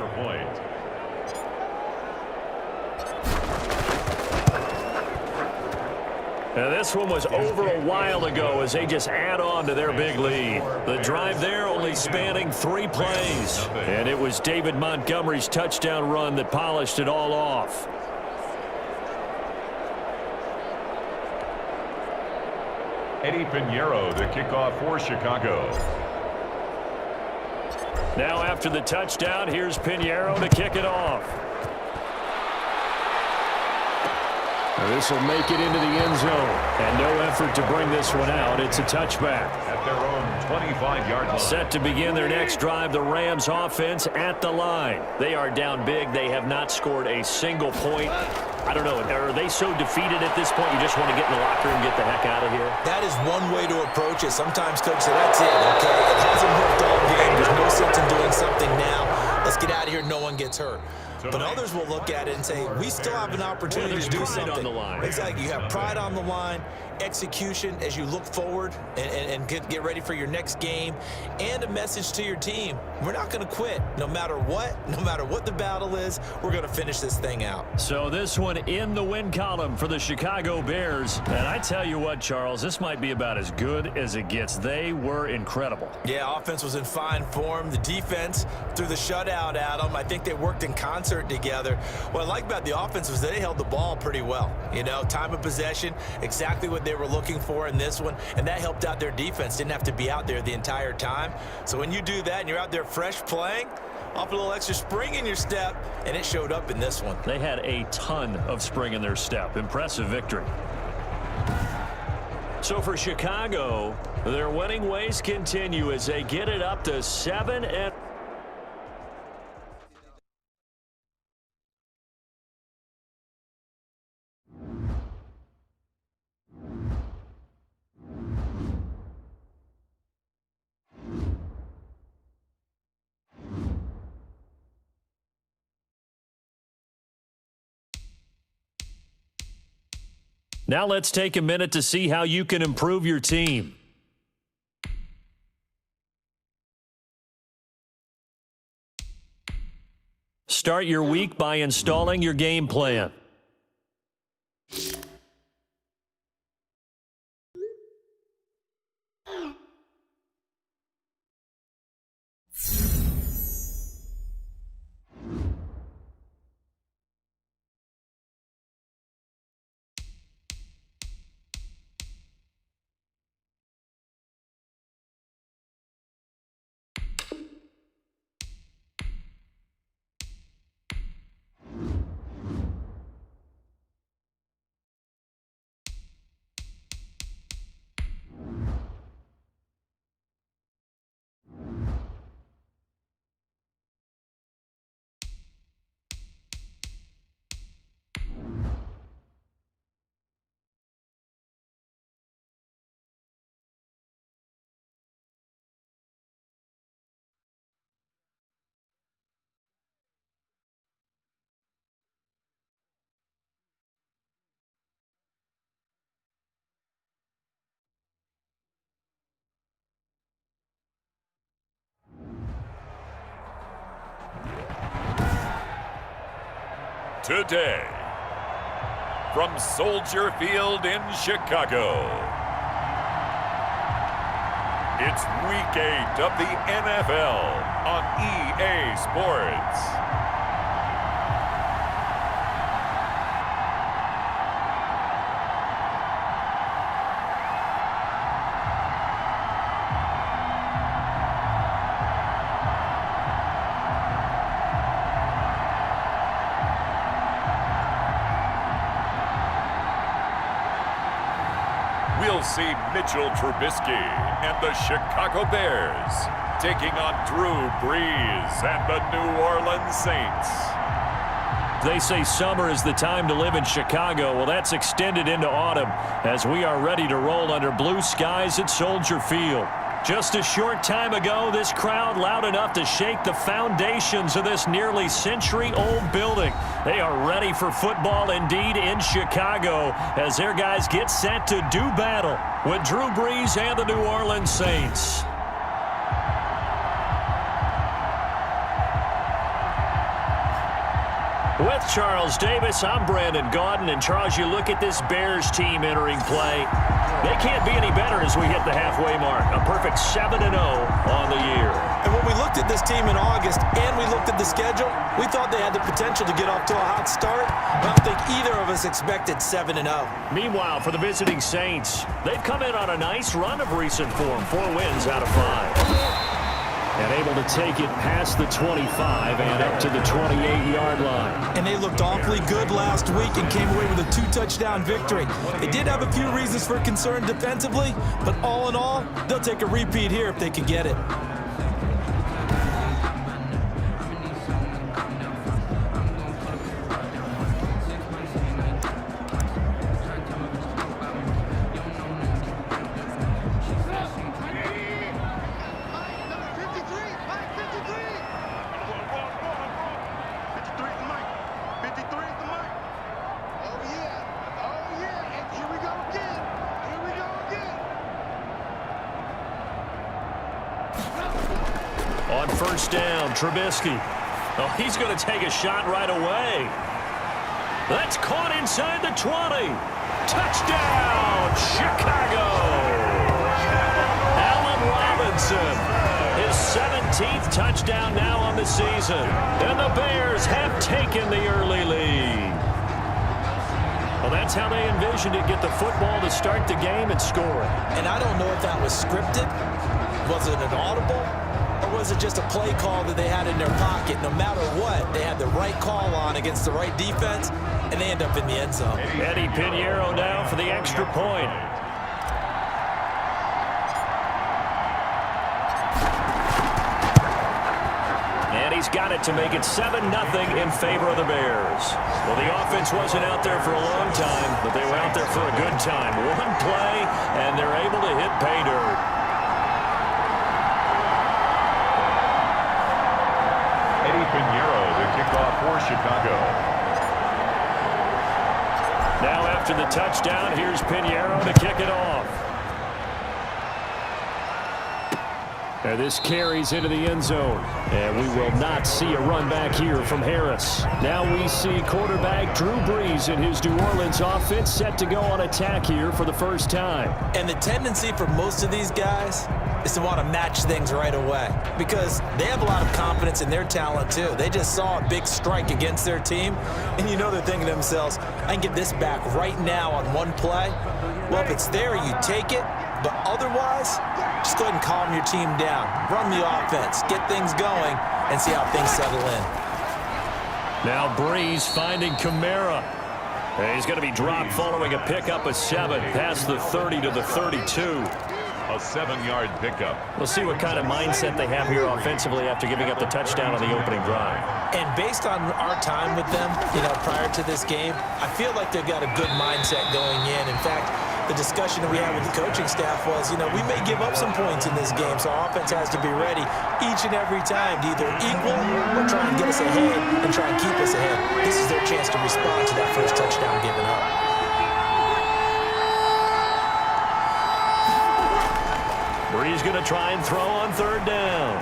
Now this one was over a while ago as they just add on to their big lead. The drive there only spanning 3 plays. And it was David Montgomery's touchdown run that polished it all off.
Eddie Pinheiro, the kickoff for Chicago.
Now after the touchdown, here's Pinheiro to kick it off. This will make it into the end zone. And no effort to bring this one out. It's a touchback.
At their own 25-yard line.
Set to begin their next drive, the Rams offense at the line. They are down big. They have not scored a single point. I don't know, are they so defeated at this point you just want to get in the locker room and get the heck out of here?
That is one way to approach it. Sometimes, Coach, say, that's it, okay? It hasn't worked all game. There's no sense in doing something now. Let's get out of here. No one gets hurt. But others will look at it and say, we still have an opportunity to do something.
On the line.
Exactly. You have pride on the line, execution as you look forward and get ready for your next game, and a message to your team. We're not going to quit no matter what the battle is. We're going to finish this thing out.
So this one in the win column for the Chicago Bears. And I tell you what, Charles, this might be about as good as it gets. They were incredible.
Yeah, offense was in fine form. The defense threw the shutout at them. I think they worked in concert together. What I like about the offense was they held the ball pretty well. You know, time of possession, exactly what they were looking for in this one, and that helped out their defense. Didn't have to be out there the entire time. So when you do that and you're out there fresh playing, off a little extra spring in your step, and it showed up in this one.
They had a ton of spring in their step. Impressive victory. So for Chicago, their winning ways continue as they get it up to 7-. Now let's take a minute to see how you can improve your team. Start your week by installing your game plan.
Today, from Soldier Field in Chicago, it's Week 8 of the NFL on EA Sports. We'll see Mitchell Trubisky and the Chicago Bears taking on Drew Brees and the New Orleans Saints.
They say summer is the time to live in Chicago. Well, that's extended into autumn as we are ready to roll under blue skies at Soldier Field. Just a short time ago, this crowd loud enough to shake the foundations of this nearly century-old building. They are ready for football indeed in Chicago as their guys get set to do battle with Drew Brees and the New Orleans Saints. With Charles Davis, I'm Brandon Gaudin. And Charles, you look at this Bears team entering play. They can't be any better as we hit the halfway mark. A perfect 7-0 on the year.
And when we looked at this team in August and we looked at the schedule, we thought they had the potential to get off to a hot start. I don't think either of us expected 7-0.
Meanwhile, for the visiting Saints, they've come in on a nice run of recent form. 4 wins out of 5. And able to take it past the 25 and up to the 28-yard line.
And they looked awfully good last week and came away with a 2-touchdown victory. They did have a few reasons for concern defensively, but all in all, they'll take a repeat here if they can get it.
On first down, Trubisky. Oh, he's going to take a shot right away. That's caught inside the 20. Touchdown, Chicago. Allen Robinson, his 17th touchdown now on the season. And the Bears have taken the early lead. Well, that's how they envisioned it. Get the football to start the game and score it.
And I don't know if that was scripted. Was it an audible? Or was it just a play call that they had in their pocket? No matter what, they had the right call on against the right defense, and they end up in the end zone.
Eddie Pinheiro down for the extra point. And he's got it to make it 7-0 in favor of the Bears. Well, the offense wasn't out there for a long time, but they were out there for a good time. One play, and they're able to hit pay dirt.
Pinheiro to kick off for Chicago.
Now after the touchdown, here's Pinheiro to kick it off. And this carries into the end zone. And we will not see a run back here from Harris. Now we see quarterback Drew Brees in his New Orleans offense set to go on attack here for the first time.
And the tendency for most of these guys is to want to match things right away because they have a lot of confidence in their talent too. They just saw a big strike against their team, and you know they're thinking to themselves, I can get this back right now on one play. Well, if it's there, you take it, but otherwise, just go ahead and calm your team down. Run the offense, get things going, and see how things settle in.
Now Brees finding Kamara. And he's going to be dropped following a pickup of 7 past the 30 to the 32.
A 7-yard pickup.
We'll see what kind of mindset they have here offensively after giving up the touchdown on the opening drive.
And based on our time with them, prior to this game, I feel like they've got a good mindset going in. In fact, the discussion that we had with the coaching staff was, we may give up some points in this game, so our offense has to be ready each and every time to either equal or try and get us ahead and try and keep us ahead. This is their chance to respond to that first touchdown given up.
Brees going to try and throw on third down.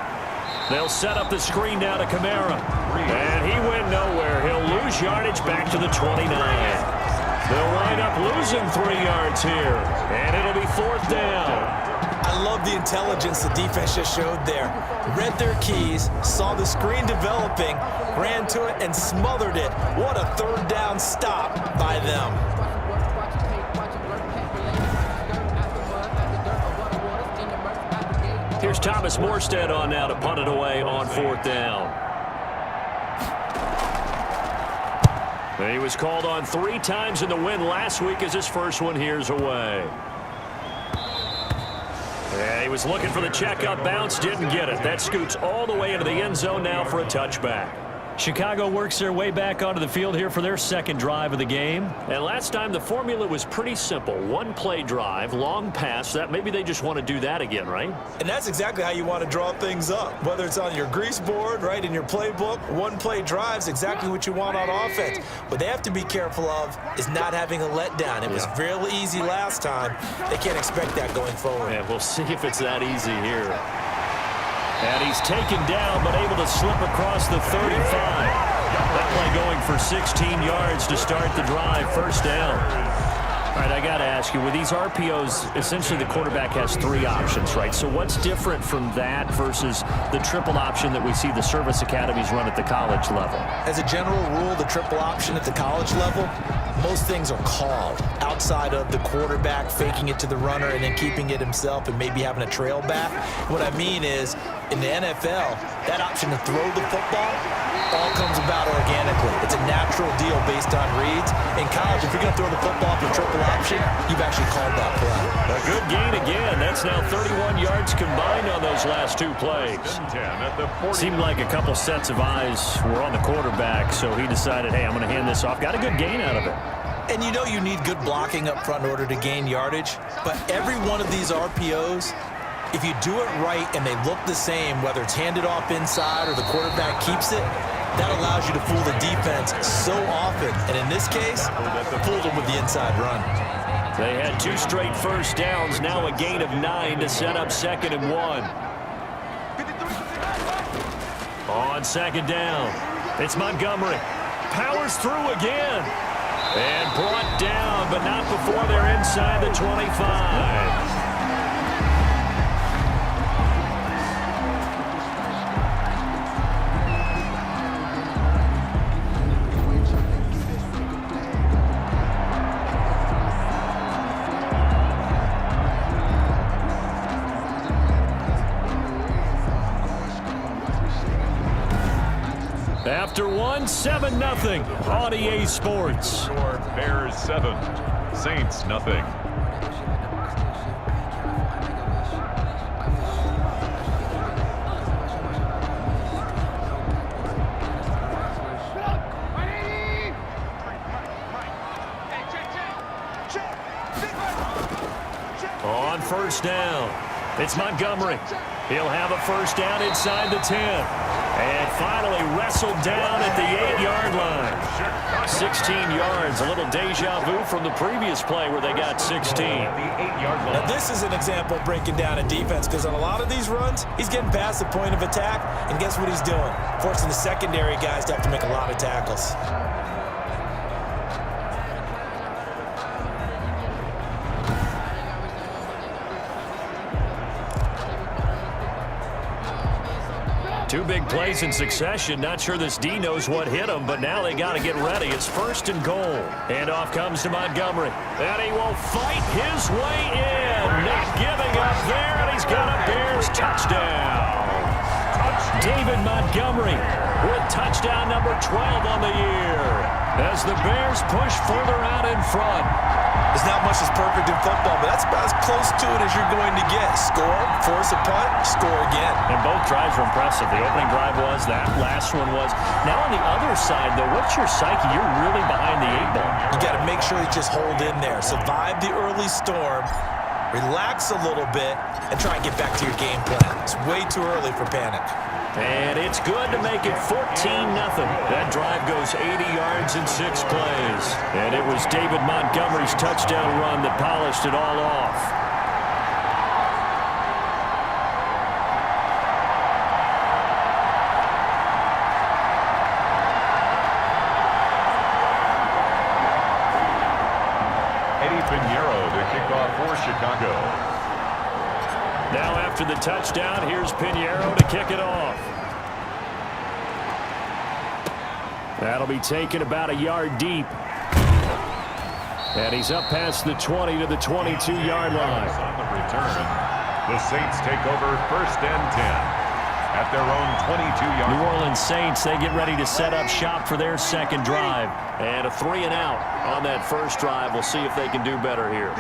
They'll set up the screen now to Kamara. And he went nowhere. He'll lose yardage back to the 29. They'll wind up losing 3 yards here. And it'll be fourth down.
I love the intelligence the defense just showed there. Read their keys, saw the screen developing, ran to it, and smothered it. What a third down stop by them.
Here's Thomas Morstead on now to punt it away on fourth down. He was called on 3 times in the win last week as his first one here's away. Yeah, he was looking for the checkup bounce, didn't get it. That scoots all the way into the end zone now for a touchback. Chicago works their way back onto the field here for their second drive of the game. And last time the formula was pretty simple. 1-play drive, long pass. That maybe they just want to do that again, right?
And that's exactly how you want to draw things up. Whether it's on your grease board, right, in your playbook, 1-play drive's exactly what you want on offense. What they have to be careful of is not having a letdown. It was real easy last time. They can't expect that going forward.
Yeah, we'll see if it's that easy here. And he's taken down, but able to slip across the 35. That play going for 16 yards to start the drive. First down. All right, I got to ask you, with these RPOs, essentially the quarterback has 3 options, right? So what's different from that versus the triple option that we see the service academies run at the college level?
As a general rule, the triple option at the college level, most things are called outside of the quarterback faking it to the runner and then keeping it himself and maybe having a trail back. What I mean is, in the NFL, that option to throw the football all comes about organically. It's a natural deal based on reads. In college, if you're going to throw the football for triple option, you've actually called that play.
A good gain again. That's now 31 yards combined on those last 2 plays. Seemed like a couple sets of eyes were on the quarterback, so he decided, hey, I'm going to hand this off. Got a good gain out of it.
And you know you need good blocking up front in order to gain yardage, but every one of these RPOs, if you do it right and they look the same, whether it's handed off inside or the quarterback keeps it, that allows you to fool the defense so often. And in this case, fooled them with the inside run.
They had 2 straight first downs, now a gain of 9 to set up 2nd and 1.
On second down, it's Montgomery. Powers through again. And brought down, but not before they're inside the 25. After one, 7-0 on EA Sports.
Score Bears 7, Saints nothing.
On first down, it's Montgomery. He'll have a first down inside the 10. And finally wrestled down at the 8-yard line. 16 yards, a little deja vu from the previous play where they got 16.
Now this is an example of breaking down a defense, because on a lot of these runs, he's getting past the point of attack, and guess what he's doing? Forcing the secondary guys to have to make a lot of tackles.
Two big plays in succession. Not sure this D knows what hit him, but now they got to get ready. It's first and goal. And off comes to Montgomery. And he will fight his way in. Not giving up there, and he's got a Bears touchdown. David Montgomery with touchdown number 12 on the year as the Bears push further out in front.
There's not much that's perfect in football, but that's about as close to it as you're going to get. Score, force a punt, score again.
And both drives were impressive. The opening drive was, that last one was. Now on the other side, though, what's your psyche? You're really behind the 8 ball.
You got to make sure you just hold in there. Survive the early storm, relax a little bit, and try and get back to your game plan. It's way too early for panic.
And it's good to make it 14-0. That drive goes 80 yards in 6 plays. And it was David Montgomery's touchdown run that polished it all off.
Eddie Pinheiro to kick off for Chicago.
Now after the touchdown, here's Pinheiro to kick it off. That'll be taken about a yard deep. And he's up past the 20 to the 22-yard line.
On the return, the Saints take over first and 10 at their own 22-yard line.
New Orleans Saints, they get ready to set up shop for their second drive. And a 3-and-out on that first drive. We'll see if they can do better here.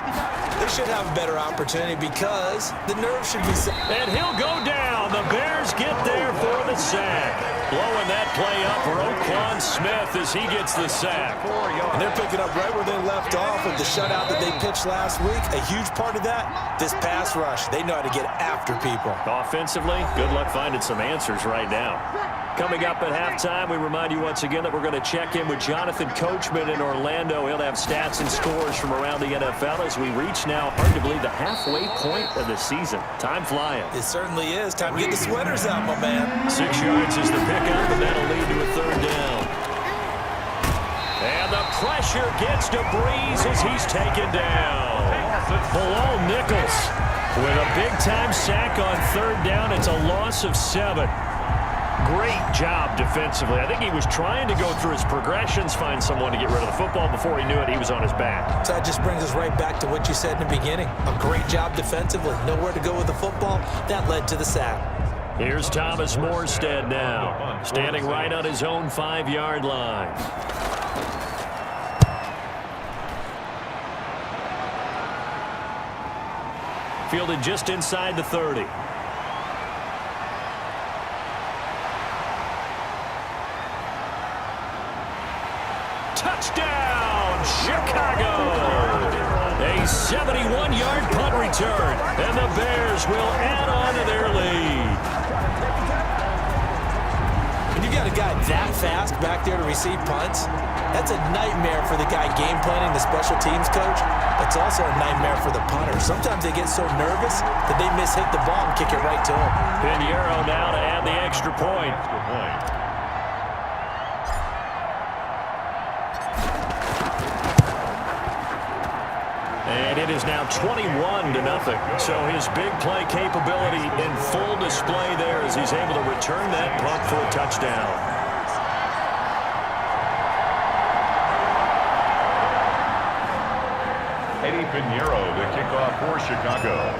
They should have a better opportunity because the nerves should be set.
And he'll go down. The Bears get there for the sack. Blowing that play up for Roquan Smith as he gets the sack.
And they're picking up right where they left off with the shutout that they pitched last week. A huge part of that, this pass rush. They know how to get after people.
Offensively, good luck finding some answers right now. Coming up at halftime, we remind you once again that we're going to check in with Jonathan Coachman in Orlando. He'll have stats and scores from around the NFL as we reach now, hard to believe, the halfway point of the season. Time flying.
It certainly is. Time to get the sweaters out, my man.
6 yards is the pickup, and that'll lead to a third down. And the pressure gets to Breeze as he's taken down. Bilal Nichols with a big-time sack on third down. It's a loss of 7. Great job defensively. I think he was trying to go through his progressions, find someone to get rid of the football. Before he knew it, he was on his back.
So that just brings us right back to what you said in the beginning. A great job defensively. Nowhere to go with the football. That led to the sack.
Here's Thomas Morstead now, standing right on his own 5-yard line. Fielded just inside the 30. Touchdown, Chicago! A 71-yard punt return, and the Bears will add on to their lead.
When you got a guy that fast back there to receive punts, that's a nightmare for the guy game planning, the special teams coach. It's also a nightmare for the punter. Sometimes they get so nervous that they miss hit the ball and kick it right to him.
Pinheiro now to add the extra extra point. And it is now 21-0. So his big play capability in full display there as he's able to return that punt for a touchdown.
Eddie Pinheiro, the kickoff for Chicago.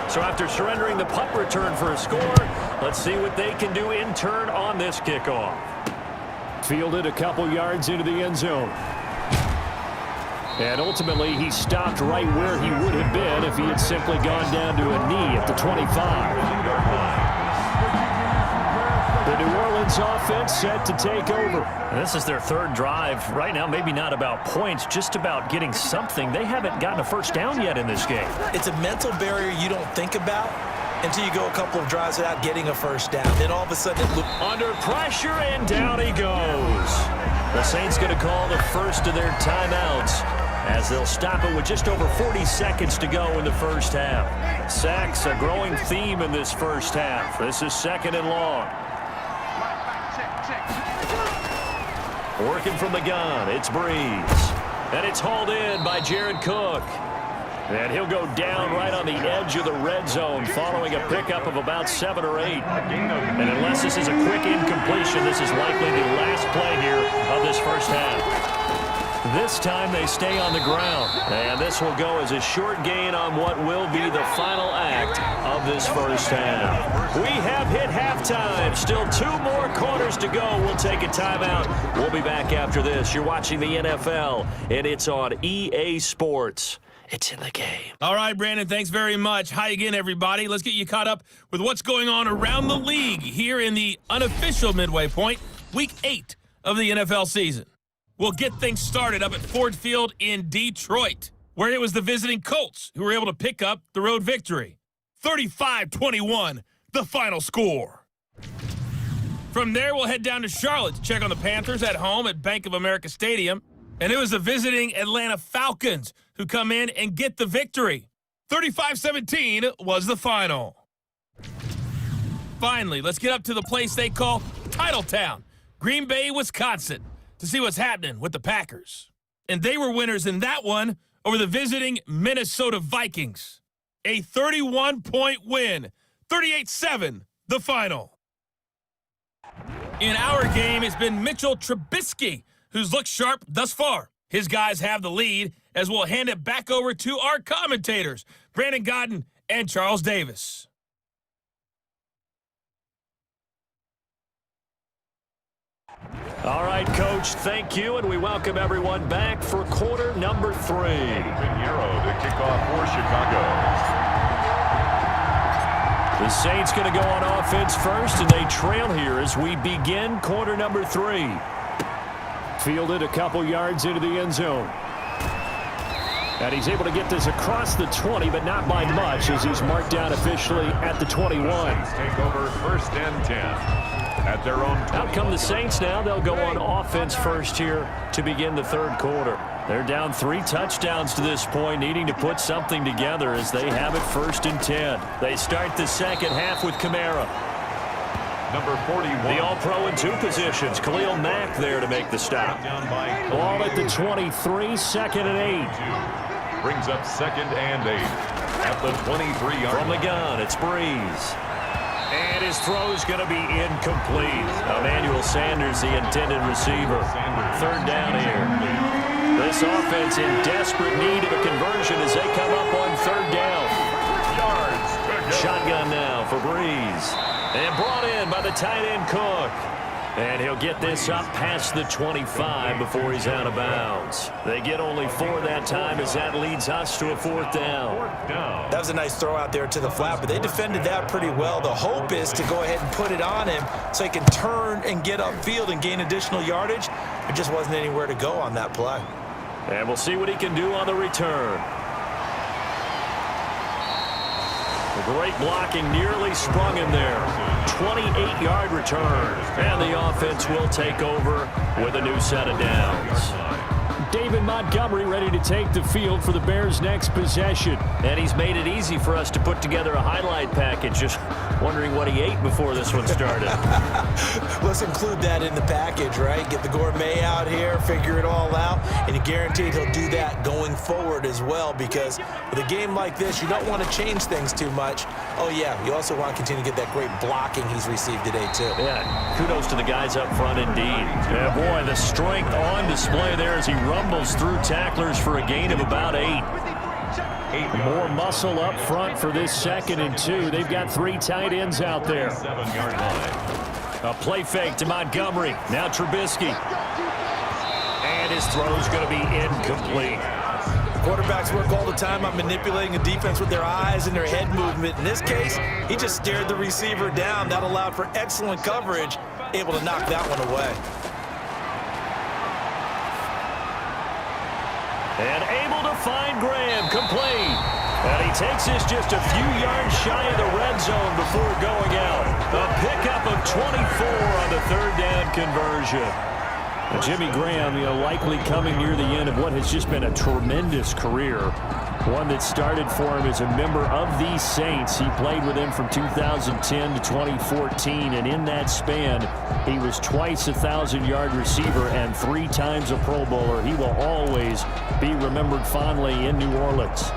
So after surrendering the punt return for a score, let's see what they can do in turn on this kickoff. Fielded a couple yards into the end zone. And ultimately, he stopped right where he would have been if he had simply gone down to a knee at the 25. The New Orleans offense set to take over.
And this is their third drive. Right now, maybe not about points, just about getting something. They haven't gotten a first down yet in this game.
It's a mental barrier you don't think about until you go a couple of drives without getting a first down. Then all of a sudden it looks
under pressure, and down he goes. The Saints going to call the first of their timeouts as they'll stop it with just over 40 seconds to go in the first half. Sacks, a growing theme in this first half. This is 2nd and long. Working from the gun, it's Breeze. And it's hauled in by Jared Cook. And he'll go down right on the edge of the red zone following a pickup of about 7 or 8. And unless this is a quick incompletion, this is likely the last play here of this first half. This time they stay on the ground. And this will go as a short gain on what will be the final act of this first half. We have hit halftime. Still 2 more quarters to go. We'll take a timeout. We'll be back after this. You're watching the NFL, and it's on EA Sports. It's in the game.
All right, Brandon, thanks very much. Hi again, everybody. Let's get you caught up with what's going on around the league here in the unofficial midway point, Week 8 of the NFL season. We'll get things started up at Ford Field in Detroit, where it was the visiting Colts who were able to pick up the road victory. 35-21, the final score. From there, we'll head down to Charlotte to check on the Panthers at home at Bank of America Stadium. And it was the visiting Atlanta Falcons who come in and get the victory. 35-17 was the final. Finally, let's get up to the place they call Titletown, Green Bay, Wisconsin, to see what's happening with the Packers. And they were winners in that one over the visiting Minnesota Vikings. A 31-point win, 38-7, the final. In our game, it's been Mitchell Trubisky, who's looked sharp thus far. His guys have the lead, as we'll hand it back over to our commentators, Brandon Godden and Charles Davis.
All right, Coach, thank you, and we welcome everyone back for quarter number 3.
Pinheiro, the kickoff for Chicago.
The Saints going to go on offense first, and they trail here as we begin quarter number 3. Fielded a couple yards into the end zone. And he's able to get this across the 20, but not by much, as he's marked down officially at the 21.
Take over 1st and 10. At their own 20.
Out come the Saints now. They'll go on offense first here to begin the third quarter. They're down 3 touchdowns to this point, needing to put something together as they have it 1st and 10. They start the second half with Kamara.
Number 41.
The All-Pro in 2 positions. Khalil Mack there to make the stop. Ball at the 23, 2nd and 8.
Brings up 2nd and 8. At the 23-yard
From the gun, it's Breeze. And his throw is going to be incomplete. Emmanuel Sanders, the intended receiver. 3rd down here. This offense in desperate need of a conversion as they come up on 3rd down. Shotgun now for Breeze. And brought in by the tight end Cook. And he'll get this up past the 25 before he's out of bounds. They get only 4 that time as that leads us to a 4th down.
That was a nice throw out there to the flat, but they defended that pretty well. The hope is to go ahead and put it on him so he can turn and get upfield and gain additional yardage. There just wasn't anywhere to go on that play.
And we'll see what he can do on the return. The great blocking nearly sprung him there. 28-yard return. And the offense will take over with a new set of downs. David Montgomery ready to take the field for the Bears' next possession.
And he's made it easy for us to put together a highlight package. Just
Wondering what he ate before this one started.
Let's include that in the package, right? Get the gourmet out here, figure it all out, and you're guaranteed he'll do that going forward as well, because with a game like this, you don't want to change things too much. Oh, yeah, you also want to continue to get that great blocking he's received today, too.
Yeah, kudos to the guys up front indeed. Yeah, boy, the strength on display there as he rumbles through tacklers for a gain of about 8. More muscle up front for this 2nd and 2. They've got 3 tight ends out there.
7-yard line.
A play fake to Montgomery. Now Trubisky. And his throw's going to be incomplete.
Quarterbacks work all the time on manipulating a defense with their eyes and their head movement. In this case, he just stared the receiver down. That allowed for excellent coverage, able to knock that one away.
And able to find Graham, complete. And he takes this just a few yards shy of the red zone before going out. A pickup of 24 on the 3rd down conversion. Jimmy Graham, likely coming near the end of what has just been a tremendous career. One that started for him as a member of the Saints. He played with them from 2010 to 2014, and in that span, he was twice a 1,000-yard receiver and 3 times a Pro Bowler. He will always be remembered fondly in New Orleans.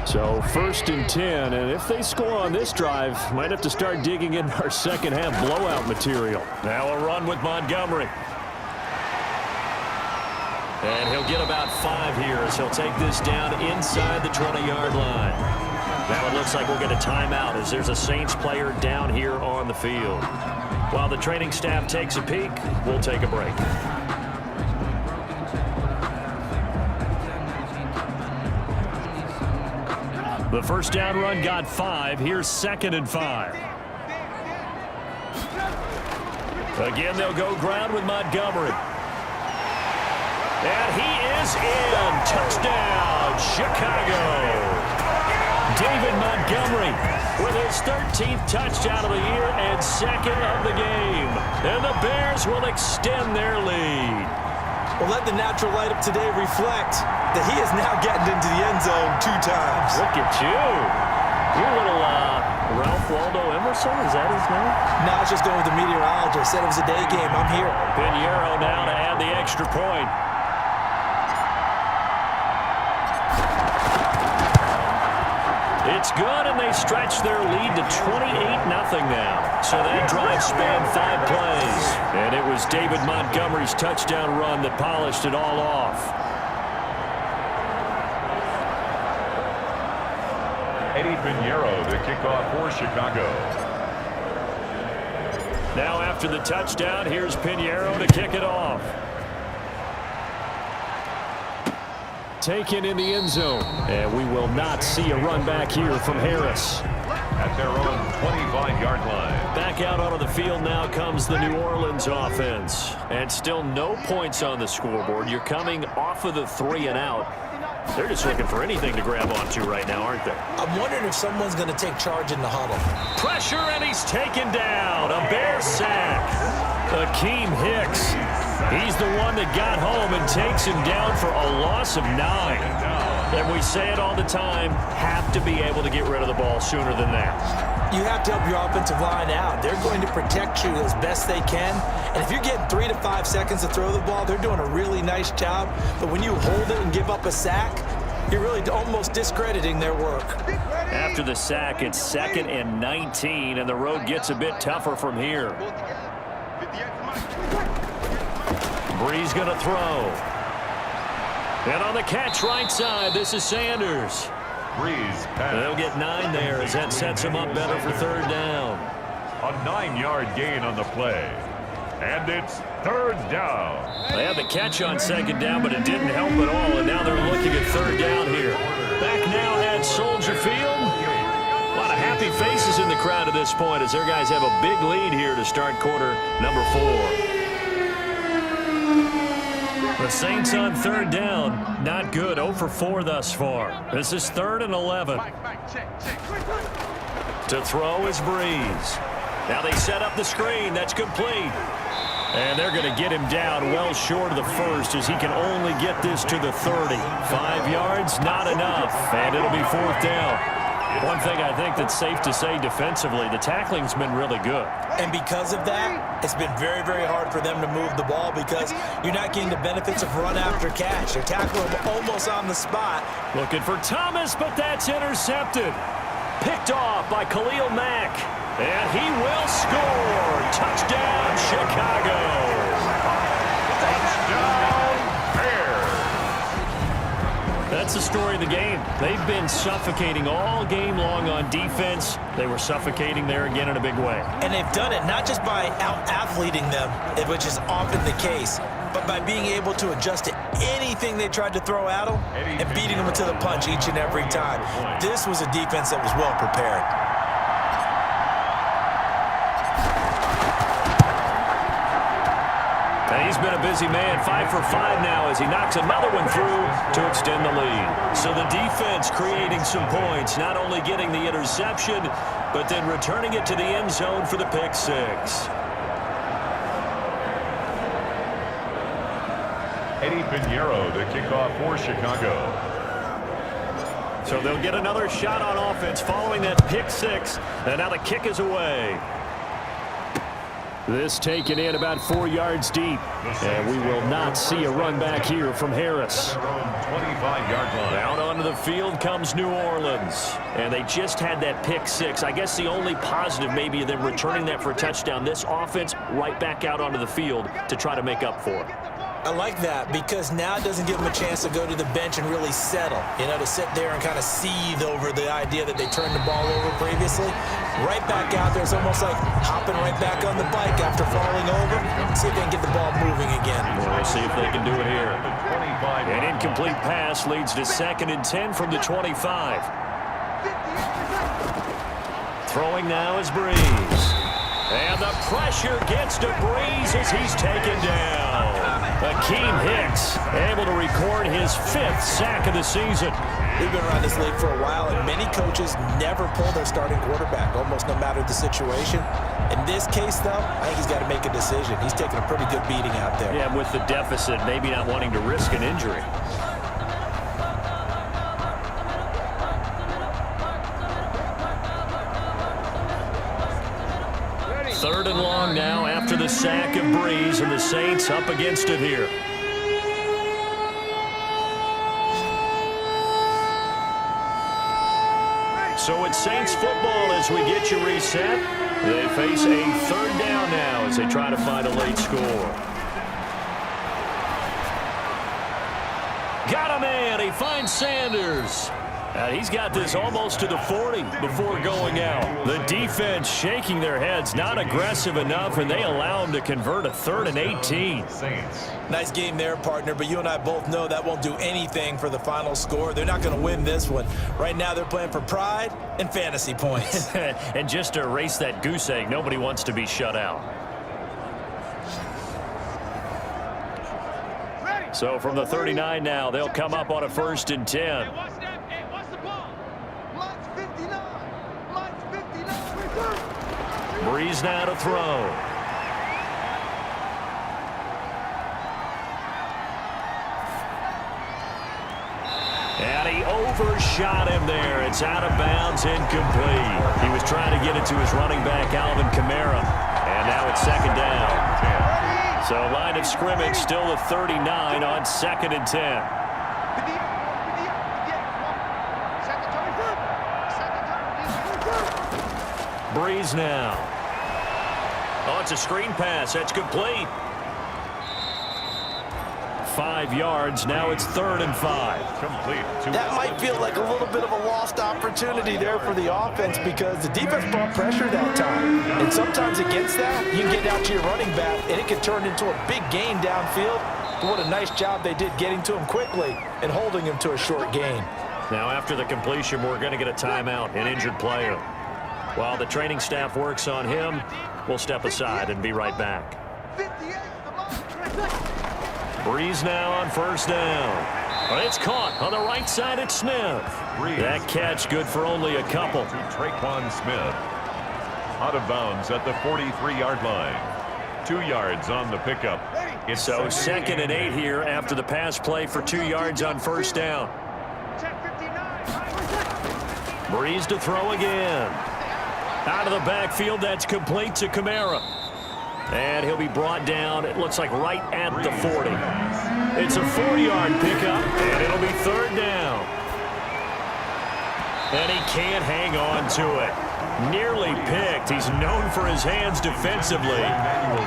So 1st and 10, and if they score on this drive, might have to start digging in our second half blowout material. Now a run with Montgomery. And he'll get about 5 here as he'll take this down inside the 20-yard line. Now it looks like we'll get a timeout as there's a Saints player down here on the field. While the training staff takes a peek, we'll take a break. The first down run got 5. Here's 2nd and 5. Again, they'll go ground with Montgomery. And he is in. Touchdown, Chicago. David Montgomery with his 13th touchdown of the year and 2nd of the game. And the Bears will extend their lead.
Well, let the natural light of today reflect that he has now gotten into the end zone 2 times.
Look at you. You're a little Ralph Waldo Emerson, is that his name?
No, I was just going with the meteorologist. Said it was a day game. I'm here.
Pinheiro now to add the extra point. It's good, and they stretch their lead to 28-0 now. So that drive spanned 5 plays. And it was David Montgomery's touchdown run that polished it all off.
Eddie Pinheiro, the kickoff for Chicago.
Now after the touchdown, here's Pinheiro to kick it off. Taken in the end zone. And we will not see a run back here from Harris.
At their own 25-yard line.
Back out onto the field now comes the New Orleans offense. And still no points on the scoreboard. You're coming off of the 3 and out. They're just looking for anything to grab onto right now, aren't they?
I'm wondering if someone's going to take charge in the huddle.
Pressure, and he's taken down. A Bear sack. Akeem Hicks. He's the one that got home and takes him down for a loss of 9. And we say it all the time, have to be able to get rid of the ball sooner than that.
You have to help your offensive line out. They're going to protect you as best they can. And if you're getting 3 to 5 seconds to throw the ball, they're doing a really nice job. But when you hold it and give up a sack, you're really almost discrediting their work.
After the sack, it's 2nd and 19, and the road gets a bit tougher from here. Breeze going to throw. And on the catch right side, this is Sanders.
Breeze pass.
They'll get 9 there as that sets them up better for 3rd down.
A 9-yard gain on the play. And it's 3rd down.
They had the catch on 2nd down, but it didn't help at all, and now they're looking at 3rd down here. Back now at Soldier Field. A lot of happy faces in the crowd at this point as their guys have a big lead here to start quarter number 4. The Saints on 3rd down, not good, 0 for 4 thus far. This is 3rd and 11. To throw is Breeze. Now they set up the screen, that's complete. And they're going to get him down well short of the 1st as he can only get this to the 30. 5 yards, not enough, and it'll be 4th down. One thing I think that's safe to say defensively, the tackling's been really good.
And because of that, it's been very, very hard for them to move the ball because you're not getting the benefits of run after catch. They're tackling almost on the spot.
Looking for Thomas, but that's intercepted. Picked off by Khalil Mack. And he will score. Touchdown, Chicago.
Touchdown, Bears.
That's the story of the game. They've been suffocating all game long on defense. They were suffocating there again in a big way.
And they've done it not just by out-athleting them, which is often the case, but by being able to adjust to anything they tried to throw at them and beating them to the punch each and every time. This was a defense that was well prepared.
And he's been a busy man, 5 for 5 now as he knocks another one through to extend the lead. So the defense creating some points, not only getting the interception, but then returning it to the end zone for the pick six.
Eddie Pinheiro to kick off for Chicago.
So they'll get another shot on offense following that pick six. And now the kick is away. This taken in about 4 yards deep. And we will not see a run back here from Harris.
25-yard line.
Out onto the field comes New Orleans. And they just had that pick six. I guess the only positive maybe of them returning that for a touchdown. This offense right back out onto the field to try to make up for it.
I like that because now it doesn't give them a chance to go to the bench and really settle, to sit there and kind of seethe over the idea that they turned the ball over previously. Right back out there, it's almost like hopping right back on the bike after falling over. See if they can get the ball moving again.
We'll see if they can do it here. An incomplete pass leads to 2nd and 10 from the 25. Throwing now is Breeze. And the pressure gets to Breeze as he's taken down. Akeem Hicks able to record his 5th sack of the season.
We've been around this league for a while, and many coaches never pull their starting quarterback, almost no matter the situation. In this case, though, I think he's got to make a decision. He's taking a pretty good beating out there.
Yeah, with the deficit, maybe not wanting to risk an injury. Third and long now after the sack of Breeze, and the Saints up against it here. So it's Saints football as we get you reset. They face a 3rd down now as they try to find a late score. Got a man. He finds Sanders. And he's got this almost to the 40 before going out. The defense shaking their heads, not aggressive enough, and they allow him to convert a 3rd and 18.
Nice game there, partner, but you and I both know that won't do anything for the final score. They're not going to win this one. Right now, they're playing for pride and fantasy points.
And just to erase that goose egg, nobody wants to be shut out. So from the 39 now, they'll come up on a 1st and 10. Breeze now to throw. And he overshot him there. It's out of bounds, incomplete. He was trying to get it to his running back, Alvin Kamara. And now it's 2nd down. So line of scrimmage still the 39 on 2nd and 10. Breeze now. Oh, it's a screen pass. That's complete. 5 yards. Now it's 3rd and 5.
Complete.
That might feel like a little bit of a lost opportunity there for the offense because the defense brought pressure that time. And sometimes against that, you can get out to your running back, and it can turn into a big gain downfield. But what a nice job they did getting to him quickly and holding him to a short gain.
Now after the completion, we're going to get a timeout, an injured player. While the training staff works on him, we'll step aside and be right back. Breeze now on 1st down. But it's caught on the right side at Smith. That catch good for only a couple.
To Traquan Smith. Out of bounds at the 43-yard line. 2 yards on the pickup. It's
so 2nd and 8 here after the pass play for 2 yards on 1st down. Breeze to throw again. Out of the backfield, that's complete to Kamara. And he'll be brought down, it looks like right at the 40. It's a 40-yard pickup, and it'll be third down. And he can't hang on to it. Nearly picked. He's known for his hands defensively,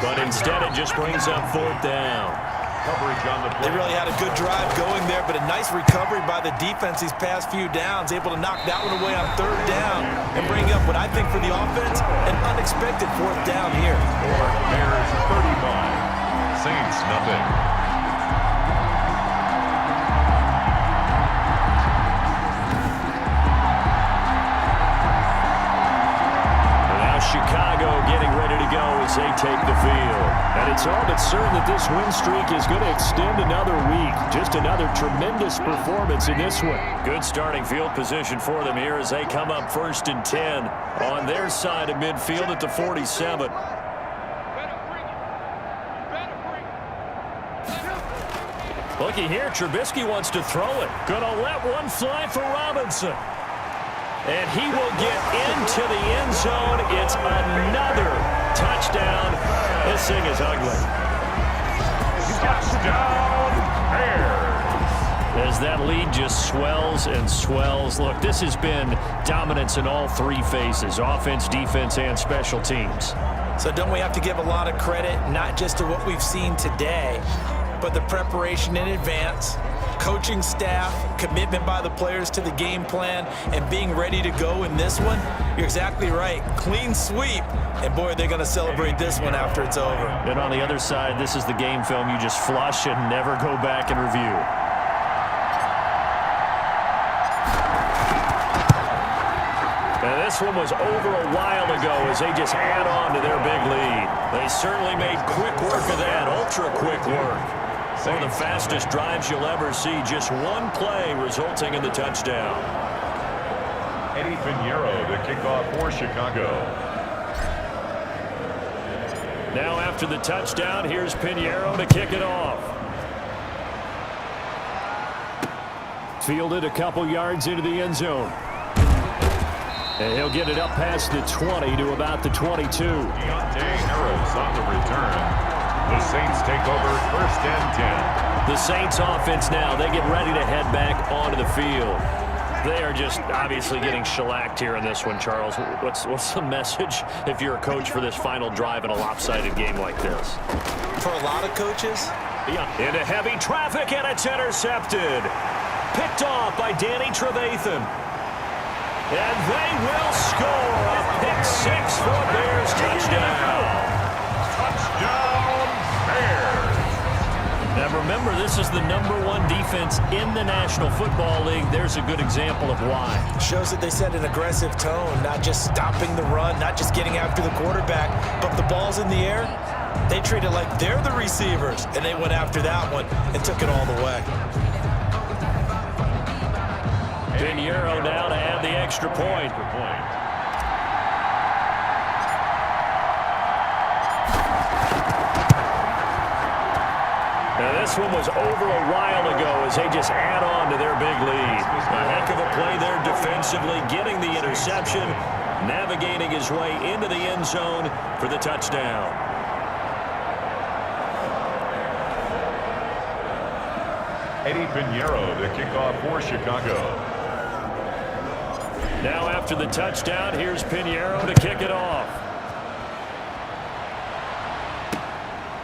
but instead it just brings up fourth down.
They really had a good drive going there, but a nice recovery by the defense these past few downs, able to knock that one away on third down and bring up what I think for the offense, an unexpected fourth down here.
Bears 35, Saints nothing.
Chicago getting ready to go as they take the field. And it's all but certain that this win streak is going to extend another week. Just another tremendous performance in this one. Good starting field position for them here as they come up 1st and 10 on their side of midfield at the 47. Looky here, Trubisky wants to throw it. Gonna let one fly for Robinson. And he will get into the end zone. It's another touchdown. This thing is ugly.
Touchdown, Bears.
As that lead just swells and swells. Look, this has been dominance in all three phases, offense, defense, and special teams.
So don't we have to give a lot of credit, not just to what we've seen today, but the preparation in advance, coaching staff, commitment by the players to the game plan, and being ready to go in this one? You're exactly right. Clean sweep. And boy, they're going to celebrate this one after it's over.
And on the other side, this is the game film you just flush and never go back and review. And this one was over a while ago as they just add on to their big lead. They certainly made quick work of that, ultra quick work. One of the fastest drives you'll ever see, just one play resulting in the touchdown.
Eddie Pinheiro to kick off for Chicago.
Now after the touchdown, here's Pinheiro to kick it off. Fielded a couple yards into the end zone. And he'll get it up past the 20 to about the 22.
Deontay Harris on the return. The Saints take over 1st and 10.
The Saints offense now, they get ready to head back onto the field. They are just obviously getting shellacked here in this one, Charles. What's the message if you're a coach for this final drive in a lopsided game like this?
For a lot of coaches?
Yeah. Into heavy traffic, and it's intercepted. Picked off by Danny Trevathan. And they will score a pick six for a Bears touchdown.
Touchdown, Bears.
Now remember, this is the #1 defense in the National Football League. There's a good example of why.
Shows that they set an aggressive tone, not just stopping the run, not just getting after the quarterback, but the ball's in the air. They treat it like they're the receivers, and they went after that one and took it all the way.
Pinheiro now to add the extra point. Now this one was over a while ago as they just add on to their big lead. A heck of a play there defensively, getting the interception, navigating his way into the end zone for the touchdown.
Eddie Pinheiro to kick off for Chicago.
Now after the touchdown, here's Pinheiro to kick it off.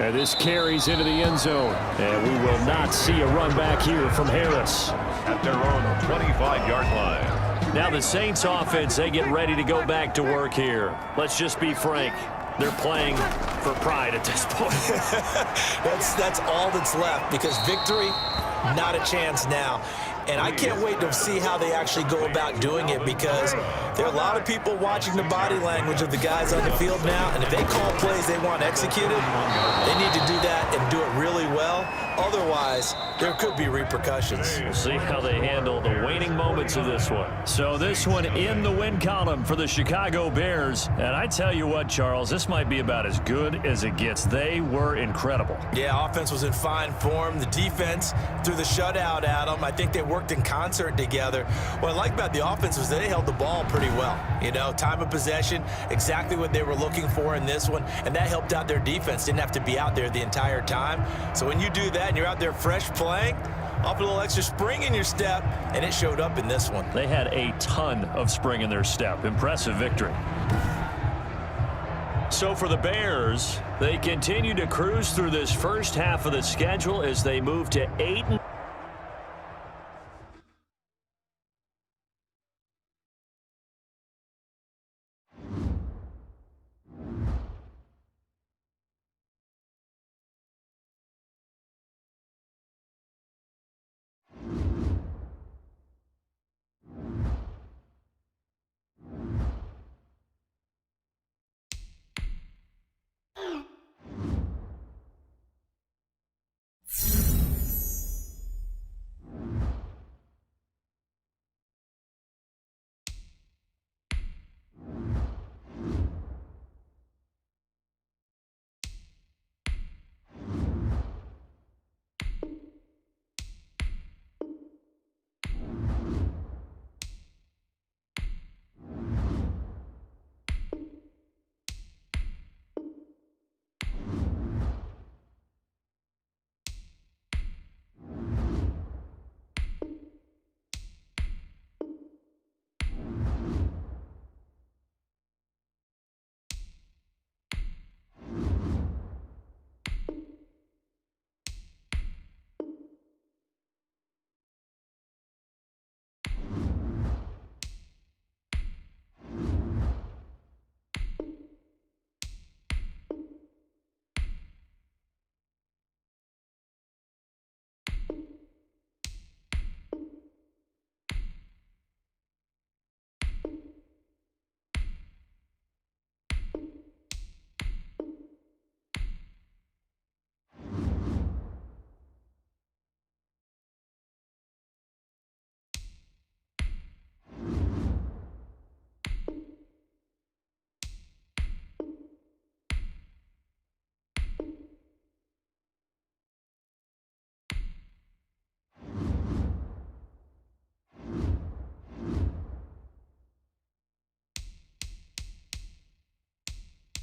And this carries into the end zone. And we will not see a run back here from Harris.
At their own 25-yard line.
Now the Saints offense, they get ready to go back to work here. Let's just be frank. They're playing for pride at this point.
That's all that's left, because victory, not a chance now. And I can't wait to see how they actually go about doing it, because there are a lot of people watching the body language of the guys on the field now, and if they call plays they want executed, they need to do that and do it really well. Otherwise, there could be repercussions.
We'll see how they handle the waning moments of this one. So this one in the win column for the Chicago Bears. And I tell you what, Charles, this might be about as good as it gets. They were incredible.
Yeah, offense was in fine form. The defense threw the shutout at them. I think they worked in concert together. What I like about the offense was they held the ball pretty well. You know, time of possession, exactly what they were looking for in this one, and that helped out their defense. Didn't have to be out there the entire time. So when you do that and you're out there fresh playing, off a little extra spring in your step, and it showed up in this one.
They had a ton of spring in their step. Impressive victory. So for the Bears, they continue to cruise through this first half of the schedule as they move to 8.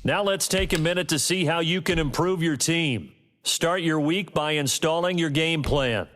Now let's take a minute to see how you can improve your team. Start your week by installing your game plan.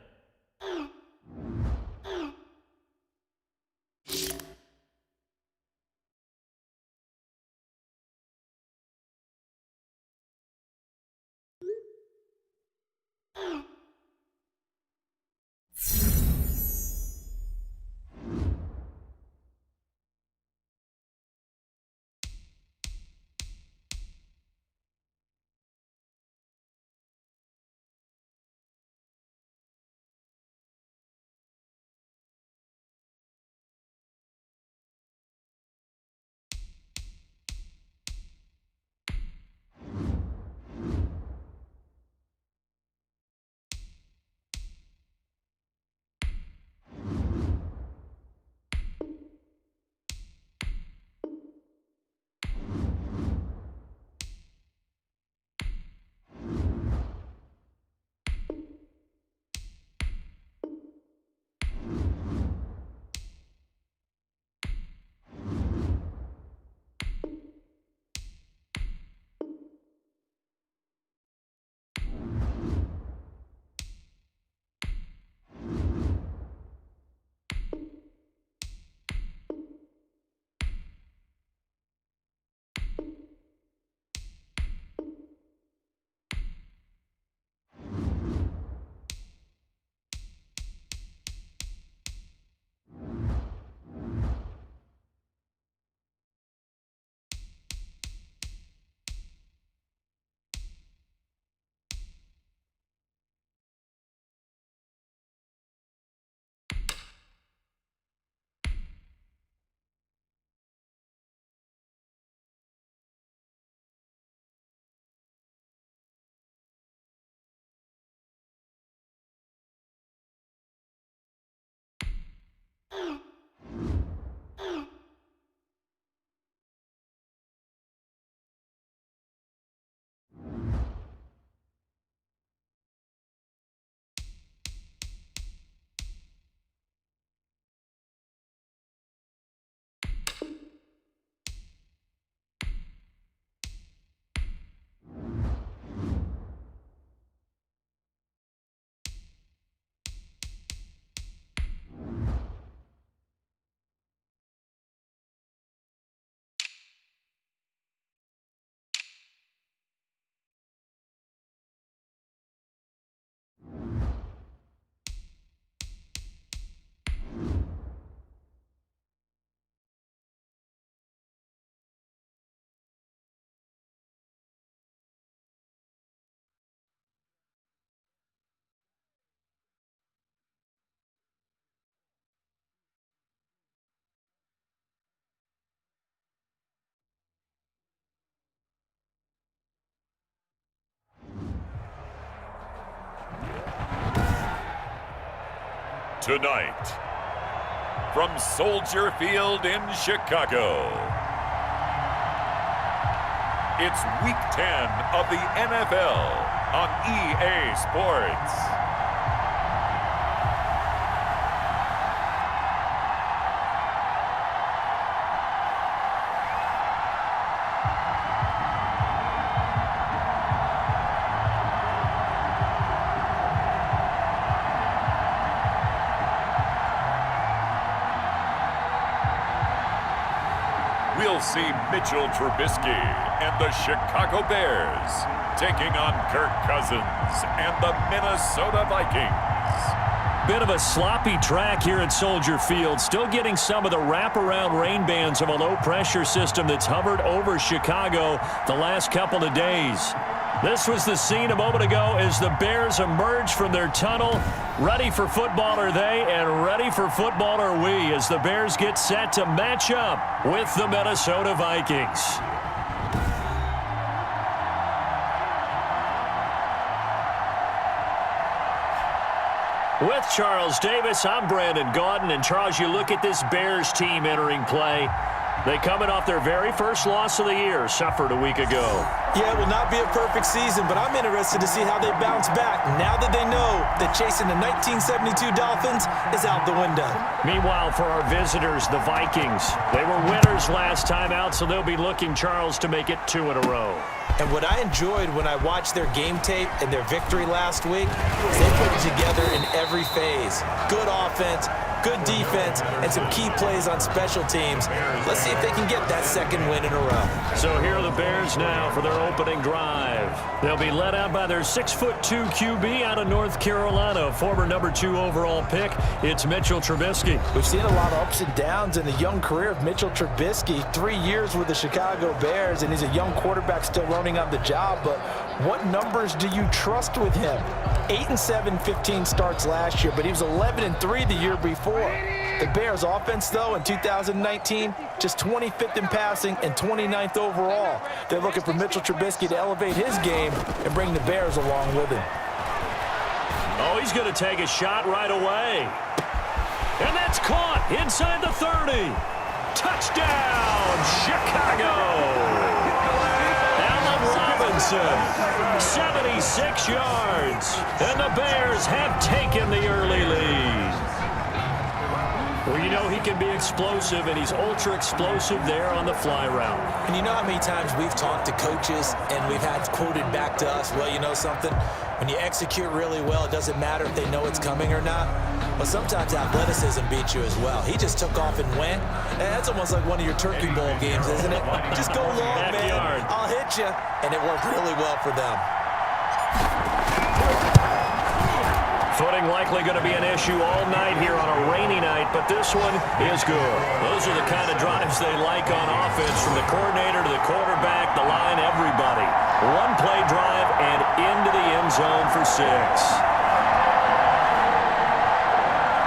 Tonight, from Soldier Field in Chicago, it's Week 10 of the NFL on EA Sports. We'll see Mitchell Trubisky and the Chicago Bears taking on Kirk Cousins and the Minnesota Vikings.
Bit of a sloppy track here at Soldier Field. Still getting some of the wraparound rain bands of a low-pressure system that's hovered over Chicago the last couple of days. This was the scene a moment ago as the Bears emerged from their tunnel. Ready for football are they, and ready for football are we as the Bears get set to match up with the Minnesota Vikings. With Charles Davis, I'm Brandon Gaudin. And Charles, you look at this Bears team entering play. They coming off their very first loss of the year, suffered a week ago.
Yeah, it will not be a perfect season, but I'm interested to see how they bounce back now that they know that chasing the 1972 Dolphins is out the window.
Meanwhile, for our visitors, the Vikings, they were winners last time out, so they'll be looking, Charles, to make it 2 in a row.
And what I enjoyed when I watched their game tape and their victory last week is they put it together in every phase. Good offense, good defense, and some key plays on special teams. Let's see if they can get that second win in a row.
So here are the Bears now for their opening drive. They'll be led out by their 6'2" QB out of North Carolina, former number 2 overall pick. It's Mitchell Trubisky.
We've seen a lot of ups and downs in the young career of Mitchell Trubisky. 3 years with the Chicago Bears, and he's a young quarterback still learning on the job. But what numbers do you trust with him? 8-7, 15 starts last year, but he was 11-3 the year before. The Bears offense, though, in 2019, just 25th in passing and 29th overall. They're looking for Mitchell Trubisky to elevate his game and bring the Bears along with him.
Oh, he's going to take a shot right away. And that's caught inside the 30. Touchdown, Chicago. Allen Robinson, 76 yards. And the Bears have taken the early lead. Well, you know he can be explosive, and he's ultra-explosive there on the fly route.
And you know how many times we've talked to coaches and we've had quoted back to us, well, you know something? When you execute really well, it doesn't matter if they know it's coming or not. But sometimes athleticism beats you as well. He just took off and went. And that's almost like one of your Turkey Bowl games, isn't it? Just go long, man. I'll hit you. And it worked really well for them.
Footing likely going to be an issue all night here on a rainy night, but this one is good. Those are the kind of drives they like on offense, from the coordinator to the quarterback, the line, everybody. One play drive and into the end zone for 6.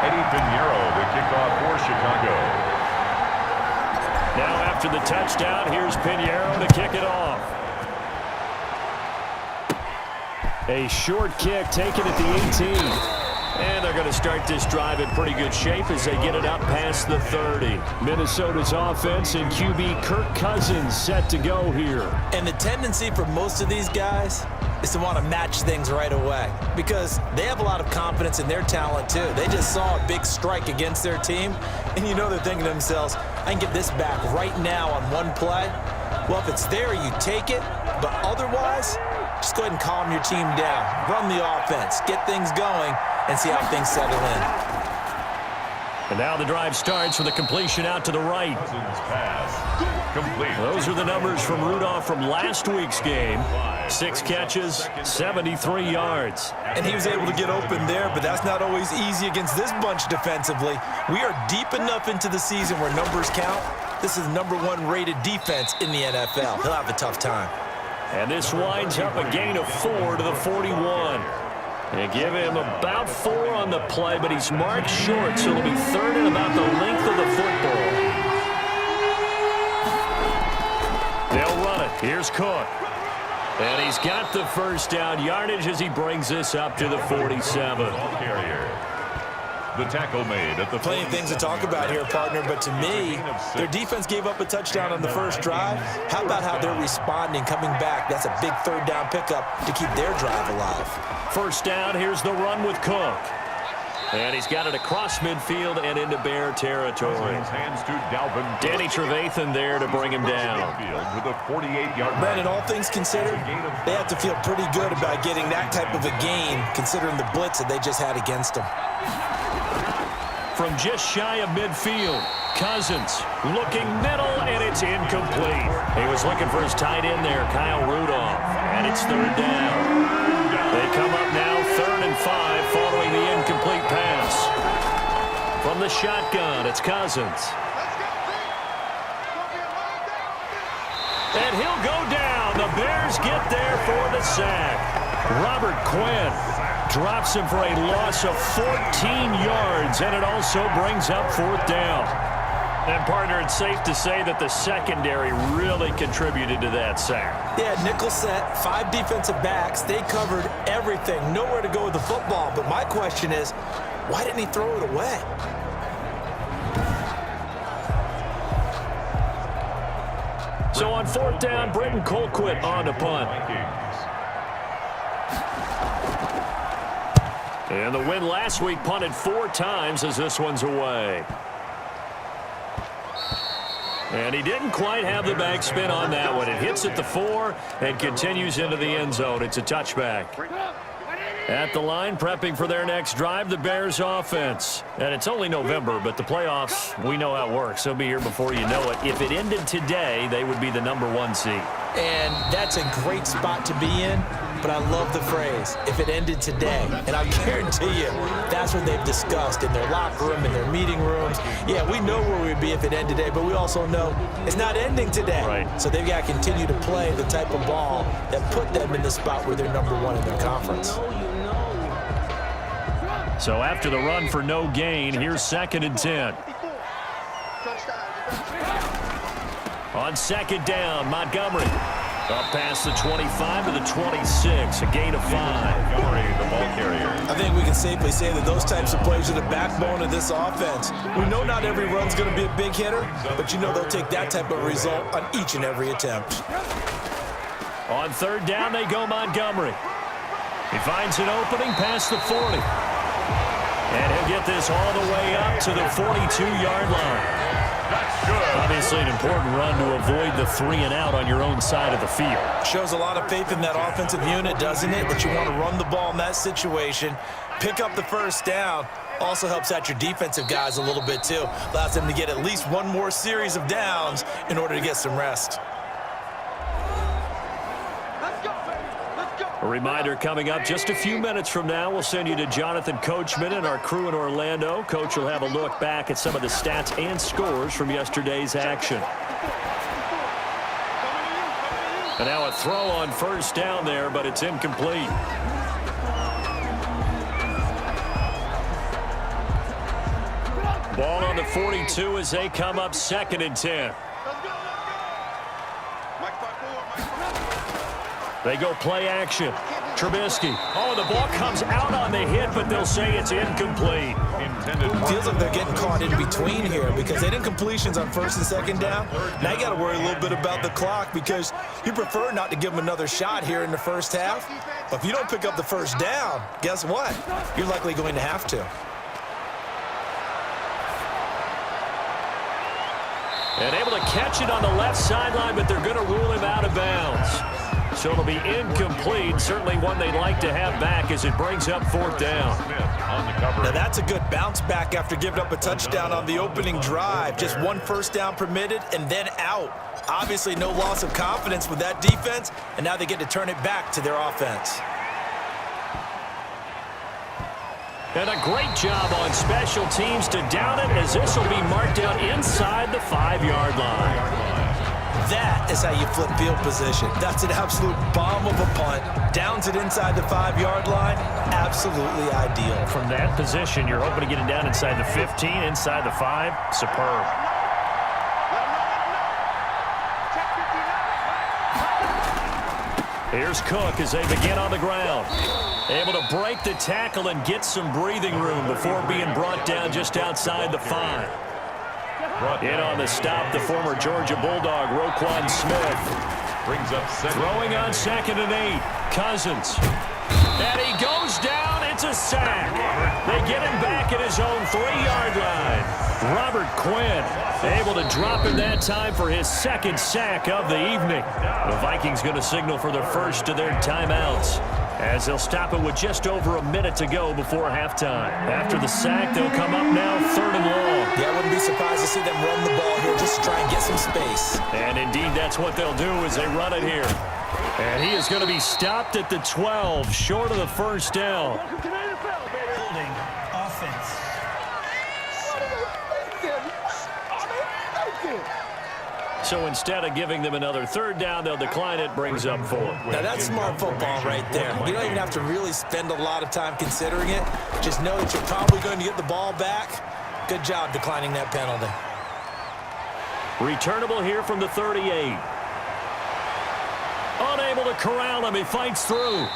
Eddie Pinheiro, the kickoff for Chicago.
Now after the touchdown, here's Pinheiro to kick it off. A short kick taken at the 18. And they're going to start this drive in pretty good shape as they get it up past the 30. Minnesota's offense and QB Kirk Cousins set to go here.
And the tendency for most of these guys is to want to match things right away because they have a lot of confidence in their talent too. They just saw a big strike against their team, and you know they're thinking to themselves, I can get this back right now on one play. Well, if it's there, you take it, but otherwise, just go ahead and calm your team down. Run the offense, get things going, and see how things settle in.
And now the drive starts with a completion out to the right.
Complete.
Those are the numbers from Rudolph from last week's game. 6 catches, 73 yards.
And he was able to get open there, but that's not always easy against this bunch defensively. We are deep enough into the season where numbers count. This is the #1 rated defense in the NFL. He'll have a tough time.
And this winds up a gain of 4 to the 41. They give him about 4 on the play, but he's marked short, so it'll be 3rd and about the length of the football. They'll run it. Here's Cook. And he's got the first down yardage as he brings this up to the 47.
The tackle made at the
Plenty of things to talk about here, partner, but to me, their defense gave up a touchdown on the first drive. How about how they're responding, coming back? That's a big 3rd down pickup to keep their drive alive.
First down, here's the run with Cook. And he's got it across midfield and into Bear territory.
Hands to Dalvin.
Danny Trevathan there to bring him down.
With a 48-yard
Brandon, all things considered, they have to feel pretty good about getting that type of a gain, considering the blitz that they just had against them.
From just shy of midfield, Cousins looking middle, and it's incomplete. He was looking for his tight end there, Kyle Rudolph, and it's 3rd down. They come up now 3rd and 5 following the incomplete pass. From the shotgun, it's Cousins. And he'll go down. The Bears get there for the sack. Robert Quinn drops him for a loss of 14 yards, and it also brings up 4th down. And, partner, it's safe to say that the secondary really contributed to that sack.
Yeah, nickel set, 5 defensive backs. They covered everything. Nowhere to go with the football. But my question is, why didn't he throw it away?
So on 4th down, Britton Colquitt on the punt. And the win last week punted 4 times as this one's away. And he didn't quite have the back spin on that one. It hits at the 4 and continues into the end zone. It's a touchback. At the line, prepping for their next drive, the Bears offense. And it's only November, but the playoffs, we know how it works. They'll be here before you know it. If it ended today, they would be the #1 seed.
And that's a great spot to be in, but I love the phrase, if it ended today. And I guarantee you, that's what they've discussed in their locker room, in their meeting rooms. Yeah, we know where we'd be if it ended today, but we also know it's not ending today.
Right.
So they've got to continue to play the type of ball that put them in the spot where they're #1 in their conference.
So after the run for no gain, here's 2nd and 10. On 2nd down, Montgomery. Up past the 25 to the 26, a gain of 5.
The ball carrier.
I think we can safely say that those types of plays are the backbone of this offense. We know not every run's going to be a big hitter, but you know they'll take that type of result on each and every attempt.
On 3rd down, they go Montgomery. He finds an opening past the 40. And he'll get this all the way up to the 42-yard line.
That's good.
Obviously an important run to avoid the 3 and out on your own side of the field.
Shows a lot of faith in that offensive unit, doesn't it? That you want to run the ball in that situation. Pick up the first down. Also helps out your defensive guys a little bit, too. Allows them to get at least one more series of downs in order to get some rest.
A reminder coming up just a few minutes from now. We'll send you to Jonathan Coachman and our crew in Orlando. Coach will have a look back at some of the stats and scores from yesterday's action. And now a throw on 1st down there, but it's incomplete. Ball on the 42 as they come up 2nd and 10. They go play action. Trubisky. Oh, the ball comes out on the hit, but they'll say it's incomplete.
Feels like they're getting caught in between here because they didn't completions on first and second down. Now you got to worry a little bit about the clock because you prefer not to give them another shot here in the first half. But if you don't pick up the first down, guess what? You're likely going to have to.
And able to catch it on the left sideline, but they're going to rule him out of bounds. So it'll be incomplete. Certainly one they'd like to have back as it brings up fourth down.
Now that's a good bounce back after giving up a touchdown on the opening drive. Just one first down permitted and then out. Obviously no loss of confidence with that defense, and now they get to turn it back to their offense.
And a great job on special teams to down it as this will be marked out inside the 5-yard line.
That is how you flip field position. That's an absolute bomb of a punt. Downs it inside the 5-yard line. Absolutely ideal.
From that position, you're hoping to get it down inside the 15, inside the 5. Superb.
Here's Cook as they begin on the ground. Able to break the tackle and get some breathing room before being brought down just outside the 5. In on the stop, the former Georgia Bulldog, Roquan Smith.
Brings up second.
Throwing on 2nd and 8. Cousins. And he goes down. It's a sack. They get him back at his own 3-yard line. Robert Quinn able to drop him that time for his 2nd sack of the evening. The Vikings going to signal for their first of their timeouts as they'll stop it with just over a minute to go before halftime. After the sack, they'll come up now 3rd and long.
Yeah, I wouldn't be surprised to see them run the ball here just to try and get some space.
And indeed, that's what they'll do as they run it here. And he is going to be stopped at the 12, short of the first down.
Holding offense.
So instead of giving them another 3rd down, they'll decline it, brings up 4.
Now that's smart football right there. You don't even have to really spend a lot of time considering it. Just know that you're probably going to get the ball back. Good job declining that penalty.
Returnable here from the 38. Unable to corral him. He fights through.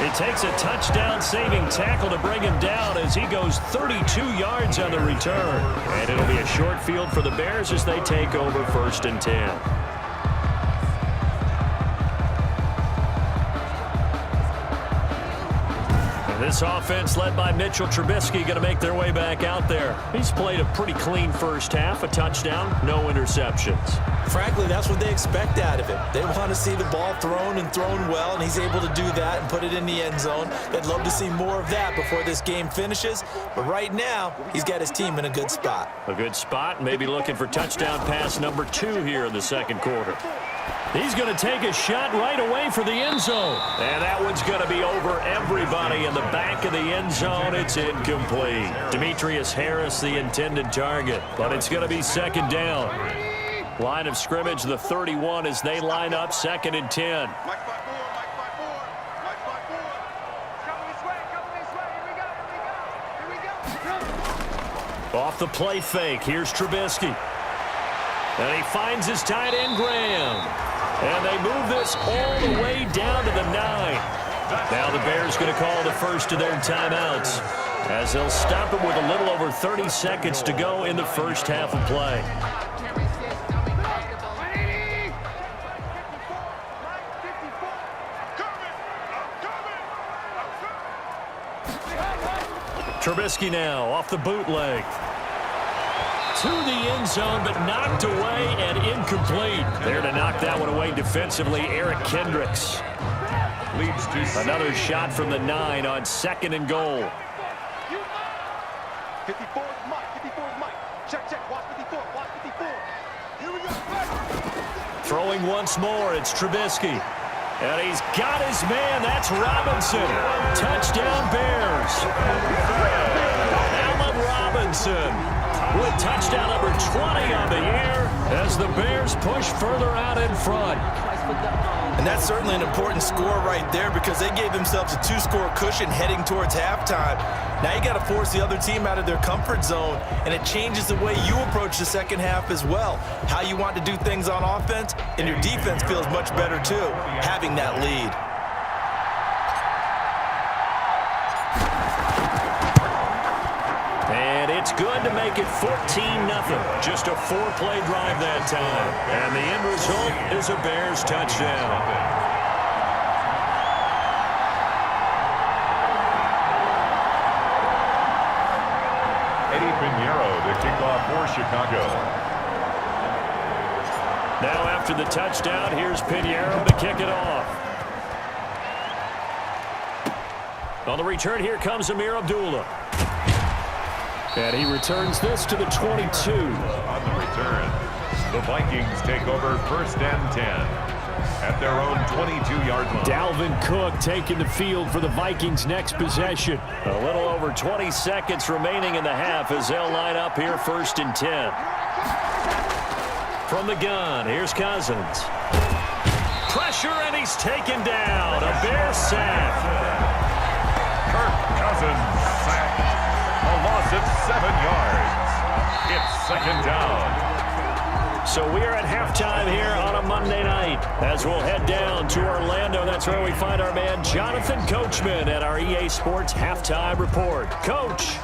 It takes a touchdown-saving tackle to bring him down as he goes 32 yards on the return. And it'll be a short field for the Bears as they take over 1st and 10. This offense led by Mitchell Trubisky going to make their way back out there. He's played a pretty clean first half, a touchdown, no interceptions.
Frankly, that's what they expect out of him. They want to see the ball thrown and thrown well, and he's able to do that and put it in the end zone. They'd love to see more of that before this game finishes, but right now, he's got his team in a good spot.
A good spot, maybe looking for touchdown pass number 2 here in the 2nd quarter. He's going to take a shot right away for the end zone. And that one's going to be over everybody in the back of the end zone. It's incomplete. Demetrius Harris, the intended target, but it's going to be 2nd down. Line of scrimmage, the 31 as they line up 2nd and 10. Off the play fake, here's Trubisky. And he finds his tight end, Graham. And they move this all the way down to the 9. Now the Bears going to call the first of their timeouts as they'll stop him with a little over 30 seconds to go in the first half of play. Trubisky now off the bootleg. To the end zone, but knocked away and incomplete. There to knock that one away defensively, Eric Kendricks. Leads to another shot from the 9 on 2nd and goal.
54 is Mike. 54 is Mike. Check. Watch 54. Watch 54. Here we go.
Throwing once more, it's Trubisky. And he's got his man. That's Robinson. Touchdown Bears. Allen Robinson with touchdown number 20 on the year as the Bears push further out in front.
And that's certainly an important score right there because they gave themselves a 2-score cushion heading towards halftime. Now you got to force the other team out of their comfort zone, and it changes the way you approach the second half as well. How you want to do things on offense, and your defense feels much better too, having that lead.
good to make it 14-0. Just a 4-play drive that time. And the end result is a Bears touchdown.
To kick off for Chicago.
Now after the touchdown, here's Pinheiro to kick it off. On the return, here comes Amir Abdullah. And he returns this to the 22.
On the return, the Vikings take over 1st and 10. At their own 22-yard line.
Dalvin Cook taking the field for the Vikings' next possession.
A little over 20 seconds remaining in the half as they'll line up here 1st and 10. From the gun, here's Cousins. Pressure, and he's taken down. A Bear sack.
Kirk Cousins sacked. A loss of 7 yards. It's 2nd down.
So we are at halftime here on a Monday night as we'll head down to Orlando. That's where we find our man Jonathan Coachman at our EA Sports Halftime Report. Coach.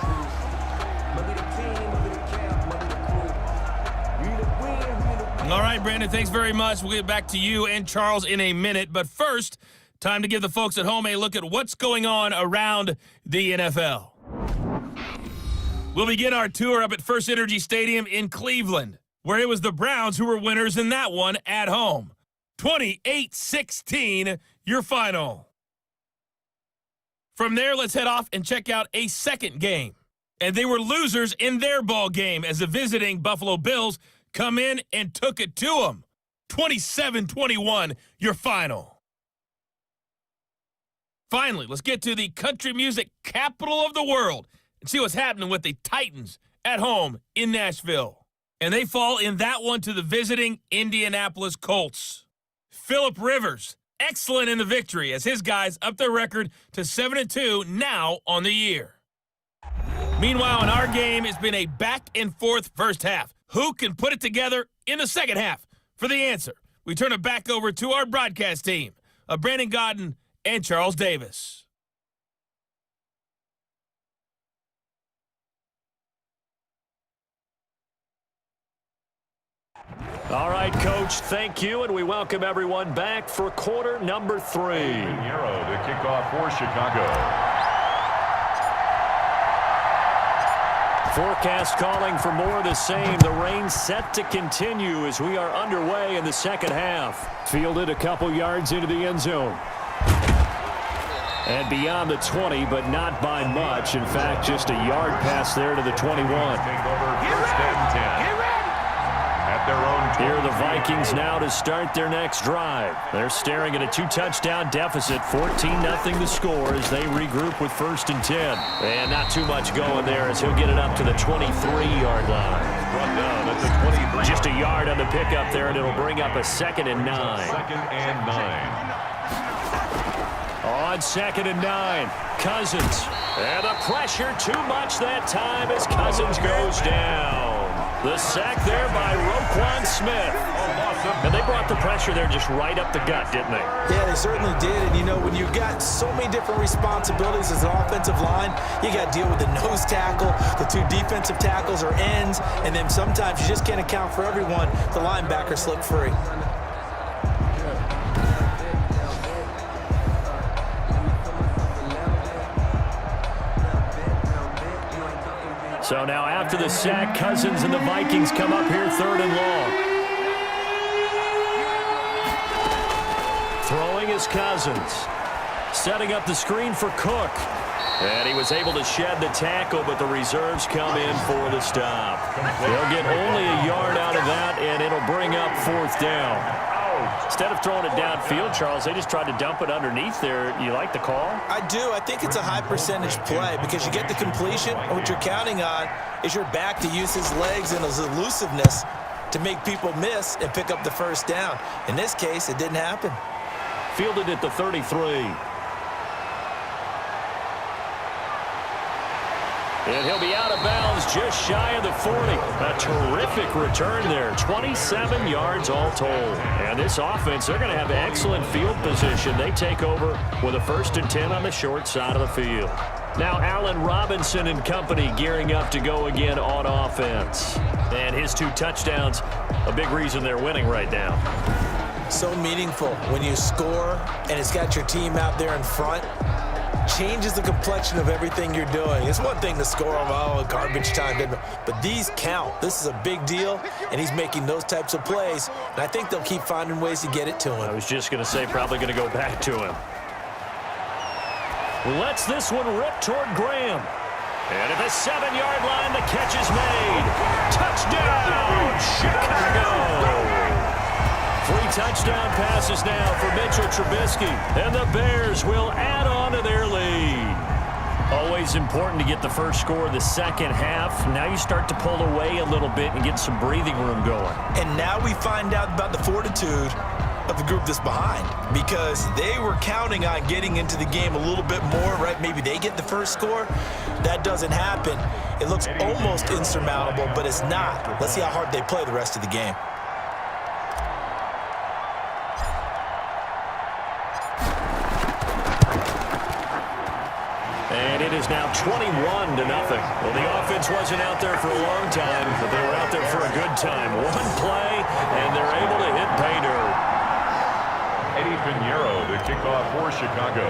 All right, Brandon, thanks very much. We'll get back to you and Charles in a minute. But first, time to give the folks at home a look at what's going on around the NFL. We'll begin our tour up at First Energy Stadium in Cleveland, where it was the Browns who were winners in that one at home. 28-16, your final. From there, let's head off and check out a second game. And they were losers in their ball game as the visiting Buffalo Bills come in and took it to them. 27-21, your final. Finally, let's get to the country music capital of the world and see what's happening with the Titans at home in Nashville. And they fall in that one to the visiting Indianapolis Colts. Phillip Rivers, excellent in the victory as his guys up their record to 7-2 now on the year. Meanwhile, in our game, it's been a back-and-forth first half. Who can put it together in the second half? For the answer, we turn it back over to our broadcast team of Brandon Godden and Charles Davis.
All right, Coach, thank you, and we welcome everyone back for quarter number 3.
Pinheiro to kick off for Chicago.
Forecast calling for more of the same. The rain set to continue as we are underway in the second half.
Fielded a couple yards into the end zone. And beyond the 20, but not by much. In fact, just a yard pass there to the 21.
Take over 1st and 10. At their own 20.
Here are the Vikings now to start their next drive. They're staring at a 2-touchdown deficit, 14-0 the score as they regroup with 1st and 10. And not too much going there as he'll get it up to the 23-yard line.
Brought down at the 23.
Just a yard on the pickup there, and it'll bring up a 2nd and 9.
2nd and 9.
On 2nd and 9, Cousins. And the pressure too much that time as Cousins goes down. The sack there by Roquan Smith. And they brought the pressure there just right up the gut, didn't they?
Yeah, they certainly did. And, you know, when you've got so many different responsibilities as an offensive line, you got to deal with the nose tackle, the 2 defensive tackles or ends, and then sometimes you just can't account for everyone. The linebacker slipped free.
So now after the sack, Cousins and the Vikings come up here 3rd and long. Throwing is Cousins. Setting up the screen for Cook. And he was able to shed the tackle, but the reserves come in for the stop. They'll get only a yard out of that, and it'll bring up 4th down. Instead of throwing it downfield, Charles, they just tried to dump it underneath there. You like the call?
I do. I think it's a high percentage play because you get the completion, and what you're counting on is your back to use his legs and his elusiveness to make people miss and pick up the 1st down. In this case, it didn't happen.
Fielded at the 33. And he'll be out of bounds just shy of the 40. A terrific return there. 27 yards all told. And this offense, they're going to have excellent field position. They take over with a 1st and 10 on the short side of the field.
Now Allen Robinson and company gearing up to go again on offense. And his 2 touchdowns, a big reason they're winning right now.
So meaningful when you score and it's got your team out there in front. Changes the complexion of everything you're doing. It's one thing to score on garbage time, but these count. This is a big deal, and he's making those types of plays, and I think they'll keep finding ways to get it to him.
I was just going to say probably going to go back to him. Lets this one rip toward Graham. And at the 7-yard line, the catch is made. Touchdown, Chicago! 3 touchdown passes now for Mitchell Trubisky. And the Bears will add on to their lead. Always important to get the first score of the second half. Now you start to pull away a little bit and get some breathing room going.
And now we find out about the fortitude of the group that's behind, because they were counting on getting into the game a little bit more, right? Maybe they get the first score. That doesn't happen. It looks almost insurmountable, but it's not. Let's see how hard they play the rest of the game.
And it is now 21-0. Well, the offense wasn't out there for a long time, but they were out there for a good time. One play, and they're able to hit pay dirt.
Eddie Pinheiro to kick off for Chicago.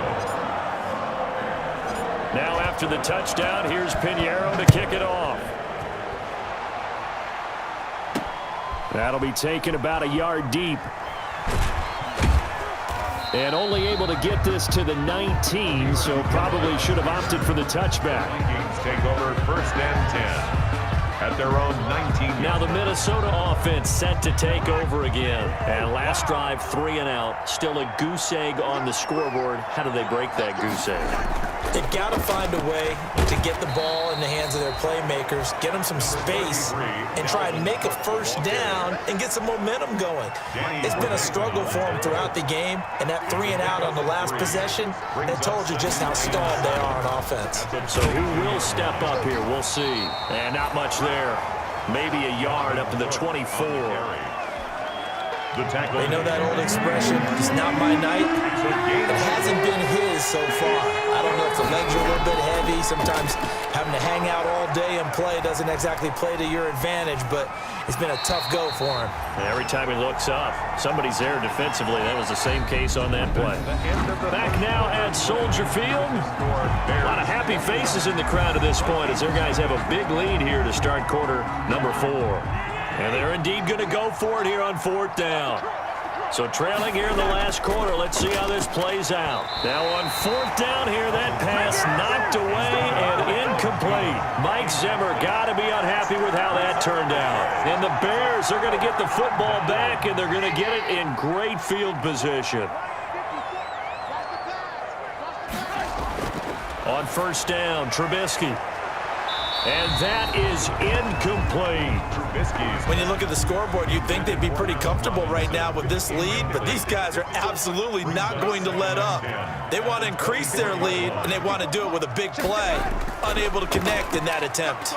Now after the touchdown, here's Pinheiro to kick it off. That'll be taken about a yard deep. And only able to get this to the 19, so probably should have opted for the touchback.
Vikings take over 1st and 10 at their own 19.
Now the Minnesota offense set to take over again. And last drive, 3 and out. Still a goose egg on the scoreboard. How do they break that goose egg?
They've got to find a way to get the ball in the hands of their playmakers, get them some space, and try and make a first down and get some momentum going. It's been a struggle for them throughout the game, and that 3 and out on the last possession, that told you just how stalled they are on offense.
So who will step up here? We'll see. And not much there. Maybe a yard up to the 24.
They know that old expression, it's not my night. It hasn't been his so far. I don't know if the legs are a little bit heavy. Sometimes having to hang out all day and play doesn't exactly play to your advantage, but it's been a tough go for him.
And every time he looks up, somebody's there defensively. That was the same case on that play. Back now at Soldier Field. A lot of happy faces in the crowd at this point as their guys have a big lead here to start quarter number 4. And they're indeed going to go for it here on 4th down. So trailing here in the last quarter. Let's see how this plays out. Now on 4th down here, that pass knocked away and incomplete. Mike Zimmer got to be unhappy with how that turned out. And the Bears are going to get the football back, and they're going to get it in great field position. On 1st down, Trubisky. And that is incomplete.
When you look at the scoreboard, you'd think they'd be pretty comfortable right now with this lead, but these guys are absolutely not going to let up. They want to increase their lead, and they want to do it with a big play. Unable to connect in that attempt.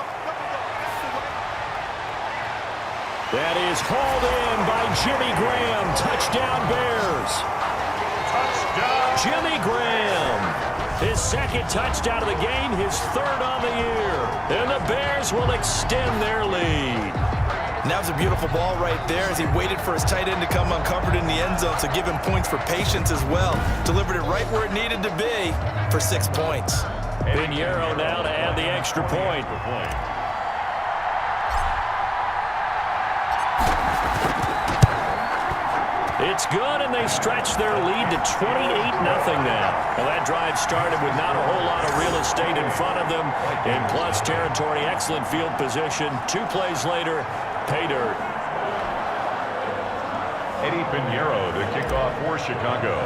That is hauled in by Jimmy Graham. Touchdown, Bears.
Touchdown.
Jimmy Graham. His 2nd touchdown of the game, his 3rd on the year. And the Bears will extend their lead.
And that was a beautiful ball right there as he waited for his tight end to come uncovered in the end zone, so give him points for patience as well. Delivered it right where it needed to be for 6 points.
Pinheiro now to add the extra point. It's good, and they stretch their lead to 28-0 now. Well, that drive started with not a whole lot of real estate in front of them. In plus territory, excellent field position. 2 plays later, pay dirt.
Eddie Pinheiro to kick off for Chicago.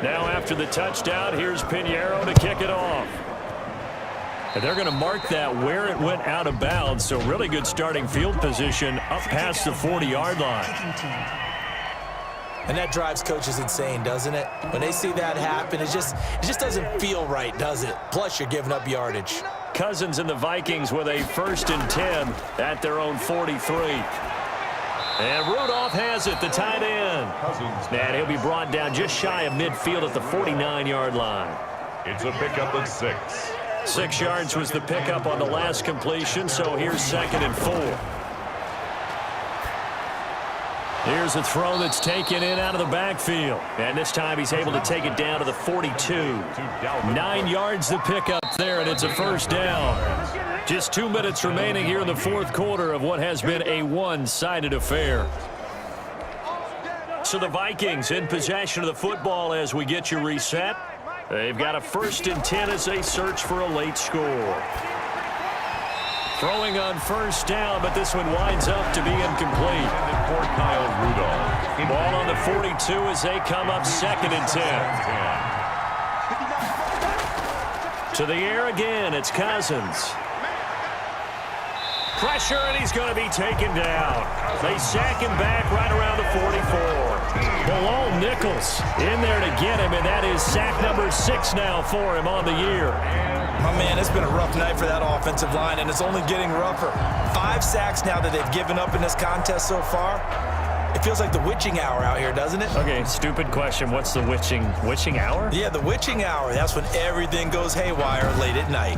Now after the touchdown, here's Pinheiro to kick it off. And they're going to mark that where it went out of bounds, so really good starting field position up past the 40-yard line.
And that drives coaches insane, doesn't it? When they see that happen, it just doesn't feel right, does it? Plus, you're giving up yardage.
Cousins and the Vikings with a 1st and 10 at their own 43. And Rudolph has it, the tight end. And he'll be brought down just shy of midfield at the 49-yard line.
It's a pickup of 6.
6 yards was the pickup on the last completion, so here's 2nd and 4. Here's a throw that's taken in out of the backfield. And this time he's able to take it down to the 42. 9 yards the pickup there, and it's a first down. Just 2 minutes remaining here in the fourth quarter of what has been a one-sided affair. So the Vikings in possession of the football as we get you reset. They've got a 1st and 10 as they search for a late score. Throwing on first down, but this one winds up to be incomplete.
For Kyle Rudolph.
Ball on the 42 as they come up 2nd and 10. To the air again, it's Cousins. Pressure, and he's going to be taken down. They sack him back right around the 44. Below Nichols in there to get him, and that is sack number 6 now for him on the year.
My man, it's been a rough night for that offensive line, and it's only getting rougher. 5 sacks now that they've given up in this contest so far. It feels like the witching hour out here, doesn't it?
Okay, stupid question. What's the witching hour?
Yeah, the witching hour. That's when everything goes haywire late at night.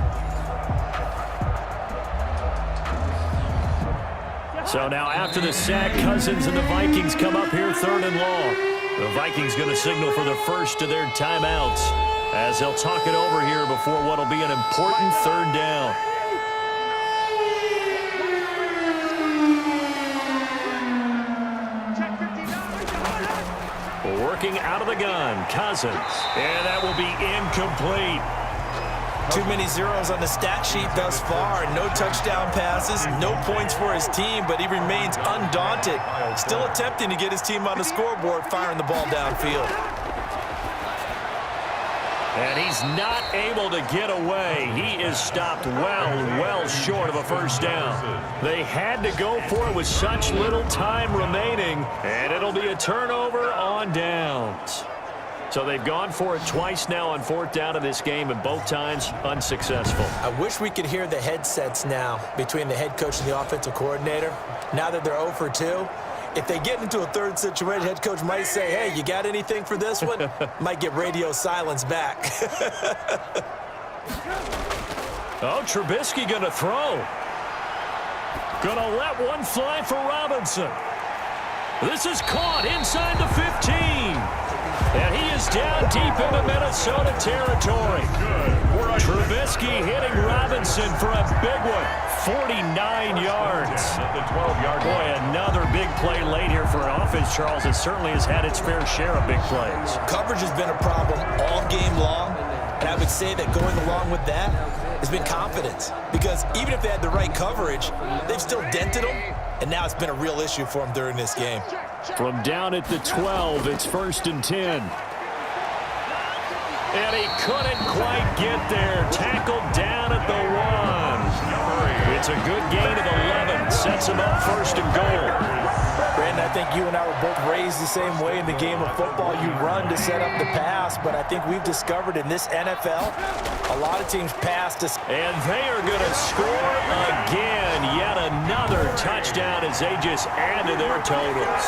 So now after the sack, Cousins and the Vikings come up here 3rd and long. The Vikings going to signal for the first of their timeouts as they'll talk it over here before what will be an important 3rd down. Working out of the gun, Cousins. And that will be incomplete.
Too many zeros on the stat sheet thus far. No touchdown passes, no points for his team, but he remains undaunted. Still attempting to get his team on the scoreboard, firing the ball downfield.
And he's not able to get away. He is stopped well short of a first down. They had to go for it with such little time remaining, and it'll be a turnover on downs. So they've gone for it twice now on 4th down in this game, and both times unsuccessful.
I wish we could hear the headsets now between the head coach and the offensive coordinator. Now that they're 0 for 2, if they get into a 3rd situation, head coach might say, hey, you got anything for this one? Might get radio silence back.
Oh, Trubisky going to throw. Going to let one fly for Robinson. This is caught inside the 15. And he is down deep into Minnesota territory. Trubisky hitting Robinson for a big one. 49 yards. Boy, another big play late here for an offense, Charles. It certainly has had its fair share of big plays.
Coverage has been a problem all game long, and I would say that going along with that has been confidence. Because even if they had the right coverage, they've still dented them, and now it's been a real issue for them during this game.
From down at the 12, it's 1st and 10. And he couldn't quite get there. Tackled down at the 1. It's a good gain of 11. Sets him up 1st and goal.
Brandon, I think you and I were both raised the same way in the game of football. You run to set up the pass, but I think we've discovered in this NFL, a lot of teams pass to...
And they are going to score again. Yet another touchdown as they just add to their totals.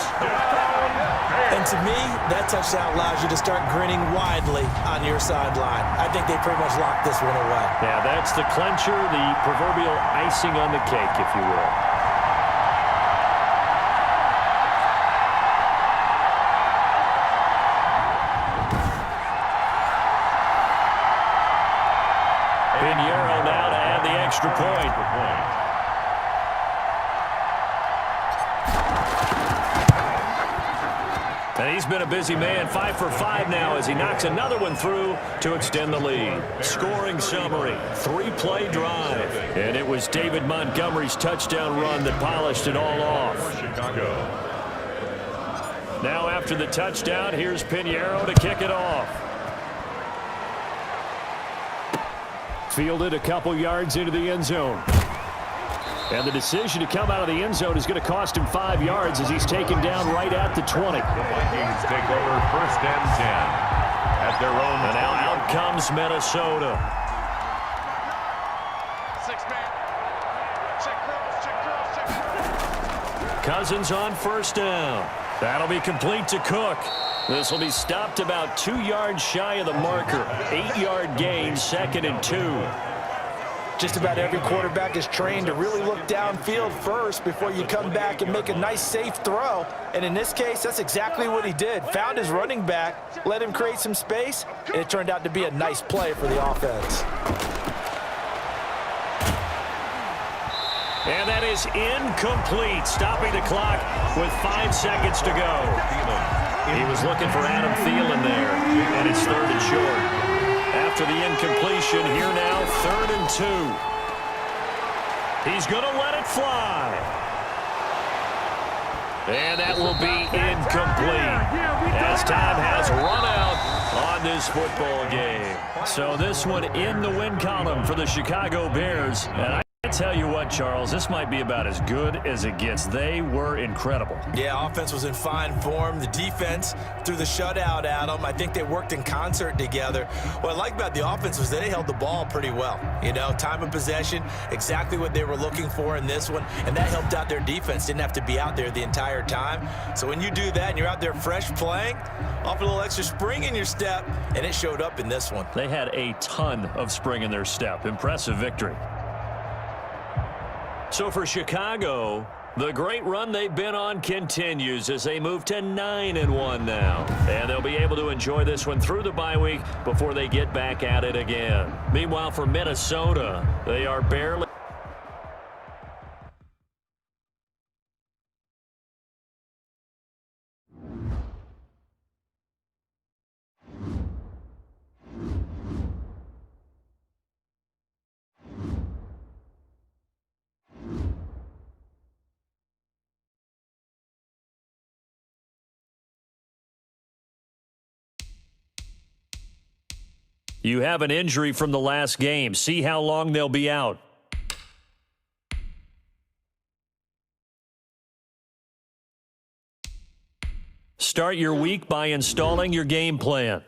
And to me, that touchdown allows you to start grinning widely on your sideline. I think they pretty much locked this one away.
Yeah, that's the clincher, the proverbial icing on the cake, if you will. Pinheiro now to add the extra point. And he's been a busy man, 5 for 5 now as he knocks another one through to extend the lead. Scoring summary, 3-play drive. And it was David Montgomery's touchdown run that polished it all off. Now after the touchdown, here's Pinheiro to kick it off. Fielded a couple yards into the end zone. And the decision to come out of the end zone is going to cost him 5 yards as he's taken down right at the 20.
The Vikings take over 1st and 10 at their own.
And now out comes Minnesota.
6-man. Check curls.
Cousins on 1st down. That'll be complete to Cook. This will be stopped about 2 yards shy of the marker. 8-yard gain, 2nd and 2.
Just about every quarterback is trained to really look downfield first before you come back and make a nice, safe throw. And in this case, that's exactly what he did. Found his running back, let him create some space, and it turned out to be a nice play for the offense.
And that is incomplete, stopping the clock with 5 seconds to go. He was looking for Adam Thielen there, and it's 3rd and short. After the incompletion, here now, 3rd and 2. He's going to let it fly. And that will be incomplete as time has run out on this football game. So this one in the win column for the Chicago Bears. And I tell you what, Charles, this might be about as good as it gets. They were incredible.
Yeah, offense was in fine form. The defense threw the shutout at them. I think they worked in concert together. What I like about the offense was they held the ball pretty well. You know, time of possession, exactly what they were looking for in this one, and that helped out their defense. Didn't have to be out there the entire time. So when you do that and you're out there fresh playing, off a little extra spring in your step, and it showed up in this one.
They had a ton of spring in their step. Impressive victory. So for Chicago, the great run they've been on continues as they move to 9-1 now. And they'll be able to enjoy this one through the bye week before they get back at it again. Meanwhile, for Minnesota, they are barely... You have an injury from the last game. See how long they'll be out. Start your week by installing your game plan.